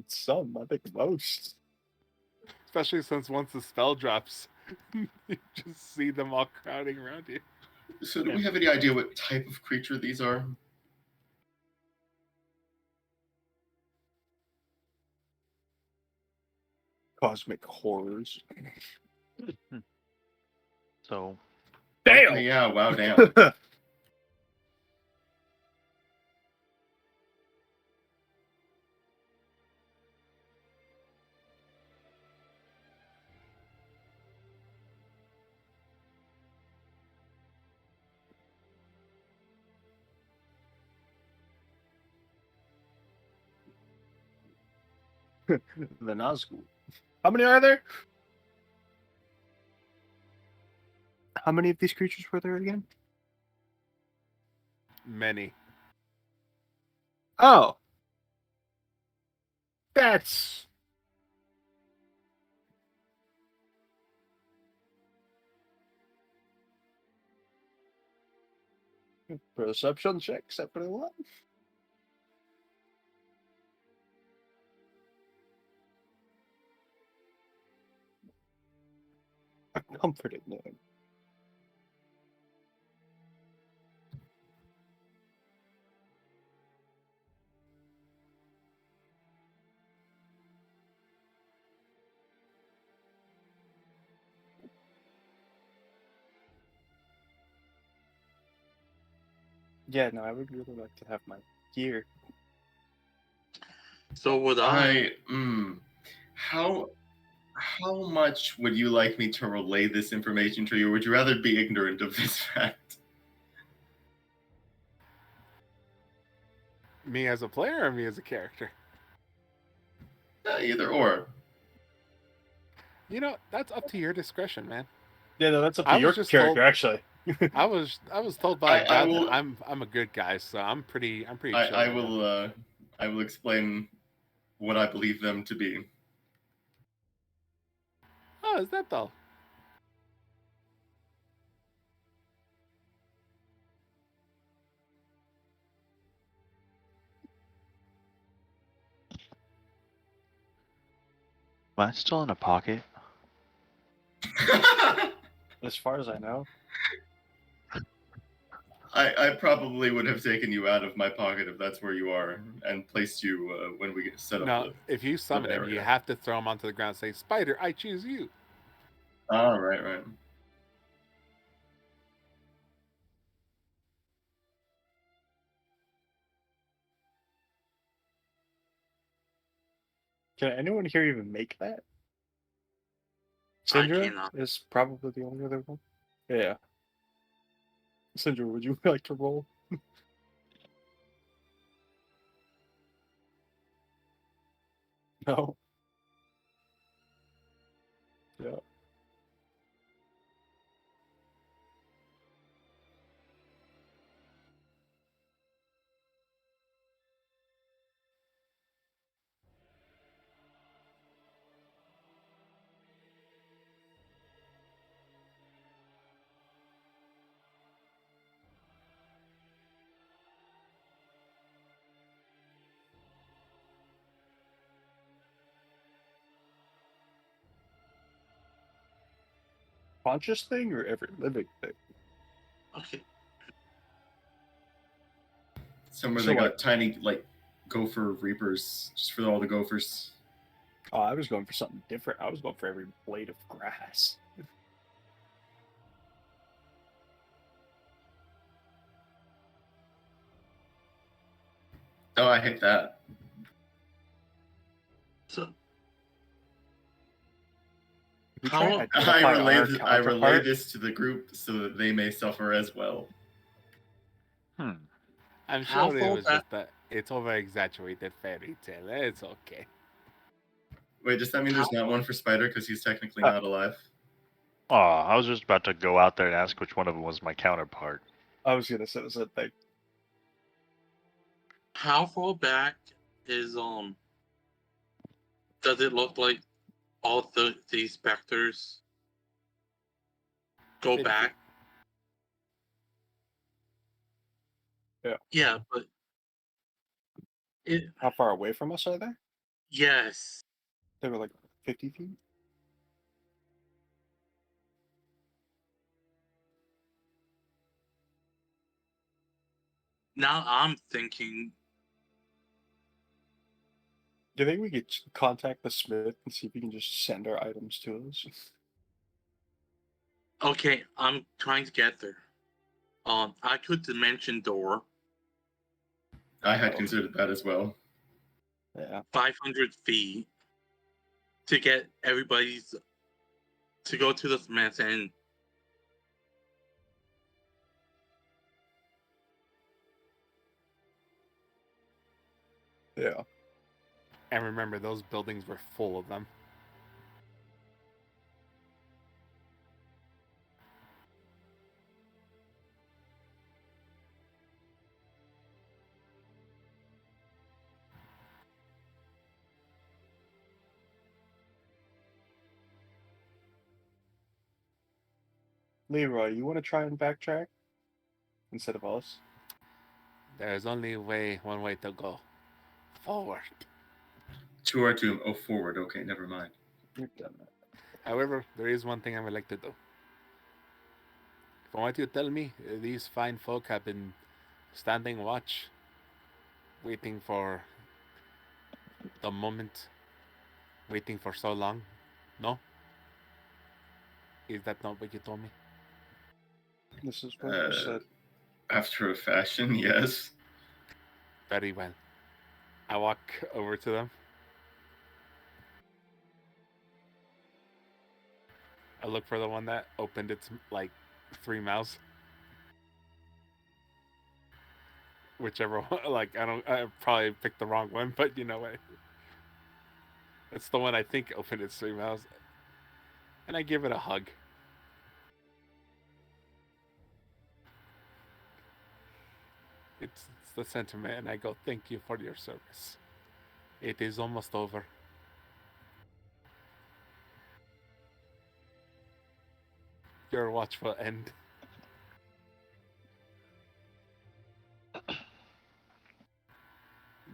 Some, I think most. Especially since once the spell drops, you just see them all crowding around you. So do we have any idea what type of creature these are? Cosmic horrors. So, Damn! Okay, yeah, wow, damn. The Nazgul. How many are there? How many of these creatures were there again? Many. Oh. That's... Perception checks, everyone. A comforting name. Yeah, no, I would really like to have my gear. So would I. How much would you like me to relay this information to you, or would you rather be ignorant of this fact? Me as a player or me as a character? Either or. You know, that's up to your discretion, man. Yeah, no, that's up I to was your just character, told- actually. I was told by I God will- that I'm a good guy, so I'm pretty chill. I right now. will explain what I believe them to be. Oh, is that though? Am I still in a pocket? As far as I know. I probably would have taken you out of my pocket if that's where you are, and placed you when we get set up. No, if you summon him, you area. have to throw him onto the ground and say, Spider, I choose you. Oh, right. Can anyone here even make that? I Syndra cannot. is probably the only other one. Yeah. Syndra, would you like to roll? No. Yeah. Conscious thing or every living thing? Okay. Somewhere So they got like- tiny, like, gopher reapers, just for all the gophers. Oh, I was going for something different. I was going for every blade of grass. Oh, I hate that. So We How- try and identify I relay counterpart. this to the group so that they may suffer as well. I'm How sure it full was just that it's over exaggerated fairy tale. It's okay. Wait, does that mean there's not one for Spider because he's technically not alive? Oh, I was just about to go out there and ask which one of them was my counterpart. I was gonna say the same thing. how far back is does it look like all these specters go 50 back? Yeah. Yeah, but it How far away from us are they? yes. They were like 50 feet. Now I'm thinking Do you think we could contact the smith and see if he can just send our items to us? okay, I'm trying to get there. I could dimension door I had considered that as well. Yeah. 500 feet to get everybody's to go to the smith and Yeah. And remember, those buildings were full of them. Leroy, you want to try and backtrack instead of us? There's only one way to go. Forward. To our doom. Oh, forward. Okay, never mind. You've done that. However, there is one thing I would like to do. From what you tell me, these fine folk have been standing watch, waiting for the moment, waiting for so long. No? Is that not what you told me? This is what you said. After a fashion, yes. Very well. I walk over to them. I look for the one that opened its, 3 mouths. Whichever one, I probably picked the wrong one, but you know what? It's the one I think opened its 3 mouths. And I give it a hug. It's the sentiment, and I go, thank you for your service. It is almost over. Your watch will end.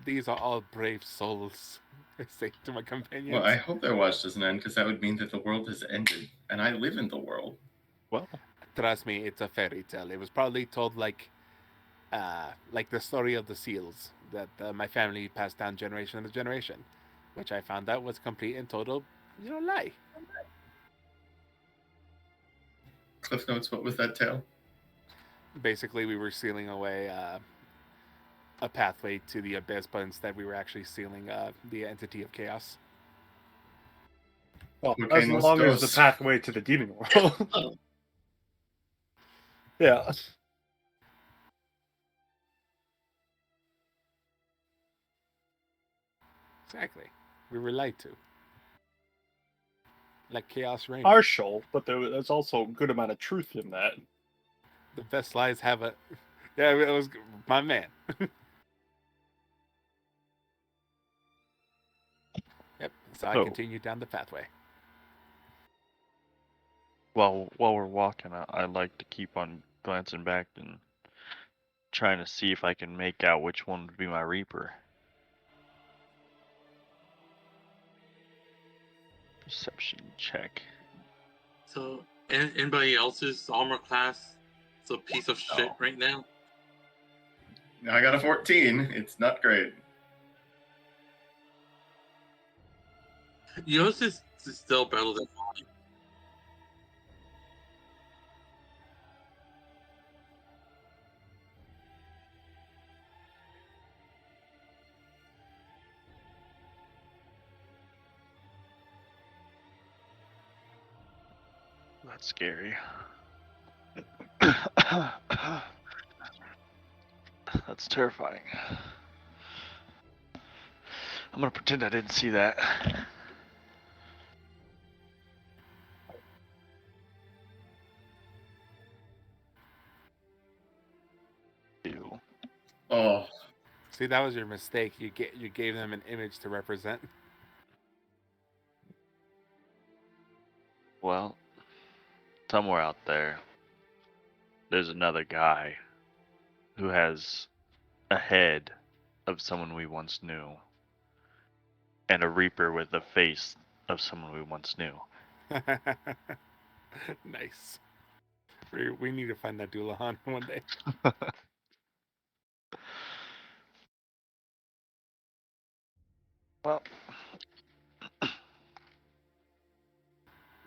These are all brave souls, I say to my companions. Well, I hope their watch doesn't end, because that would mean that the world has ended, and I live in the world. Well, Trust me, it's a fairy tale. It was probably told like the story of the seals that my family passed down generation to generation, which I found out was complete and total, lie. Cliff Notes, what was that tale? Basically, we were sealing away a pathway to the abyss, but instead we were actually sealing the entity of chaos. Well, Okay, as let's long go. as the pathway to the demon world. Yeah. Exactly. We were lied to. Like chaos reign. Partial, but there's also a good amount of truth in that. The best lies have a... Yeah, it was my man. Yep, so I Oh. continued down the pathway. while we're walking, I like to keep on glancing back and trying to see if I can make out which one would be my Reaper. Perception check. So, anybody else's armor class is a piece of shit No. right now? I got a 14. It's not great. Yours is still better than mine. That's scary. That's terrifying. I'm gonna pretend I didn't see that. Ew. Oh, See, that was your mistake. You gave them an image to represent. Well, somewhere out there's another guy who has a head of someone we once knew, and a Reaper with the face of someone we once knew. Nice. We need to find that Doulahan one day. Well,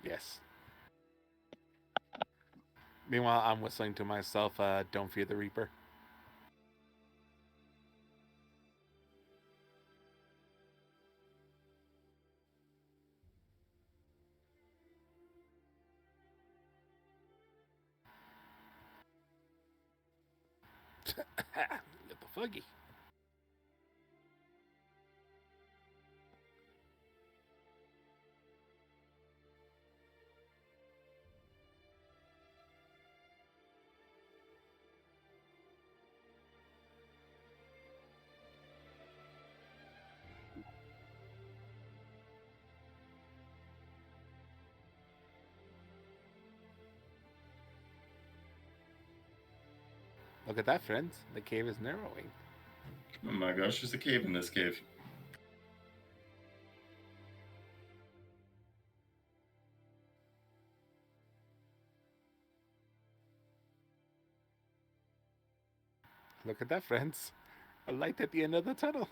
Yes. Meanwhile, I'm whistling to myself, Don't Fear the Reaper. Little fuggy. Look at that, friends. The cave is narrowing. Oh my gosh, there's a cave in this cave. Look at that, friends. A light at the end of the tunnel.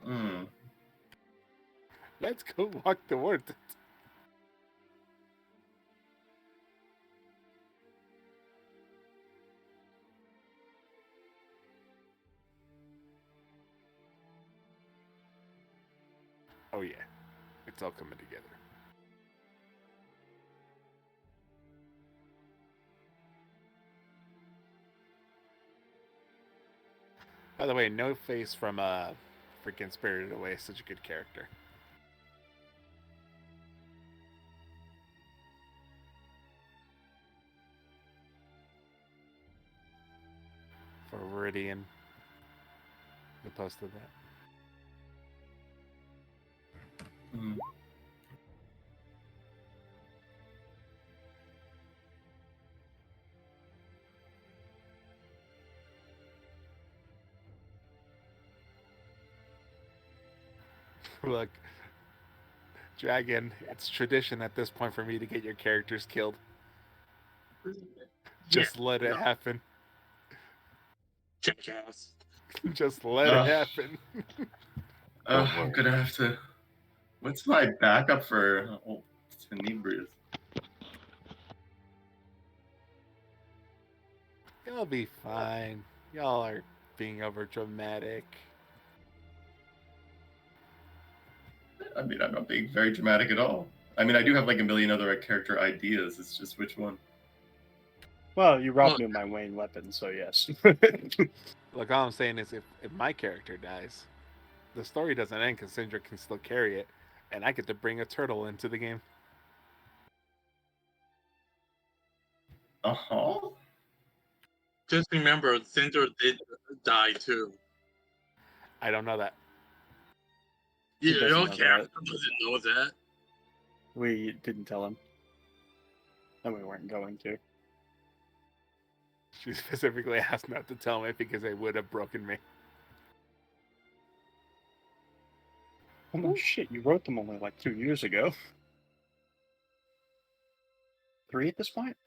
Hmm. Let's go walk towards it. Oh yeah, it's all coming together. By the way, No Face from freaking Spirited Away is such a good character. For Viridian, who posted that. Hmm. Look, Dragon, it's tradition at this point for me to get your characters killed. Just let it happen. Jackass. Just let it happen. I'm gonna have to. What's my backup for Tenebrious? You'll be fine. Y'all are being over dramatic. I mean, I'm not being very dramatic at all. I mean, I do have like a million other character ideas. It's just which one. Well, you robbed me of my Wayne weapon, so yes. Look, all I'm saying is if my character dies, the story doesn't end because Syndra can still carry it, and I get to bring a turtle into the game. Uh-huh. Just remember, Cinder did die too. I don't know that. He Yeah, doesn't your know character doesn't know that. We didn't tell him. And we weren't going to. She specifically asked not to tell me because it would have broken me. Oh no shit, you wrote them only like 2 years ago. 3 at this point?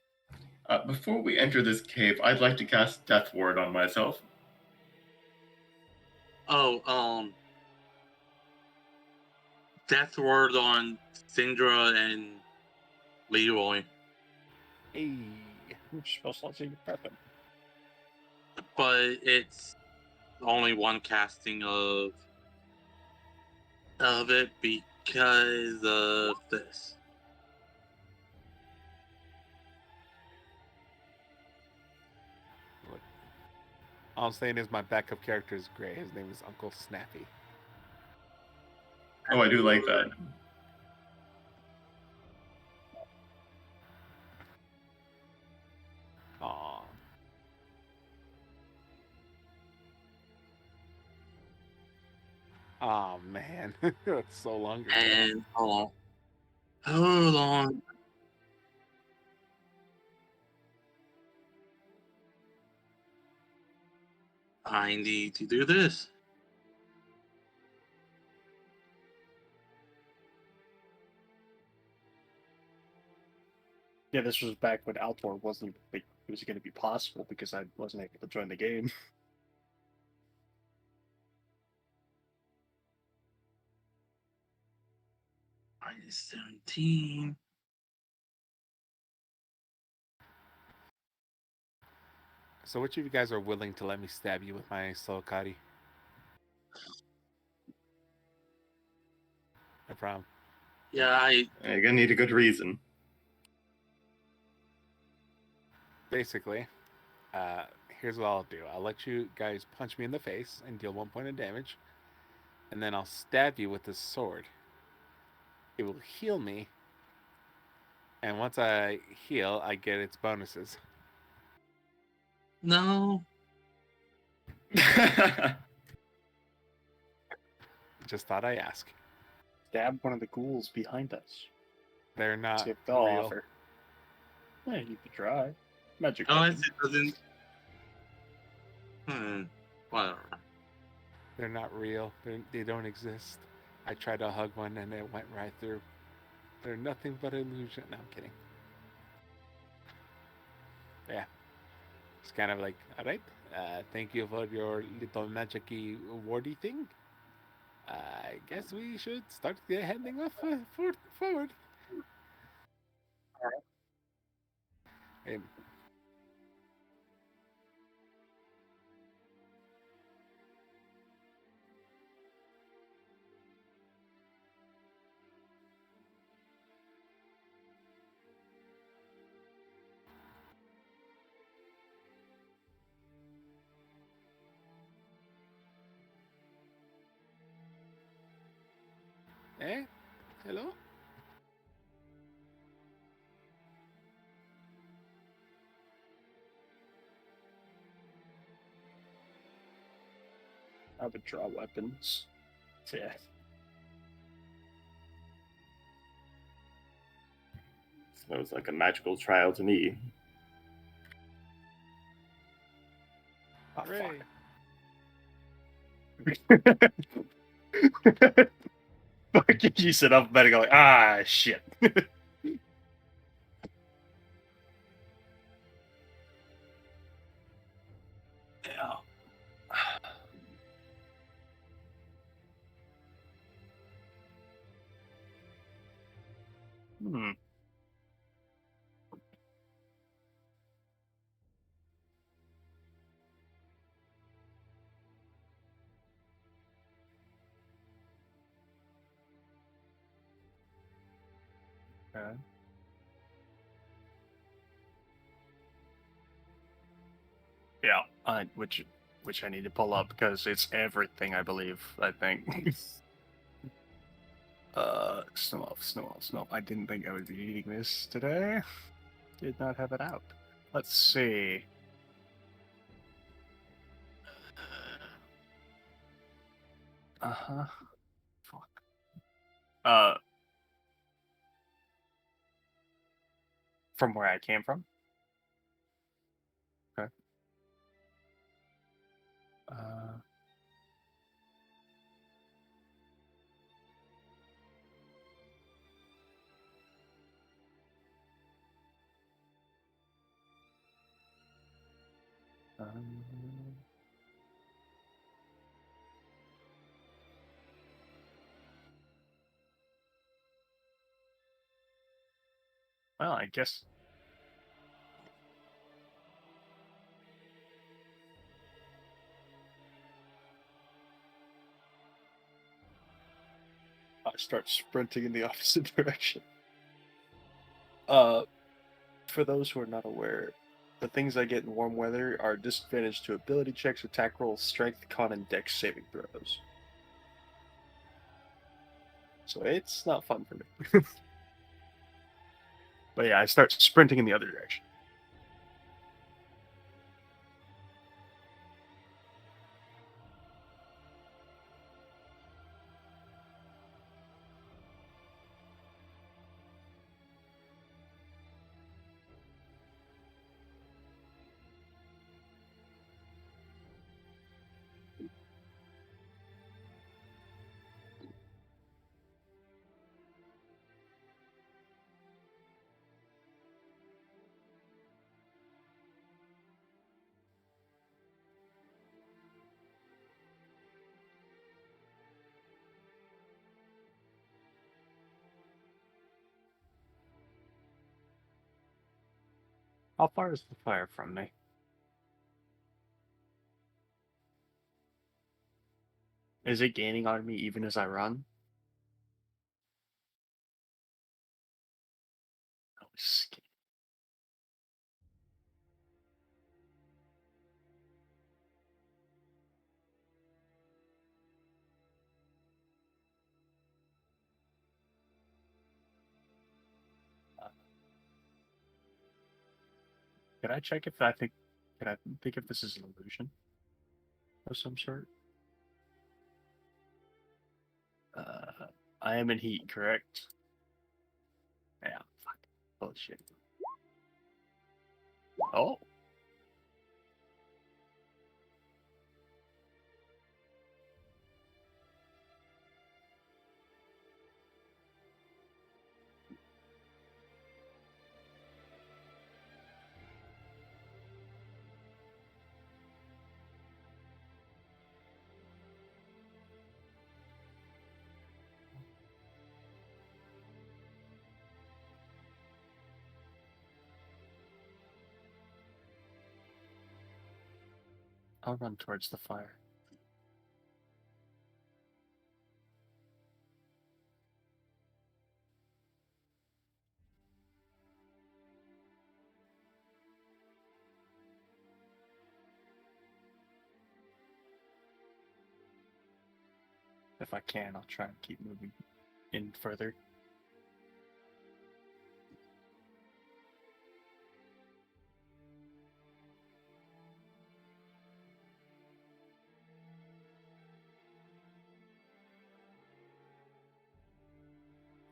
Before we enter this cave, I'd like to cast Death Ward on myself. Oh, Death Word on Syndra and Leroy. Hey. You're supposed to let you prep it. But it's only one casting of it because of this. Look, all I'm saying is my backup character is great. His name is Uncle Snappy. Oh, I do like that. Aww. Oh man, that's so long ago. And hold on. I need to do this. Yeah, this was back when Altor wasn't it was going to be possible because I wasn't able to join the game. -17. So which of you guys are willing to let me stab you with my Solokari? No problem. Yeah, You're gonna need a good reason. Basically, here's what I'll do. I'll let you guys punch me in the face and deal 1 point of damage, and then I'll stab you with this sword. It will heal me, and once I heal, I get its bonuses. no. Just thought I ask. Stab one of the ghouls behind us. They're not See if they'll real. offer. Yeah, you could try. Magic. Unless it doesn't. Whatever. They're not real. They don't exist. I tried to hug one and it went right through. They're nothing but illusion. No, I'm kidding. Yeah. It's kind of like, all right. Thank you for your little magic-y wardy thing. I guess we should start heading off forward. Um, hello? I would draw weapons. Yeah. So it was like a magical trial to me. Oh, Hooray. fuck. You sit up better go like, ah, shit. Yeah. Hmm. Okay. Yeah, which I need to pull up because it's everything, I believe. I think. Snow Elf. I didn't think I would be eating this today. Did not have it out. Let's see. Uh-huh. Fuck. From where I came from? Okay. Well, I guess. I start sprinting in the opposite direction. For those who are not aware, the things I get in warm weather are disadvantage to ability checks, attack rolls, strength, con, and dex saving throws. So it's not fun for me. But yeah, I start sprinting in the other direction. How far is the fire from me? Is it gaining on me even as I run? Oh, skip. Can I check if I think? Can I think if this is an illusion of some sort? I am in heat, correct? Yeah. Fuck. Bullshit. Oh. I'll run towards the fire. If I can, I'll try and keep moving in further.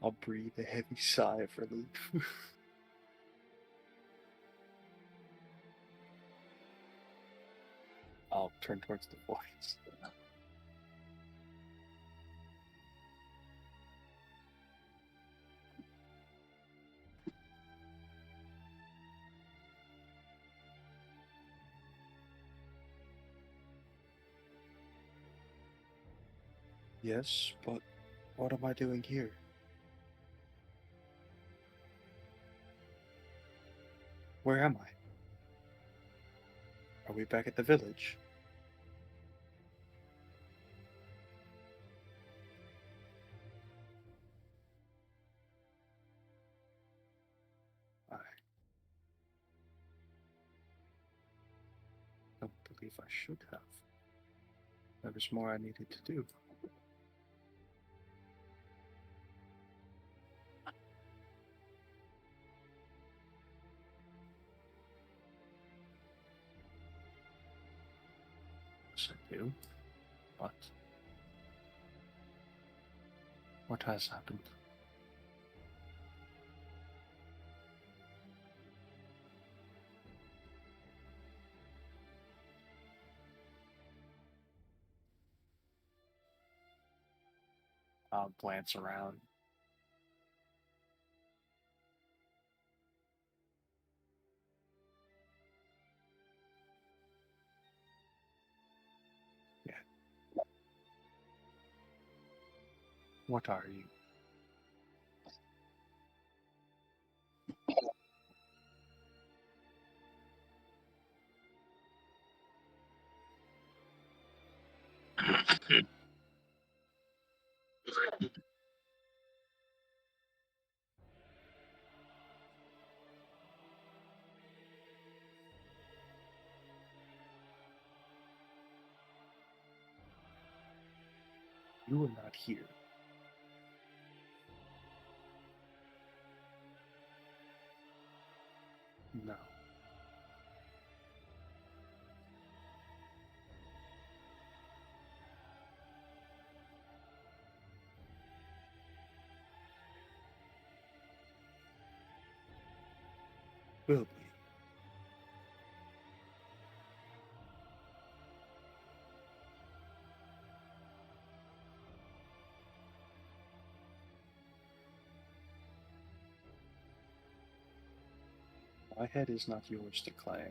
I'll breathe a heavy sigh of relief. I'll turn towards the voice. Yes, but what am I doing here? Where am I? Are we back at the village? I don't believe I should have. There was more I needed to do. Yes, I do. But what has happened? I'll glance around. Yeah. What are you? You are not here. No. Will be. My head is not yours to claim.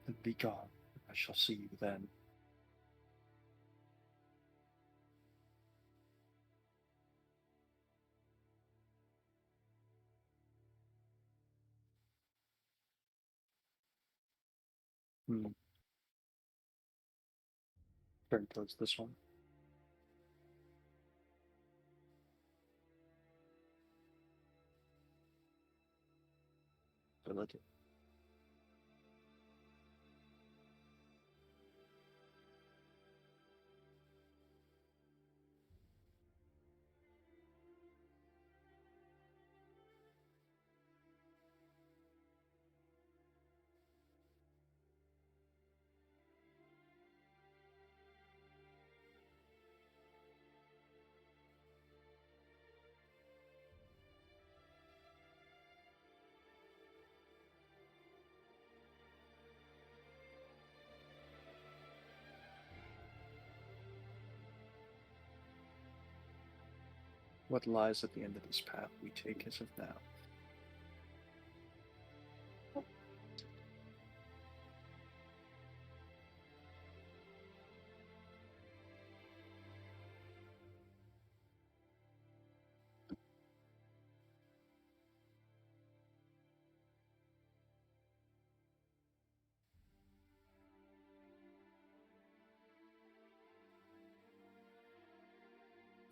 Then be gone. I shall see you then. Turn towards this one. Ability. What lies at the end of this path we take as of now?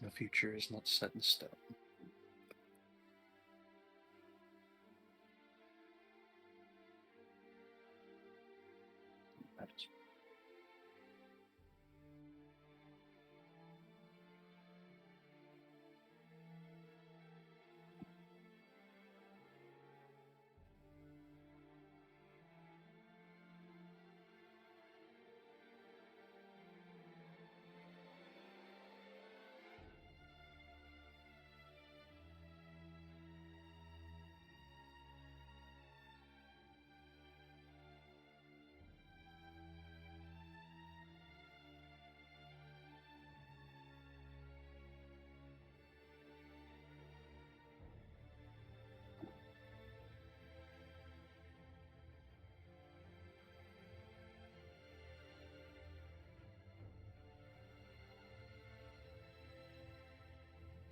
The future is not set in stone. That is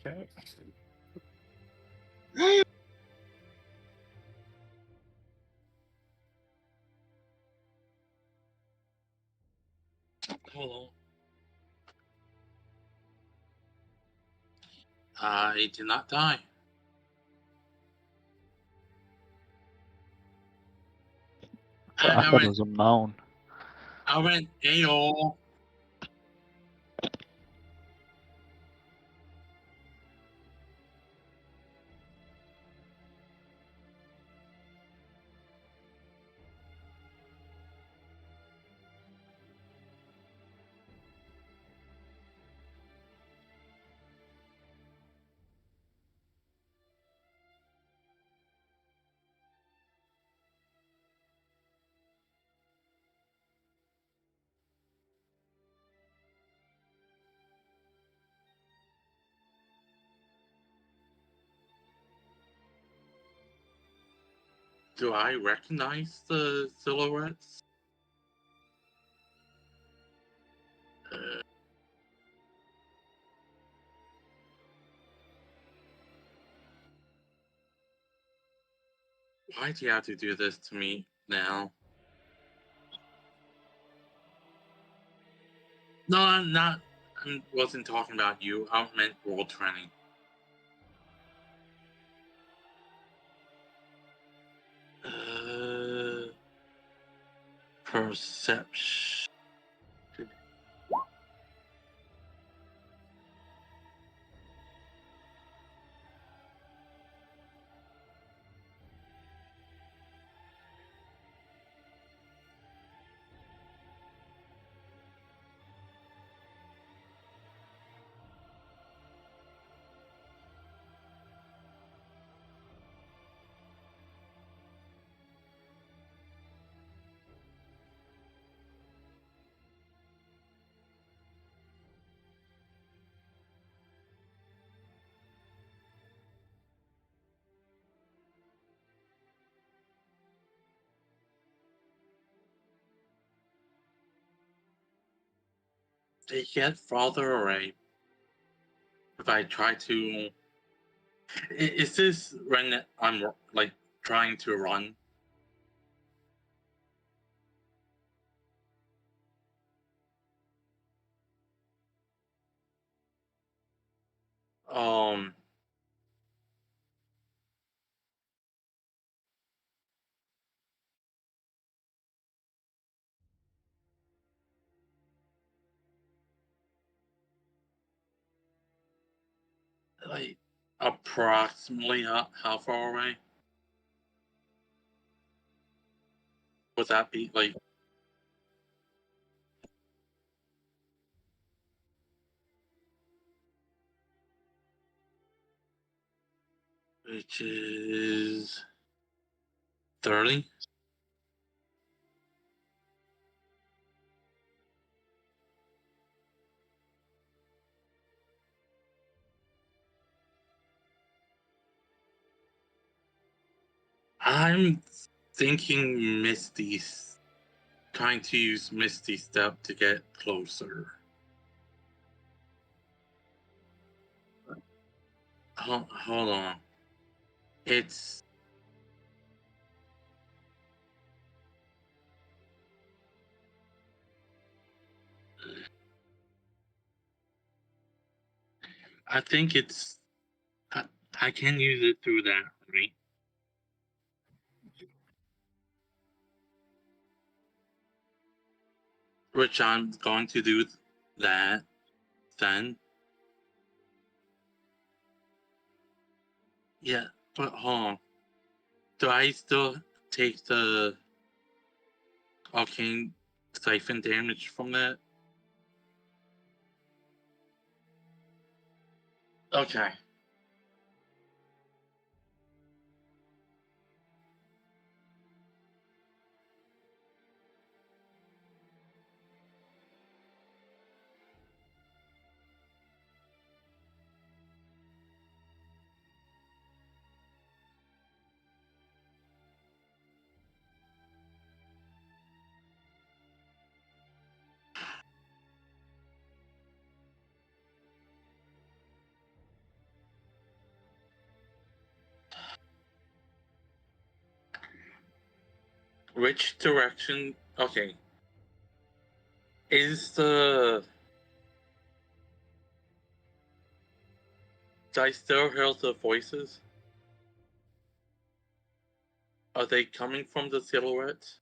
okay. Hold on. I did not die. I thought it was a mound. I went AO. Do I recognize the silhouettes? Why do you have to do this to me now? No, I'm not. I wasn't talking about you. I meant World Training. Perception. They get farther away. If I try to, is this when I'm like trying to run? Um, like approximately how far away would that be? Like, which is 30. I'm thinking Misty's trying to use Misty Step to get closer. Hold on. It's I think it's I can use it through that, right? Which I'm going to do that then. Yeah, but hold on. Do I still take the arcane siphon damage from that? Okay. Which direction? Okay. Is the... Do I still hear the voices? Are they coming from the silhouettes?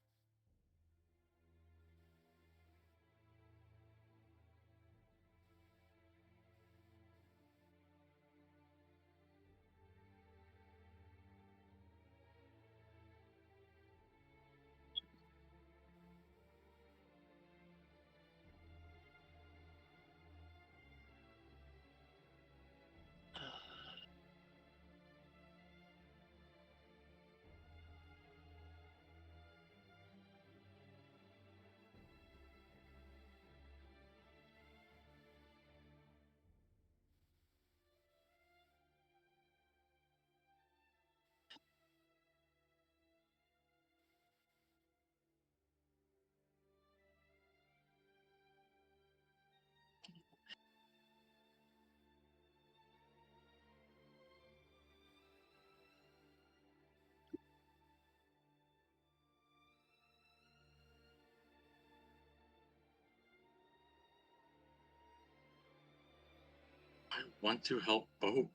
I want to help both.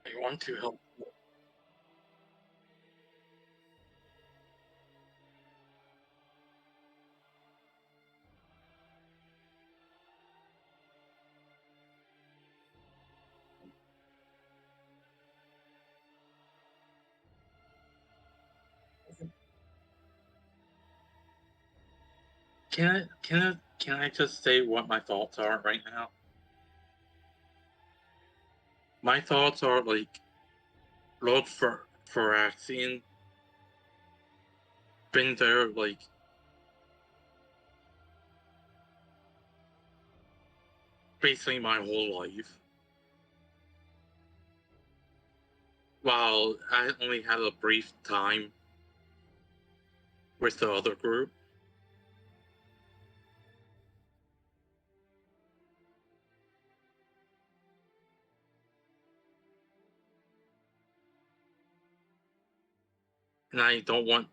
I want to help. Can I just say what my thoughts are right now? My thoughts are like Lord Phyrexian been there like basically my whole life. While I only had a brief time with the other group. And I don't want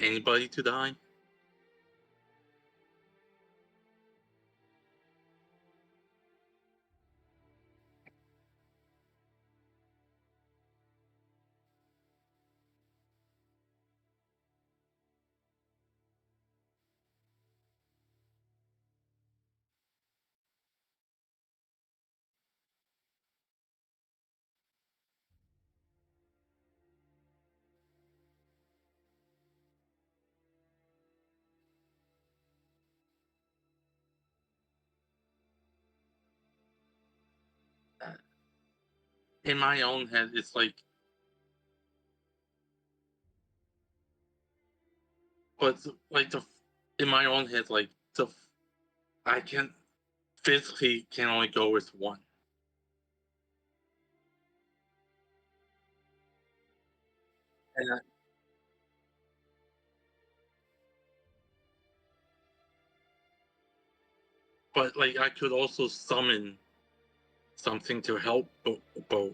anybody to die. In my own head, it's like, but like in my own head, like I can physically can only go with one. And but like I could also summon something to help both.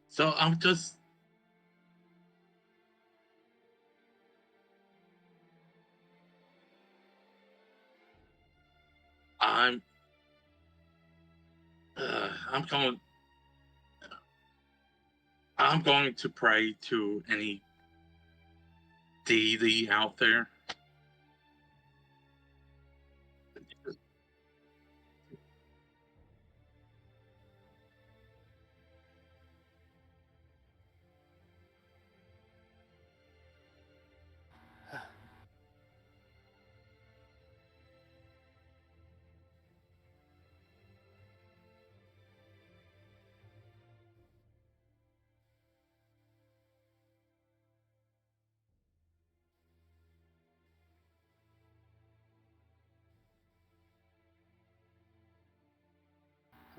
So I'm just I'm I'm going I'm going to pray to any deity out there.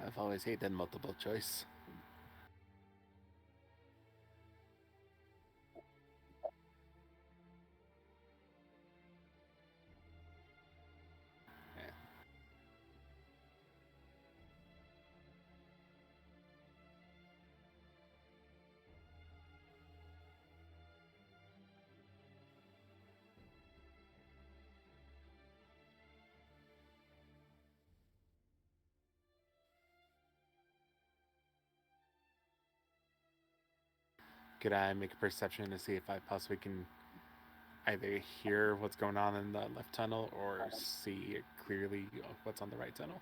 I've always hated multiple choice. Could I make a perception to see if I possibly can either hear what's going on in the left tunnel or see clearly what's on the right tunnel?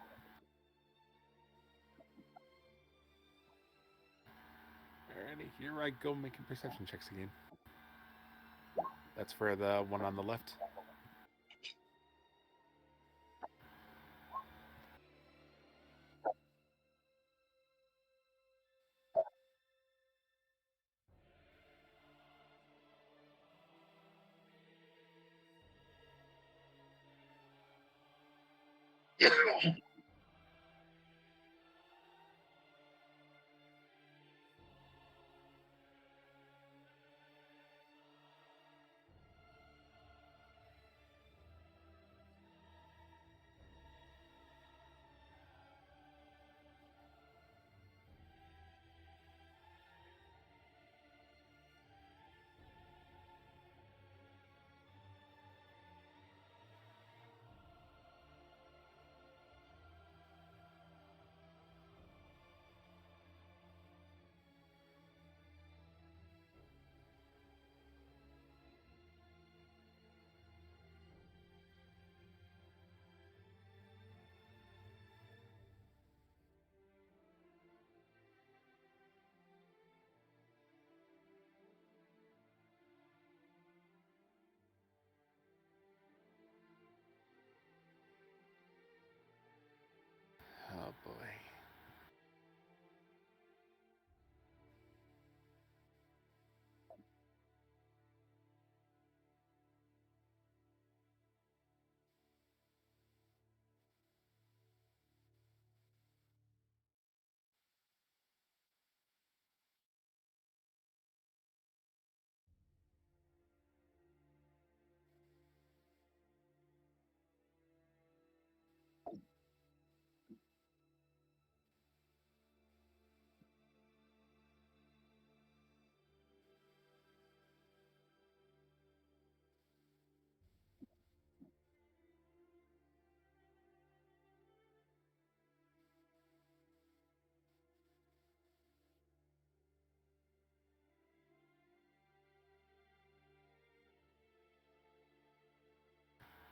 Alrighty, here I go making perception checks again. That's for the one on the left.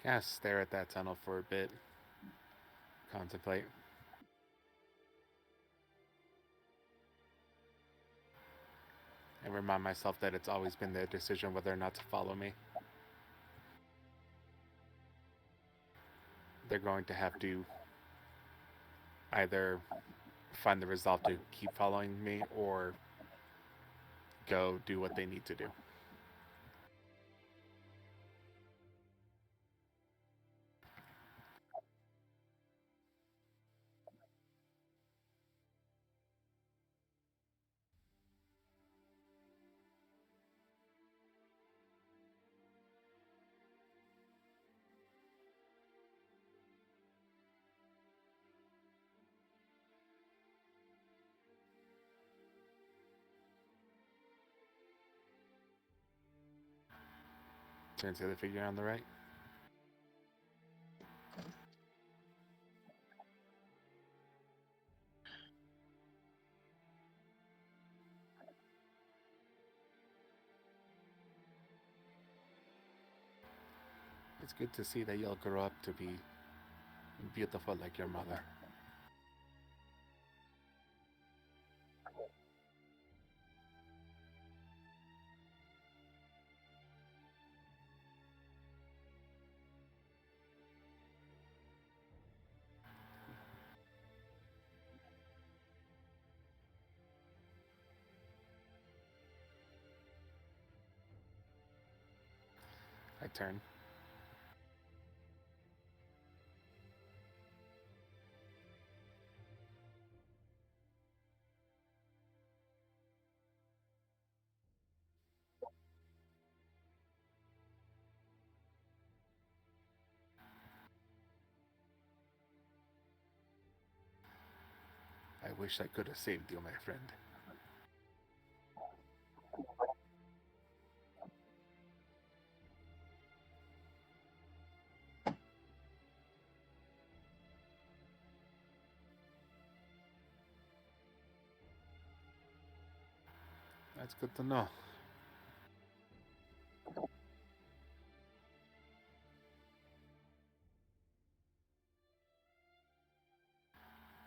Kind of stare at that tunnel for a bit. Contemplate. And remind myself that it's always been their decision whether or not to follow me. They're going to have to either find the resolve to keep following me or go do what they need to do. Turn to the figure on the right. It's good to see that you'll grow up to be beautiful like your mother. I turn. I wish I could have saved you, my friend. That's good to know.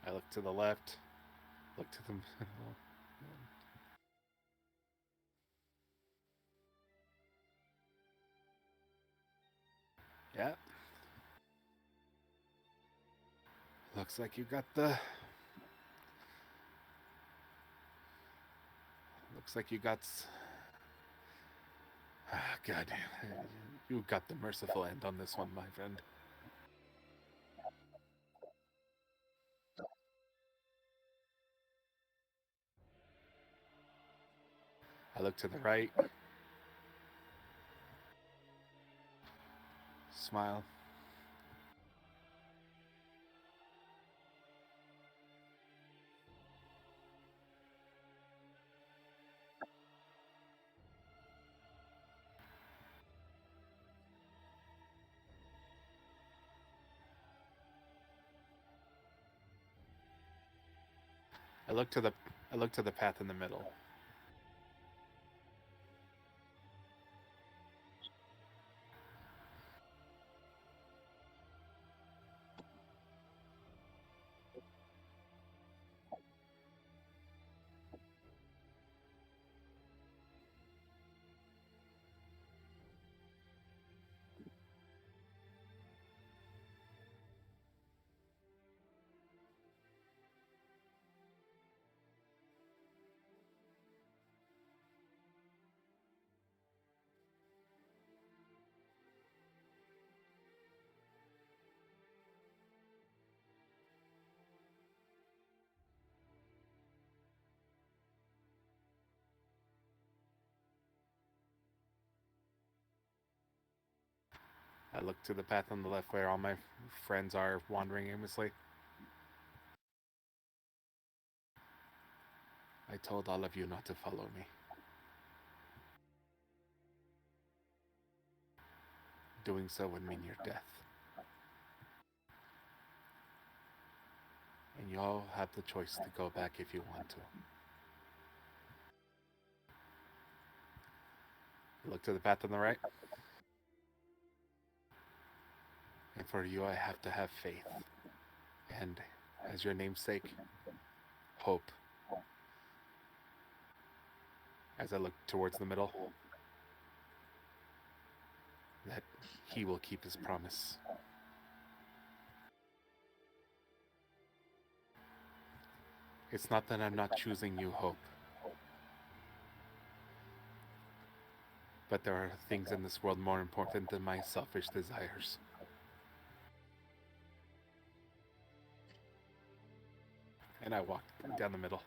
I look to the left, look to the middle. Yeah. Looks like you got the... Looks like you got... God, you got the merciful end on this one, my friend. I look to the right. Smile. I look to the path in the middle. I look to the path on the left where all my friends are wandering aimlessly. I told all of you not to follow me. Doing so would mean your death. And you all have the choice to go back if you want to. I look to the path on the right. And for you, I have to have faith. And as your namesake, hope. As I look towards the middle, that he will keep his promise. It's not that I'm not choosing you, Hope. But there are things in this world more important than my selfish desires. And I walk down the middle.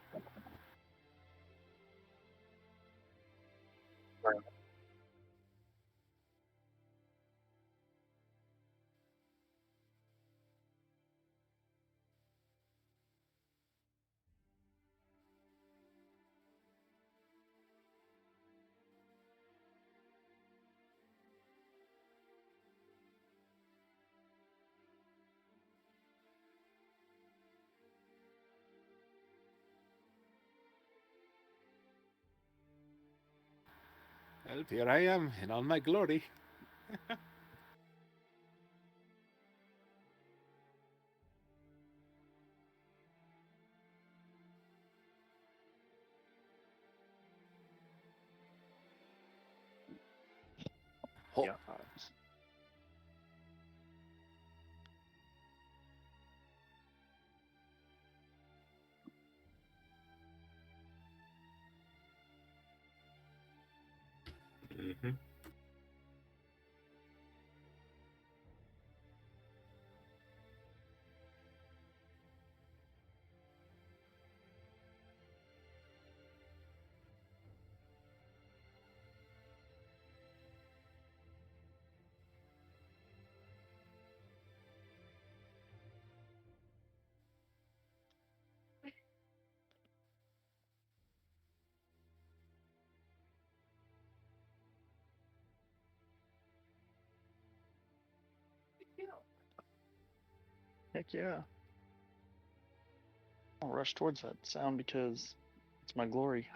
Well, here I am in all my glory. Hope. Yeah. Mm-hmm. Heck yeah. I'll rush towards that sound because it's my glory.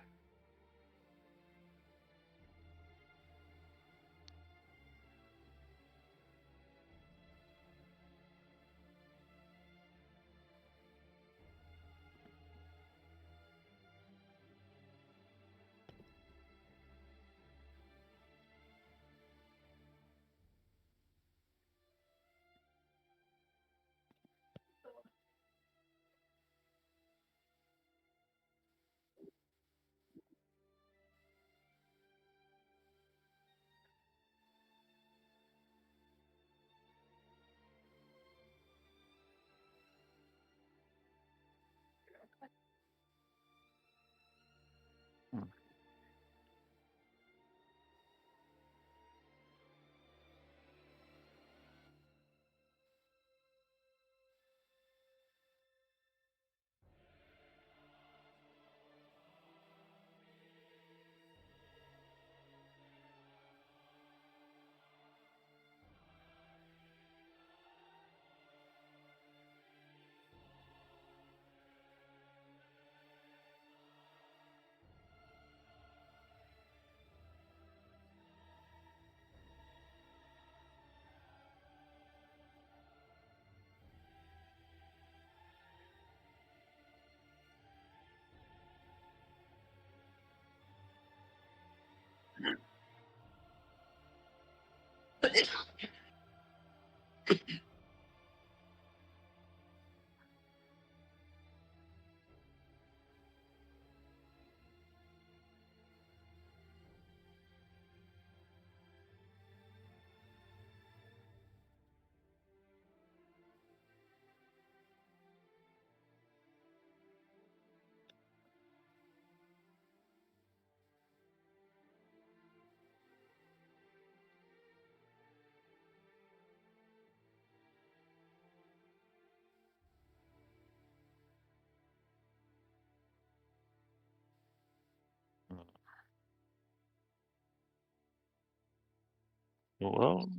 Hmm. Well,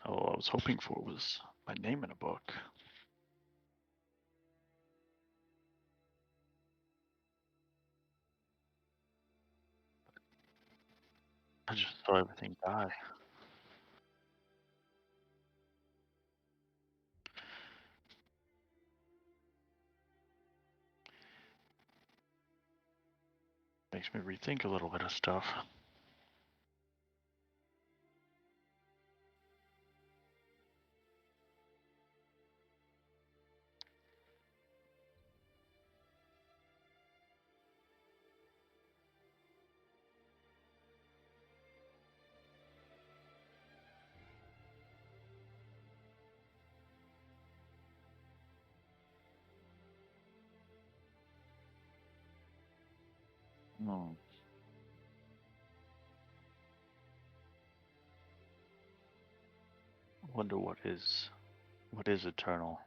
all I was hoping for was my name in a book. I just saw everything die. Makes me rethink a little bit of stuff. Hmm. Wonder what is eternal.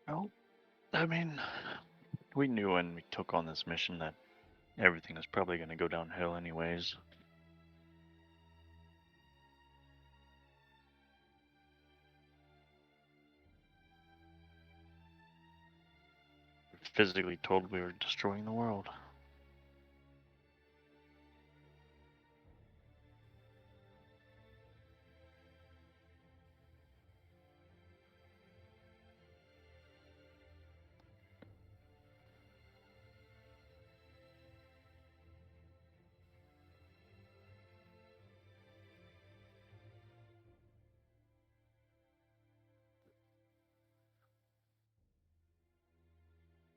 Well, I mean, we knew when we took on this mission that everything was probably going to go downhill anyways. We physically told we were destroying the world.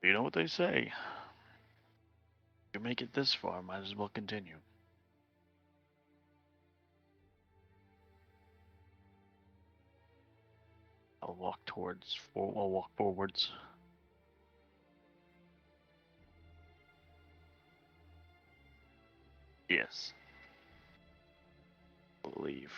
You know what they say? You make it this far, might as well continue. I'll walk forwards. Yes. Believe.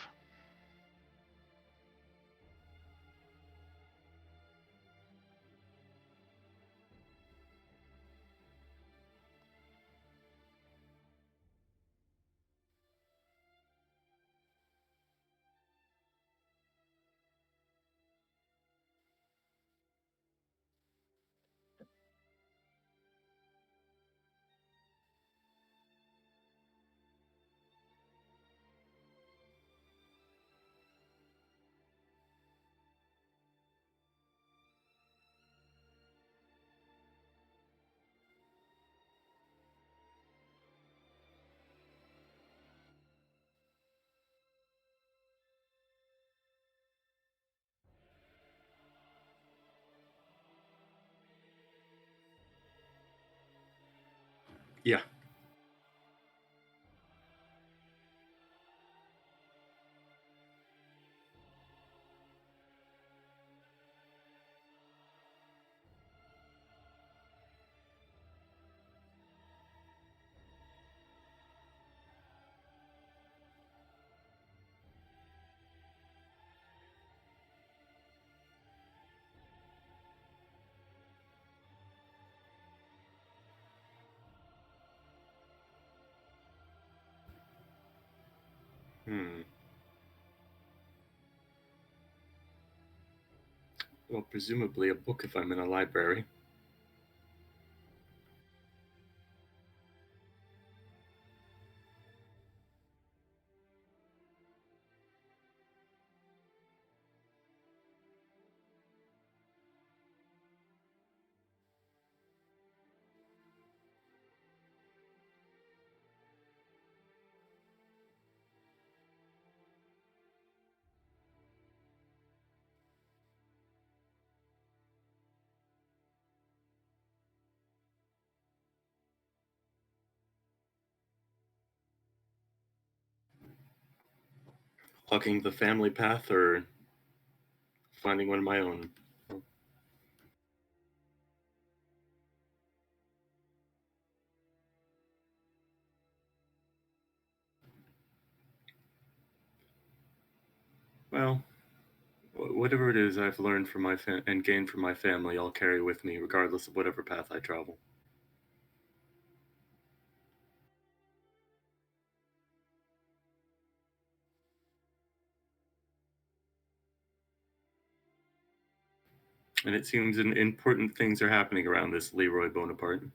Yeah. Well, presumably a book if I'm in a library. Walking the family path or finding one of my own. Well, whatever it is I've learned from my and gained from my family, I'll carry with me, regardless of whatever path I travel. And it seems important things are happening around this Leroy Bonaparte.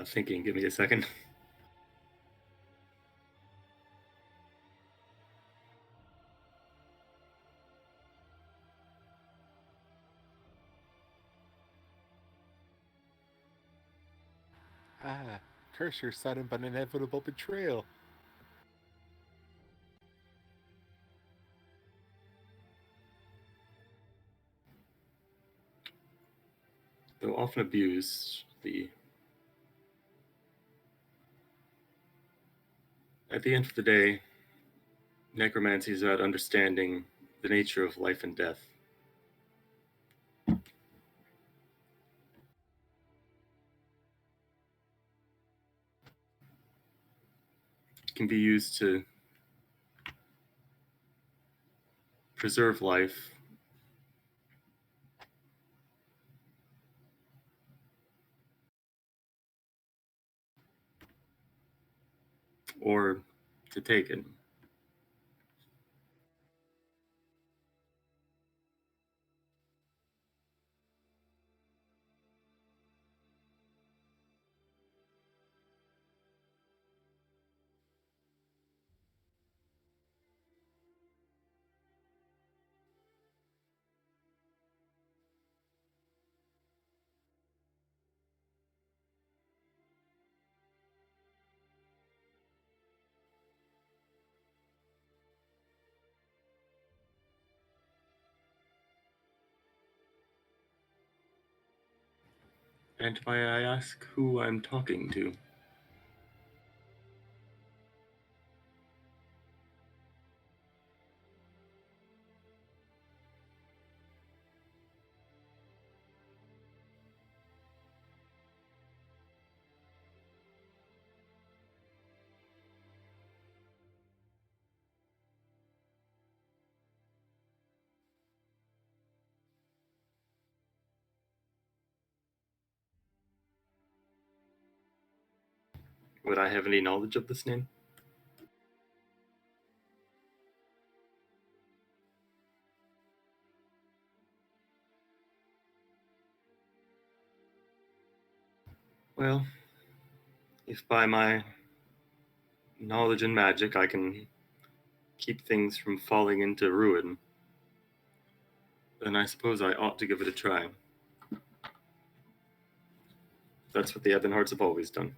Thinking, give me a second. Ah, curse your sudden but inevitable betrayal. Though often abused, at the end of the day, necromancy is about understanding the nature of life and death. It can be used to preserve life, or to take it. And may I ask who I'm talking to? Would I have any knowledge of this name? Well, if by my knowledge and magic I can keep things from falling into ruin, then I suppose I ought to give it a try. That's what the Ebonhearts have always done.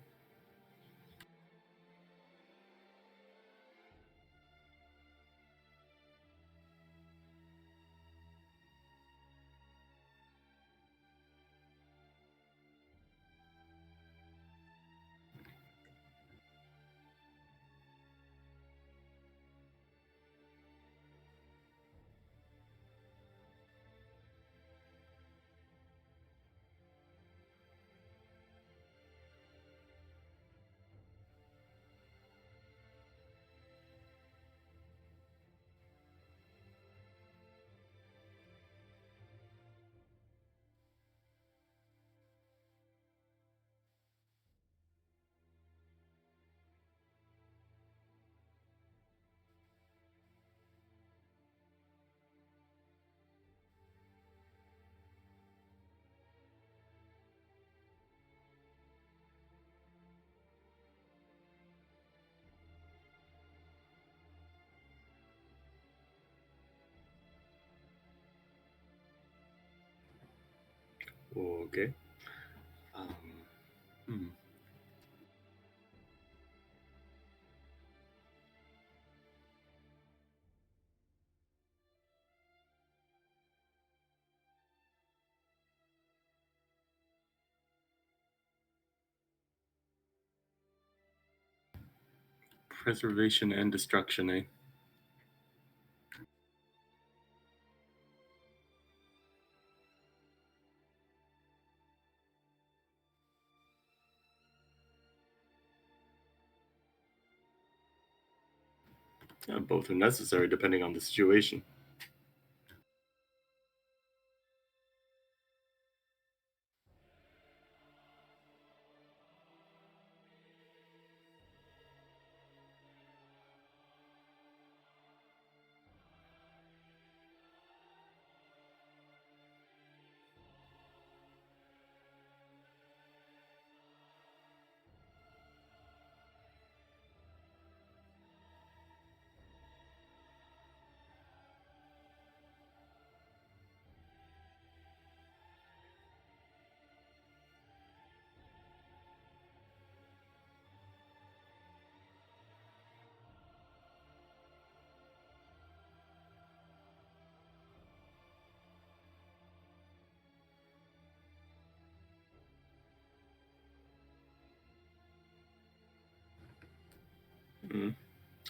Okay. Um, hmm. Preservation and destruction, eh? Both are necessary depending on the situation.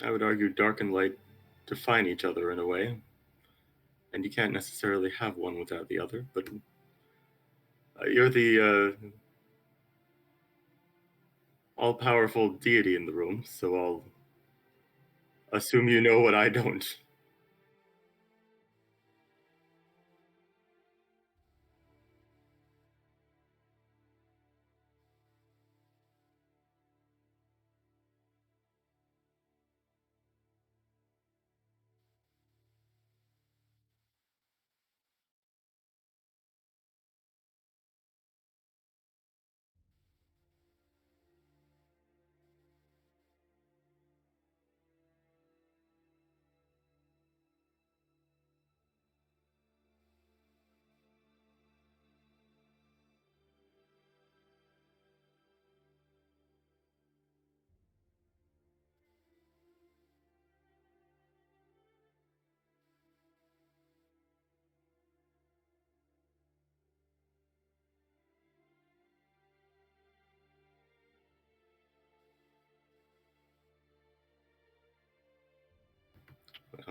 I would argue dark and light define each other in a way, and you can't necessarily have one without the other, but you're the all-powerful deity in the room, so I'll assume you know what I don't.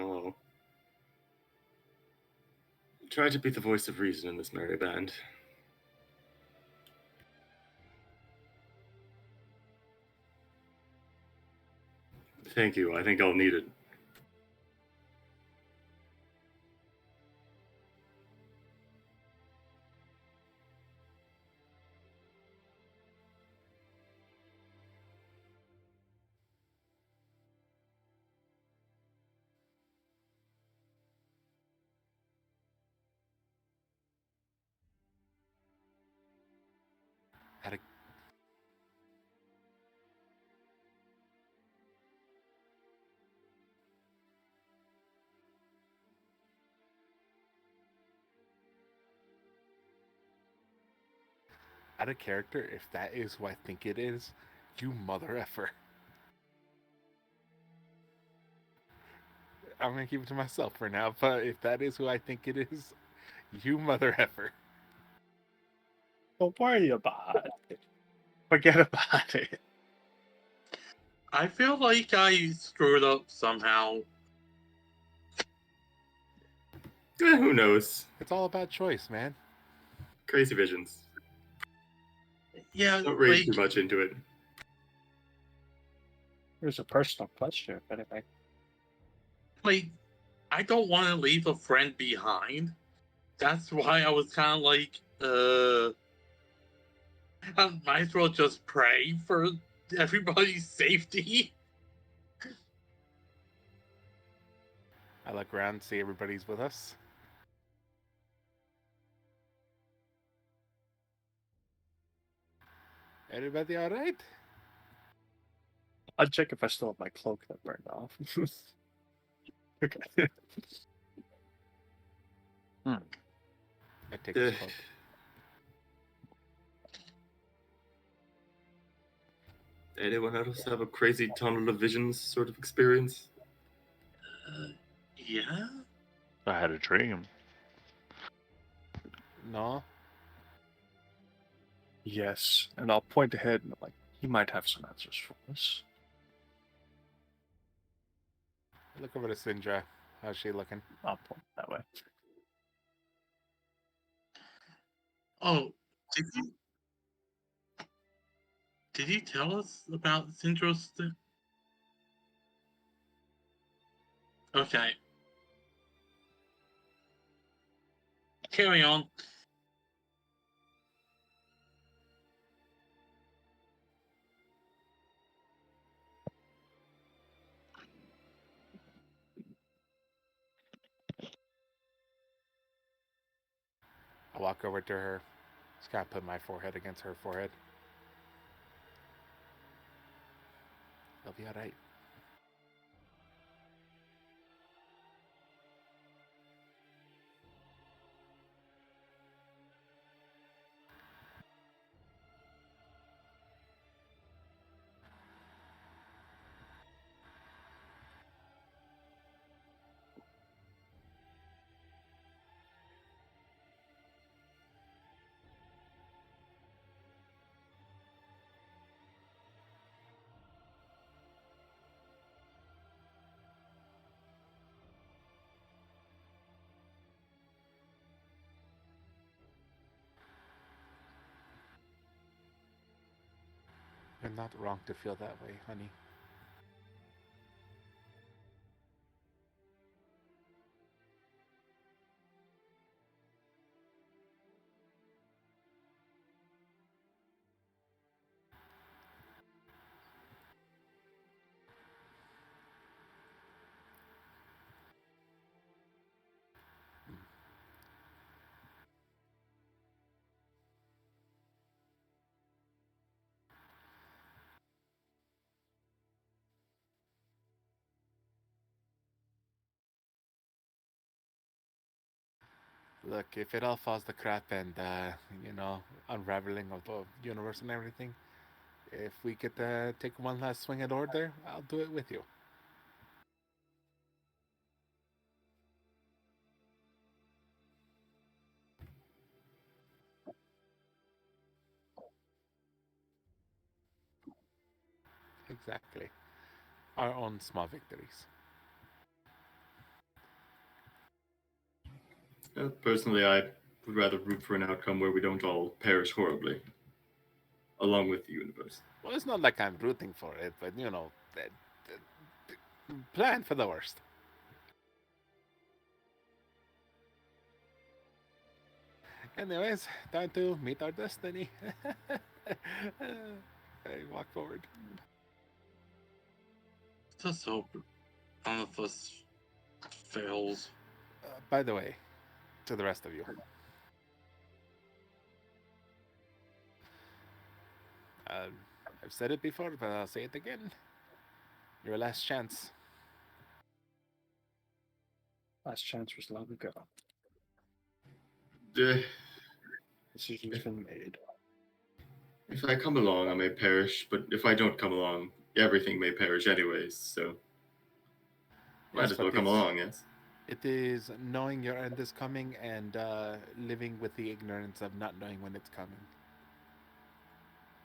Hello. Try to be the voice of reason in this merry band. Thank you. I think I'll need it. Had a Out of character, if that is who I think it is, you mother effer. I'm gonna keep it to myself for now, but if that is who I think it is, you mother effer. Don't worry about it. Forget about it. I feel like I screwed up somehow. Who knows? It's all about choice, man. Crazy visions. Yeah, Don't read like, too much into it. Here's a personal question, if anything. like, I don't want to leave a friend behind. That's why I was kind of like, I might as well just pray for everybody's safety. I look around, see everybody's with us. Everybody all right? I'll check if I still have my cloak that burned off. Okay. I take his Uh, cloak. Anyone else have a crazy tunnel of visions sort of experience? Yeah? I had a dream. No? Yes, and I'll point ahead and I'm like, he might have some answers for us. Look over to Sindra. How's she looking? I'll point that way. Oh, did you tell us about Syndra's thing? Okay. Carry on. I walk over to her. Just kind of put my forehead against her forehead. It'll be all right. You're not wrong to feel that way, honey. Look, if it all falls to crap and, unraveling of the universe and everything, if we could take one last swing at order, I'll do it with you. Exactly. Our own small victories. Personally, I would rather root for an outcome where we don't all perish horribly, along with the universe. Well, it's not like I'm rooting for it, but plan for the worst. Anyways, time to meet our destiny. I walk forward. Just hope none of us fails. By the way, to the rest of you, I've said it before, but I'll say it again. Your last chance. Last chance was long ago. Uh, Decision's been made. If I come along, I may perish, but if I don't come along, everything may perish anyways, so might Yes, as well but come along, yes? It is knowing your end is coming and living with the ignorance of not knowing when it's coming.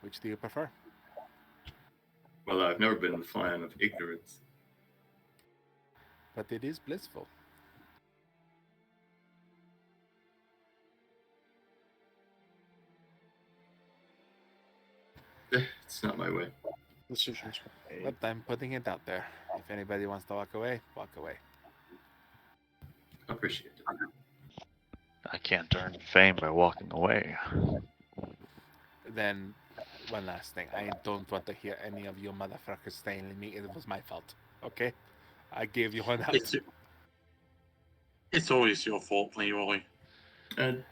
Which do you prefer? Well, I've never been a fan of ignorance. But it is blissful. It's not my way. Decision's been made. But I'm putting it out there. If anybody wants to walk away, walk away. Appreciate it. I can't earn fame by walking away. Then, one last thing. I don't want to hear any of you motherfuckers telling me it was my fault. Okay? I gave you one out. It's always your fault, Leroy.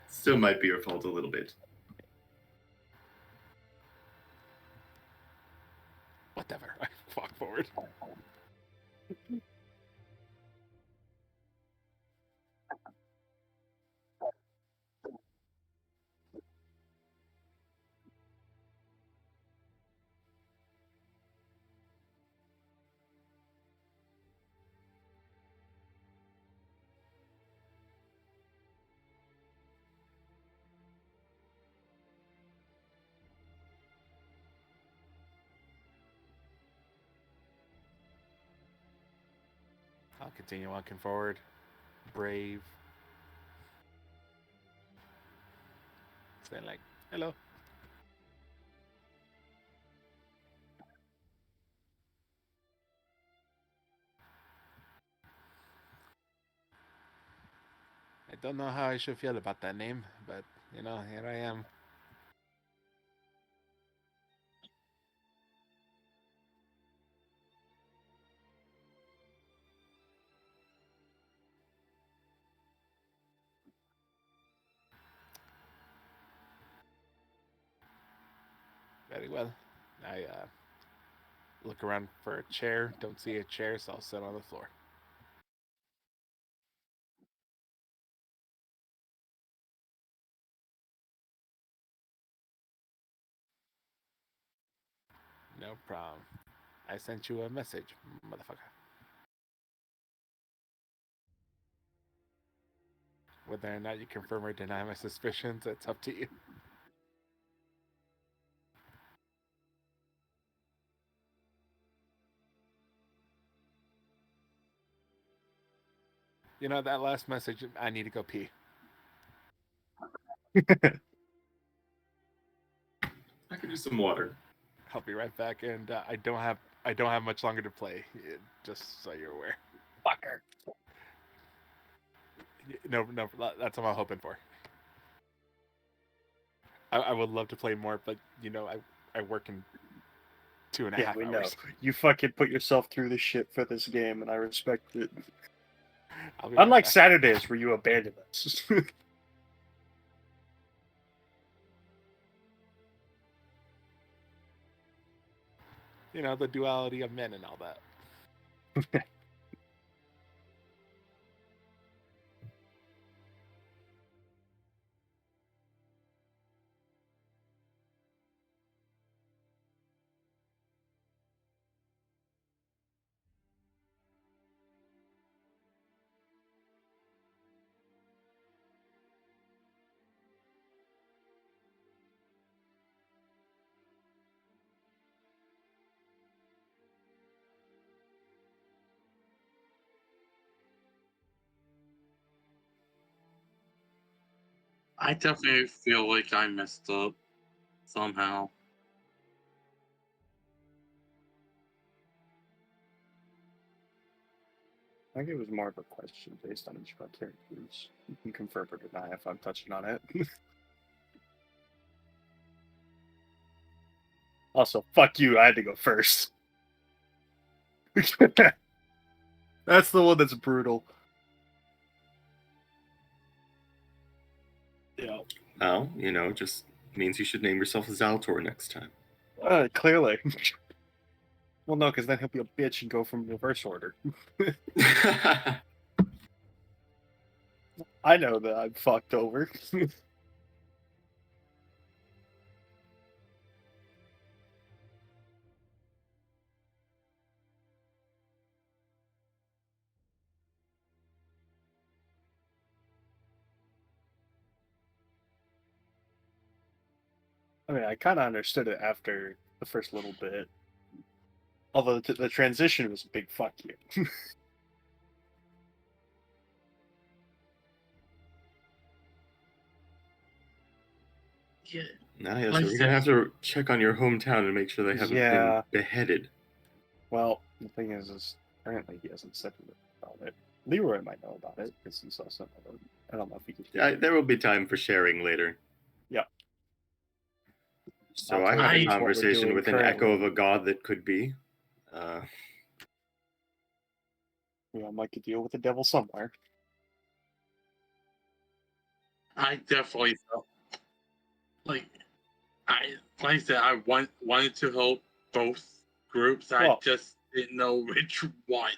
Still might be your fault a little bit. Whatever. I walk forward. I'll continue walking forward. Brave. Saying like, hello. I don't know how I should feel about that name, but, here I am. Very well. I look around for a chair. Don't see a chair, so I'll sit on the floor. No problem. I sent you a message, motherfucker. Whether or not you confirm or deny my suspicions, it's up to you. That last message, I need to go pee. I could use some water. I'll be right back, and I don't have much longer to play. Just so you're aware. Fucker. No, that's what I'm hoping for. I would love to play more, but I work in 2.5 Yeah, we know. hours. You fucking put yourself through the shit for this game, and I respect it. I'll be right Unlike back. Saturdays, where you abandon us. The duality of men and all that. I definitely feel like I messed up somehow. I think it was more of a question based on each of our characters. You can confirm or deny if I'm touching on it. Also, fuck you, I had to go first. That's the one that's brutal. Yeah. Well, just means you should name yourself Altor next time. Clearly. Well, no, because then he'll be a bitch and go from reverse order. I know that I'm fucked over. I mean, I kind of understood it after the first little bit. Although the transition was a big fuck you. Yeah. Now, yeah, Like so I we're said- gonna have to check on your hometown and make sure they haven't Yeah. been beheaded. Well, the thing is apparently he hasn't said anything about it. Leroy might know about it because he saw something. I don't know if he could. There will be time for sharing later. Yeah. So I'll I tell had you a what we're conversation doing with an currently. echo of a god that could be. We all might could deal with the devil somewhere. I definitely felt like I said, I wanted to help both groups. I Well- just didn't know which one.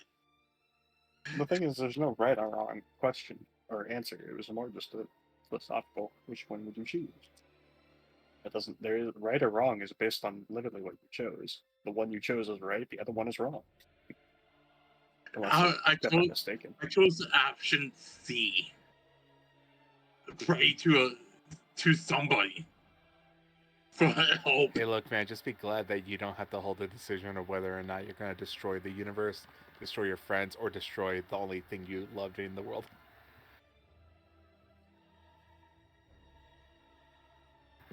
The thing is, there's no right or wrong question or answer. It was more just a philosophical. Which one would you choose? It doesn't. There is right or wrong is based on literally what you chose. The one you chose is right. The other one is wrong. Unless I I'm chose mistaken. option C. Pray to somebody for help. Hey, look, man, just be glad that you don't have to hold the decision of whether or not you're going to destroy the universe, destroy your friends, or destroy the only thing you loved in the world.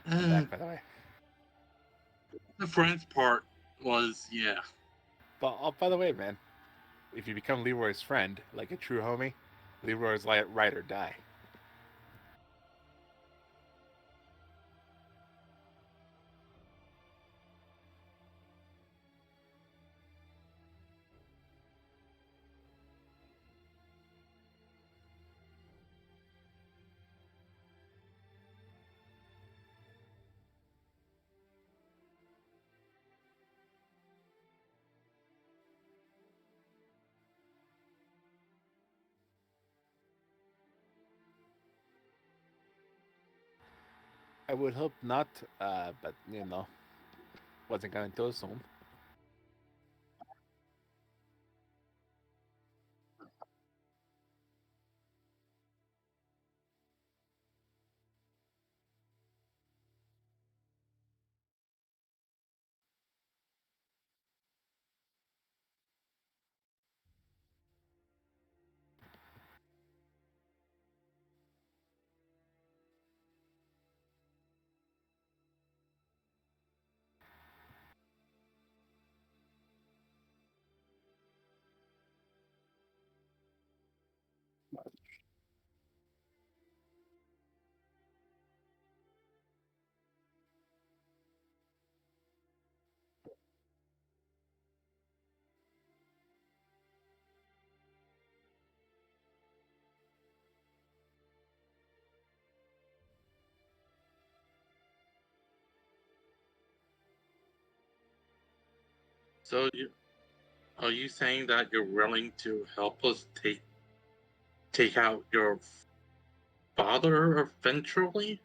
I'm back, by the way. The friends part was But, oh, by the way, man, if you become Leroy's friend, like a true homie, Leroy's like ride or die. I would hope not, but wasn't going to assume. So are you saying that you're willing to help us take out your father eventually?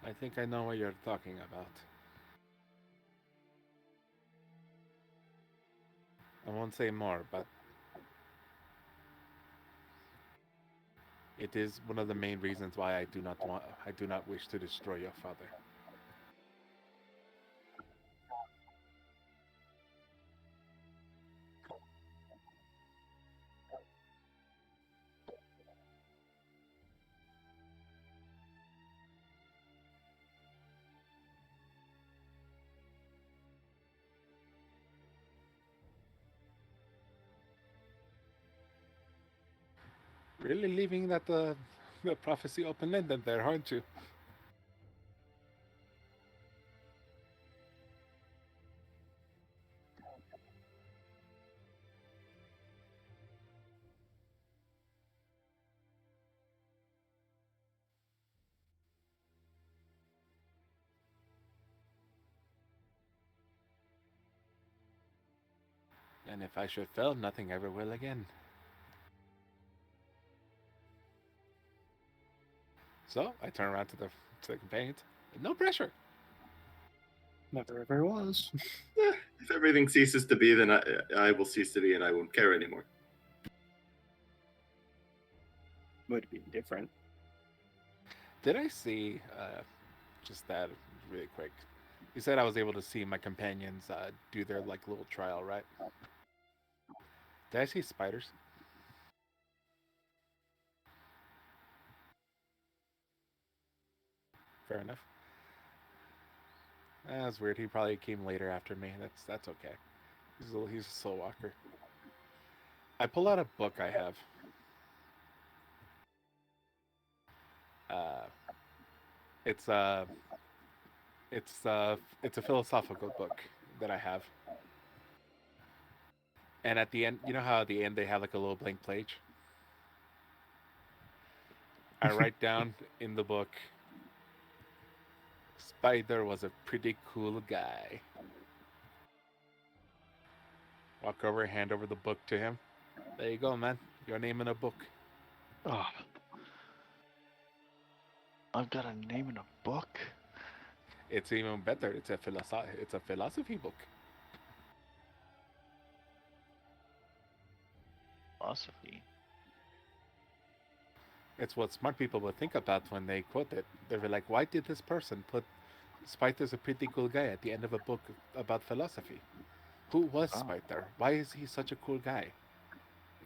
I think I know what you're talking about. I won't say more, but it is one of the main reasons why I do not wish to destroy your father. Really leaving that the prophecy open-ended there, aren't you? And if I should fail, nothing ever will again. So I turn around to the companions. No pressure. Never ever was. If everything ceases to be, then I will cease to be, and I won't care anymore. Would be different. Did I see, just that really quick, you said I was able to see my companions do their like little trial, right? Did I see spiders? Fair enough. That's weird. He probably came later after me. That's okay. He's a slow walker. I pull out a book I have. It's a philosophical book that I have. And at the end, you know how at the end they have like a little blank page? I write down in the book, Spider was a pretty cool guy. Walk over, hand over the book to him. There you go, man. Your name in a book. Oh. I've got a name in a book? It's even better. It's a philosophy book. Philosophy. It's what smart people would think about when they quote it. They were like, why did this person put Spider's a pretty cool guy at the end of a book about philosophy? Who was Oh. Spider? Why is he such a cool guy?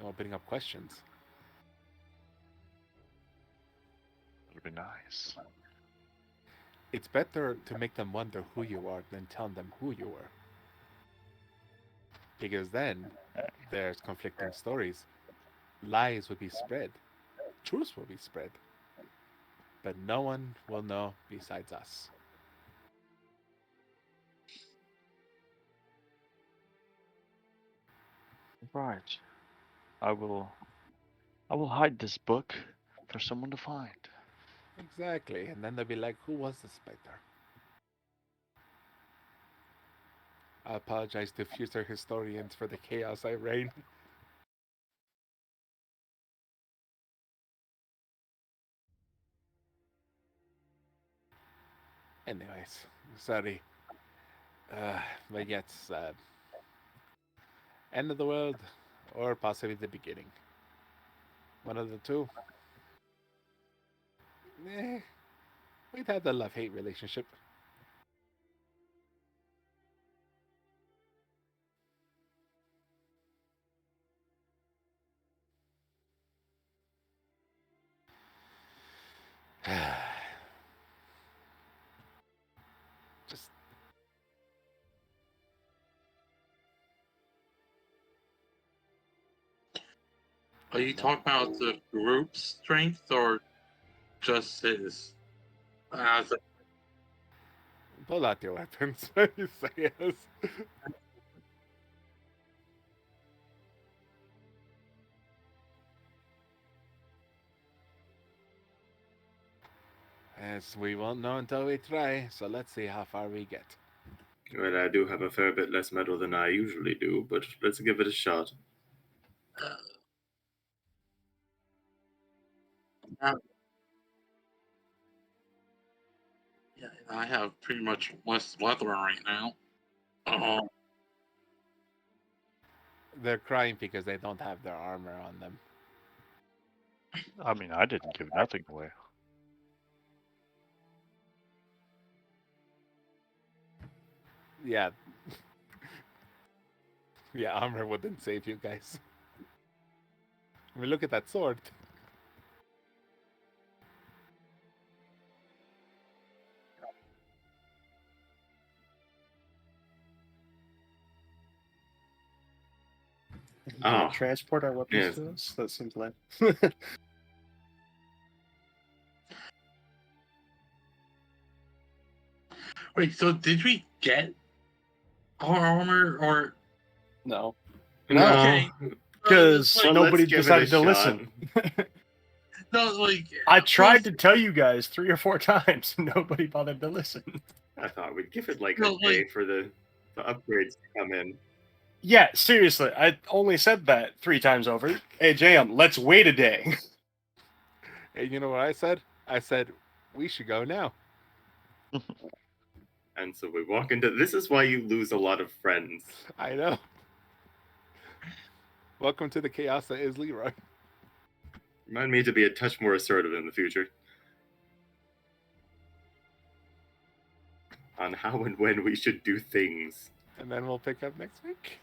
Opening up questions. That'd be nice. It's better to make them wonder who you are than tell them who you are. Because then there's conflicting stories. Lies will be spread. Truth will be spread. But no one will know besides us. Right. I will hide this book for someone to find. Exactly. And then they'll be like, who was the Spider? I apologize to future historians for the chaos I reign. Anyways, sorry. But yes, end of the world, or possibly the beginning. One of the two. We've had a love-hate relationship. Just Are you talking about the group's strength or just his? As a, pull out your weapons when you say yes. As we won't know until we try, so let's see how far we get. Well, I do have a fair bit less metal than I usually do, but let's give it a shot. uh, I have pretty much less leather right now. They're crying because they don't have their armor on them. I mean, I didn't give nothing away. Yeah. Yeah, armor wouldn't save you guys. I mean, look at that sword. Ah, Transport our weapons yes. to us? That seems lame. Wait, so did we get our armor or No. No. Okay. Because Like, nobody let's give it a decided to shot. listen. no, like I tried to tell you guys 3 or 4 times, and nobody bothered to listen. I thought we'd give it like No, a day like- for the upgrades to come in. Yeah, seriously, I only said that 3 times over. Hey, JM, let's wait a day. Hey, you know what I said? I said, we should go now. And so we walk into. This is why you lose a lot of friends. I know. Welcome to the chaos that is Leroy. Remind me to be a touch more assertive in the future. On how and when we should do things. And then we'll pick up next week.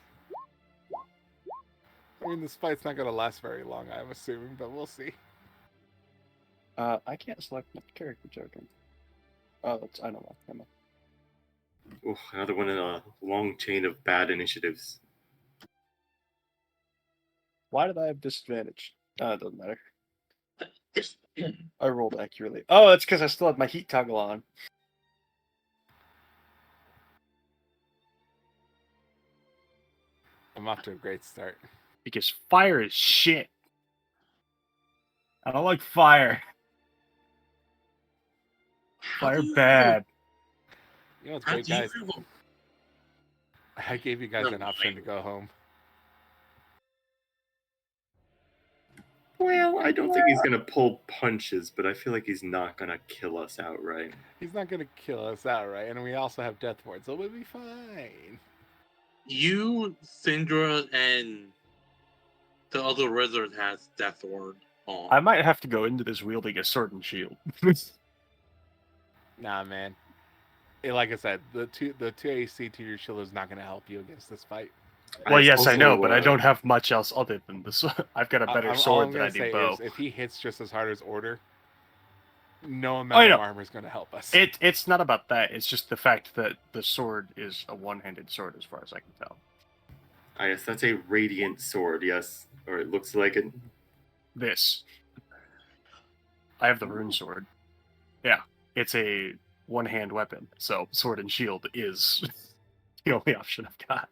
I mean, this fight's not going to last very long, I'm assuming, but we'll see. I can't select my character token. Oh, that's, I don't know. Ooh, another one in a long chain of bad initiatives. Why did I have disadvantage? It doesn't matter. I rolled accurately. Oh, it's because I still had my heat toggle on. I'm off to a great start. Because fire is shit. I don't like fire. Fire bad. You know what's How great, do you guys? feel? I gave you guys an option to go home. Well, I don't think he's gonna pull punches, but I feel like he's not gonna kill us outright. He's not going to kill us outright, and we also have Death Ward, so we'll be fine. You, Syndra, and the other wizard has Death Ward on. I might have to go into this wielding a sword and shield. Nah, man. Like I said, the two AC to your shield is not going to help you against this fight. Well, yes, I also, know, but I don't have much else other than this. I've got a better all sword I'm than gonna I do say bow. is if he hits just as hard as Order, no amount know. of armor is going to help us. It's not about that. It's just the fact that the sword is a one-handed sword, as far as I can tell. I guess that's a radiant sword, yes. Or it looks like it. This. I have the rune sword. Yeah, it's a one-hand weapon, so sword and shield is the only option I've got.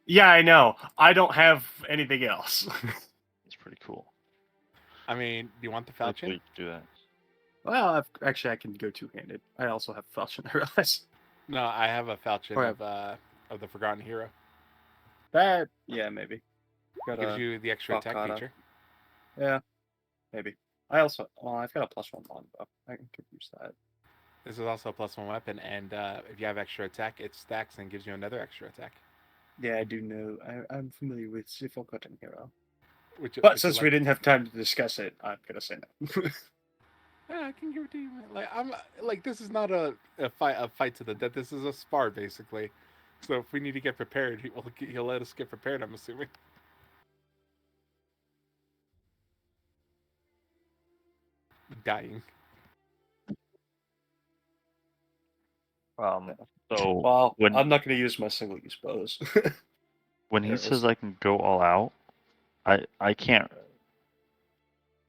Yeah, I know. I don't have anything else. It's pretty cool. I mean, do you want the Hopefully falchion? you can do that. Well, actually, I can go two-handed. I also have falchion, I realize. No, I have a falchion Or of the Forgotten Hero. That, yeah, maybe. Got Gives a, you the extra attack Valkata. feature. yeah, maybe. I also, well, I've got a +1 longbow. I can use that. This is also a +1 weapon, and if you have extra attack, it stacks and gives you another extra attack. Yeah, I do know. I'm familiar with the Forgotten Hero. Which, But which since we didn't have time to discuss it, I'm gonna say no. yeah, I can give it to you. Man. Like I'm like this is not a fight to the death. This is a spar basically. So if we need to get prepared, he'll let us get prepared. I'm assuming. Dying. So Well, when I'm not gonna use my single-use bows. when he arrows. says I can go all out, I can't.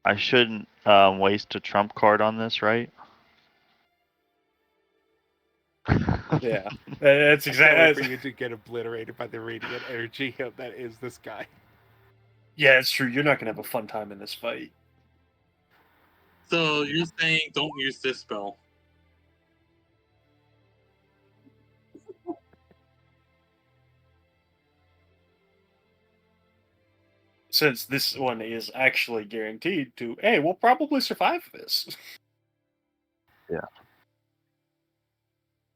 I shouldn't waste a trump card on this, right? Yeah, that's I can't wait for exactly. you to get obliterated by the radiant energy that is this guy. Yeah, it's true. You're not gonna have a fun time in this fight. So you're saying don't use this spell? since this one is actually guaranteed to, hey, we'll probably survive this. Yeah.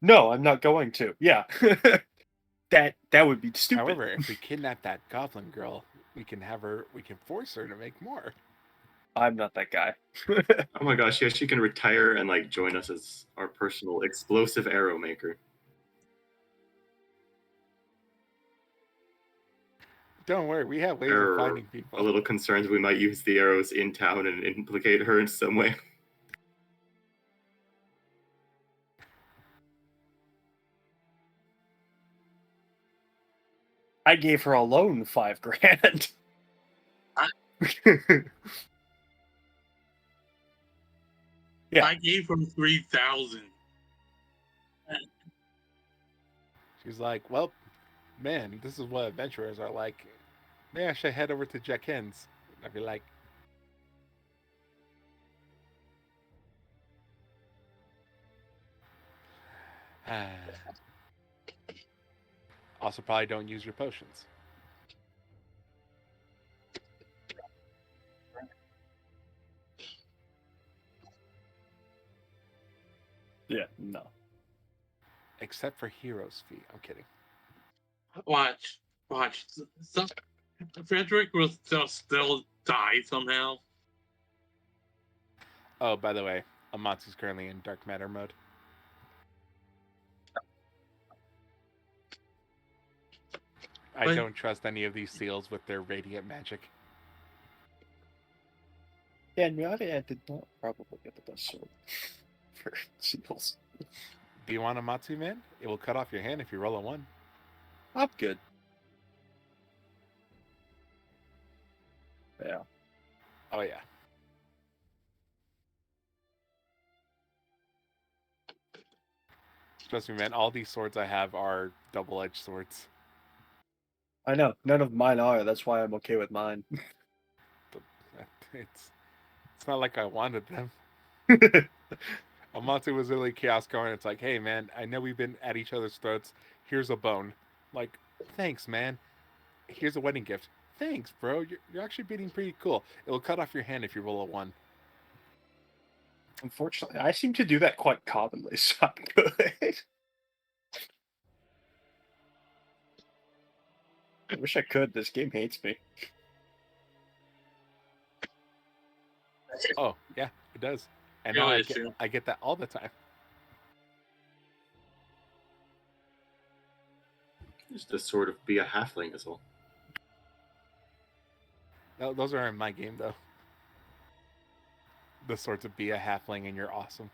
No, I'm not going to. Yeah. that would be stupid. However, if we kidnap that goblin girl, we can force her to make more. I'm not that guy. Oh my gosh, yeah, she can retire and like join us as our personal explosive arrow maker. Don't worry, we have ways of finding people. A little concerned we might use the arrows in town and implicate her in some way. I gave her alone $5,000. Yeah. I gave her 3,000. She's like, well, man, this is what adventurers are like. Maybe I should head over to Jack Hens. I'd be like, also probably don't use your potions. Yeah, no. Except for Hero's Fee. I'm kidding. Watch. Frederick will still die somehow. Oh, by the way, Amatsu's currently in dark matter mode. I don't trust any of these seals with their radiant magic. Yeah, in reality, I did not probably get the best sword for seals. Do you want Amatsu, man? It will cut off your hand if you roll a 1. I'm good. Yeah. Oh, yeah. Trust me, man, all these swords I have are double-edged swords. I know. None of mine are. That's why I'm okay with mine. It's not like I wanted them. Amatsu was really chaos going. It's like, hey, man, I know we've been at each other's throats. Here's a bone. Like, thanks, man. Here's a wedding gift. Thanks, bro. You're actually being pretty cool. It will cut off your hand if you roll a 1. Unfortunately, I seem to do that quite commonly, so I'm good. I wish I could. This game hates me. Oh, yeah, it does. And Yeah, now it's true. I get that all the time. Just to sort of be a halfling is all. No, those are in my game, though. The sorts of be a halfling and you're awesome.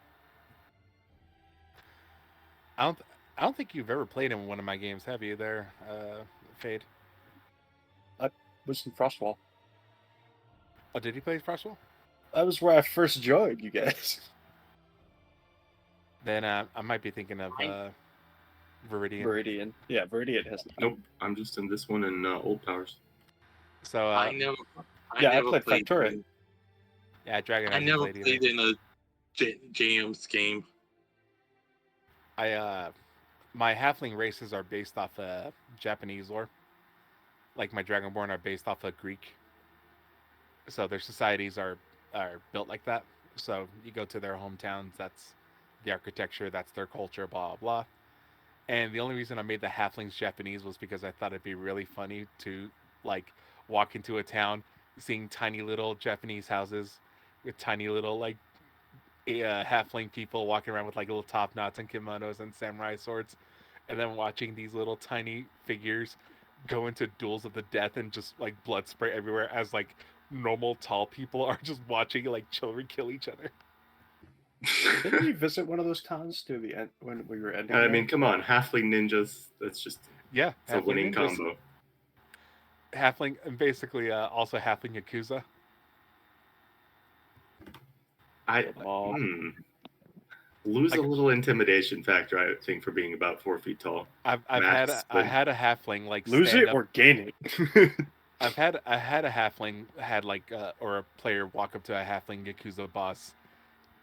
I don't think you've ever played in one of my games, have you? There, Fade. I was in Frostwall. Oh, did you play Frostwall? That was where I first joined you guys. Then I might be thinking of Viridian. Viridian. Yeah, Viridian has. Nope, I'm just in this one in Old Powers. So I never I played Factorio. Yeah, Dragon. I never played in a JM's game. My halfling races are based off Japanese lore. Like my Dragonborn are based off of Greek. So their societies are built like that. So you go to their hometowns, that's the architecture, that's their culture, blah, blah, blah. And the only reason I made the halflings Japanese was because I thought it'd be really funny to like walk into a town, seeing tiny little Japanese houses with tiny little like halfling people walking around with like little top knots and kimonos and samurai swords, and then watching these little tiny figures go into duels of the death and just like blood spray everywhere as like normal tall people are just watching like children kill each other. Didn't we visit one of those towns to the end when we were ending? I mean, come on, halfling ninjas. That's just Yeah, it's a winning ninjas. combo. Halfling and basically also halfling yakuza. Lose a little intimidation factor, I think, for being about 4 feet tall. I had a halfling like lose stand it up. or gain it. I had a halfling had like or a player walk up to a halfling yakuza boss,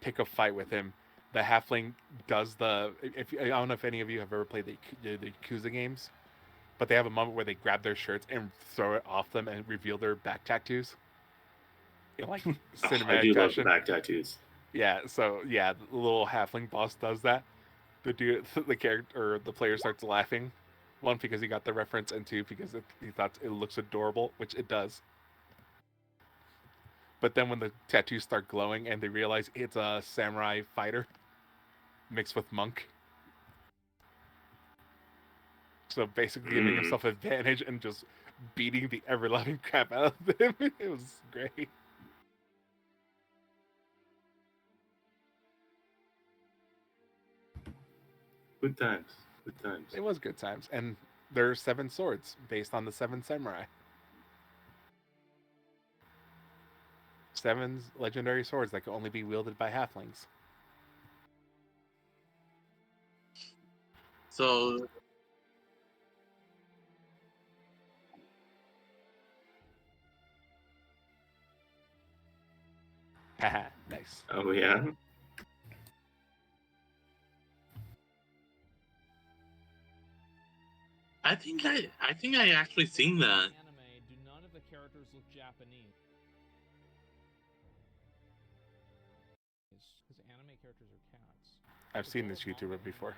pick a fight with him. The halfling does I don't know if any of you have ever played the yakuza games. but they have a moment where they grab their shirts and throw it off them and reveal their back tattoos. You know, like I cinematic do love the fashion. back tattoos. Yeah, so yeah, the little halfling boss does that. The dude, the character, or the player starts laughing. One, because he got the reference, and two, because he thought it looks adorable, which it does. But then when the tattoos start glowing and they realize it's a samurai fighter mixed with monk. So basically giving himself advantage and just beating the ever-loving crap out of him. It was great. Good times. Good times. It was good times. And there are 7 swords based on the 7 samurai. 7 legendary swords that can only be wielded by halflings. So Haha, nice. Oh yeah. I think I actually seen that. Anime, do none of the characters look Japanese? Because anime characters are cats. I've seen this YouTuber before.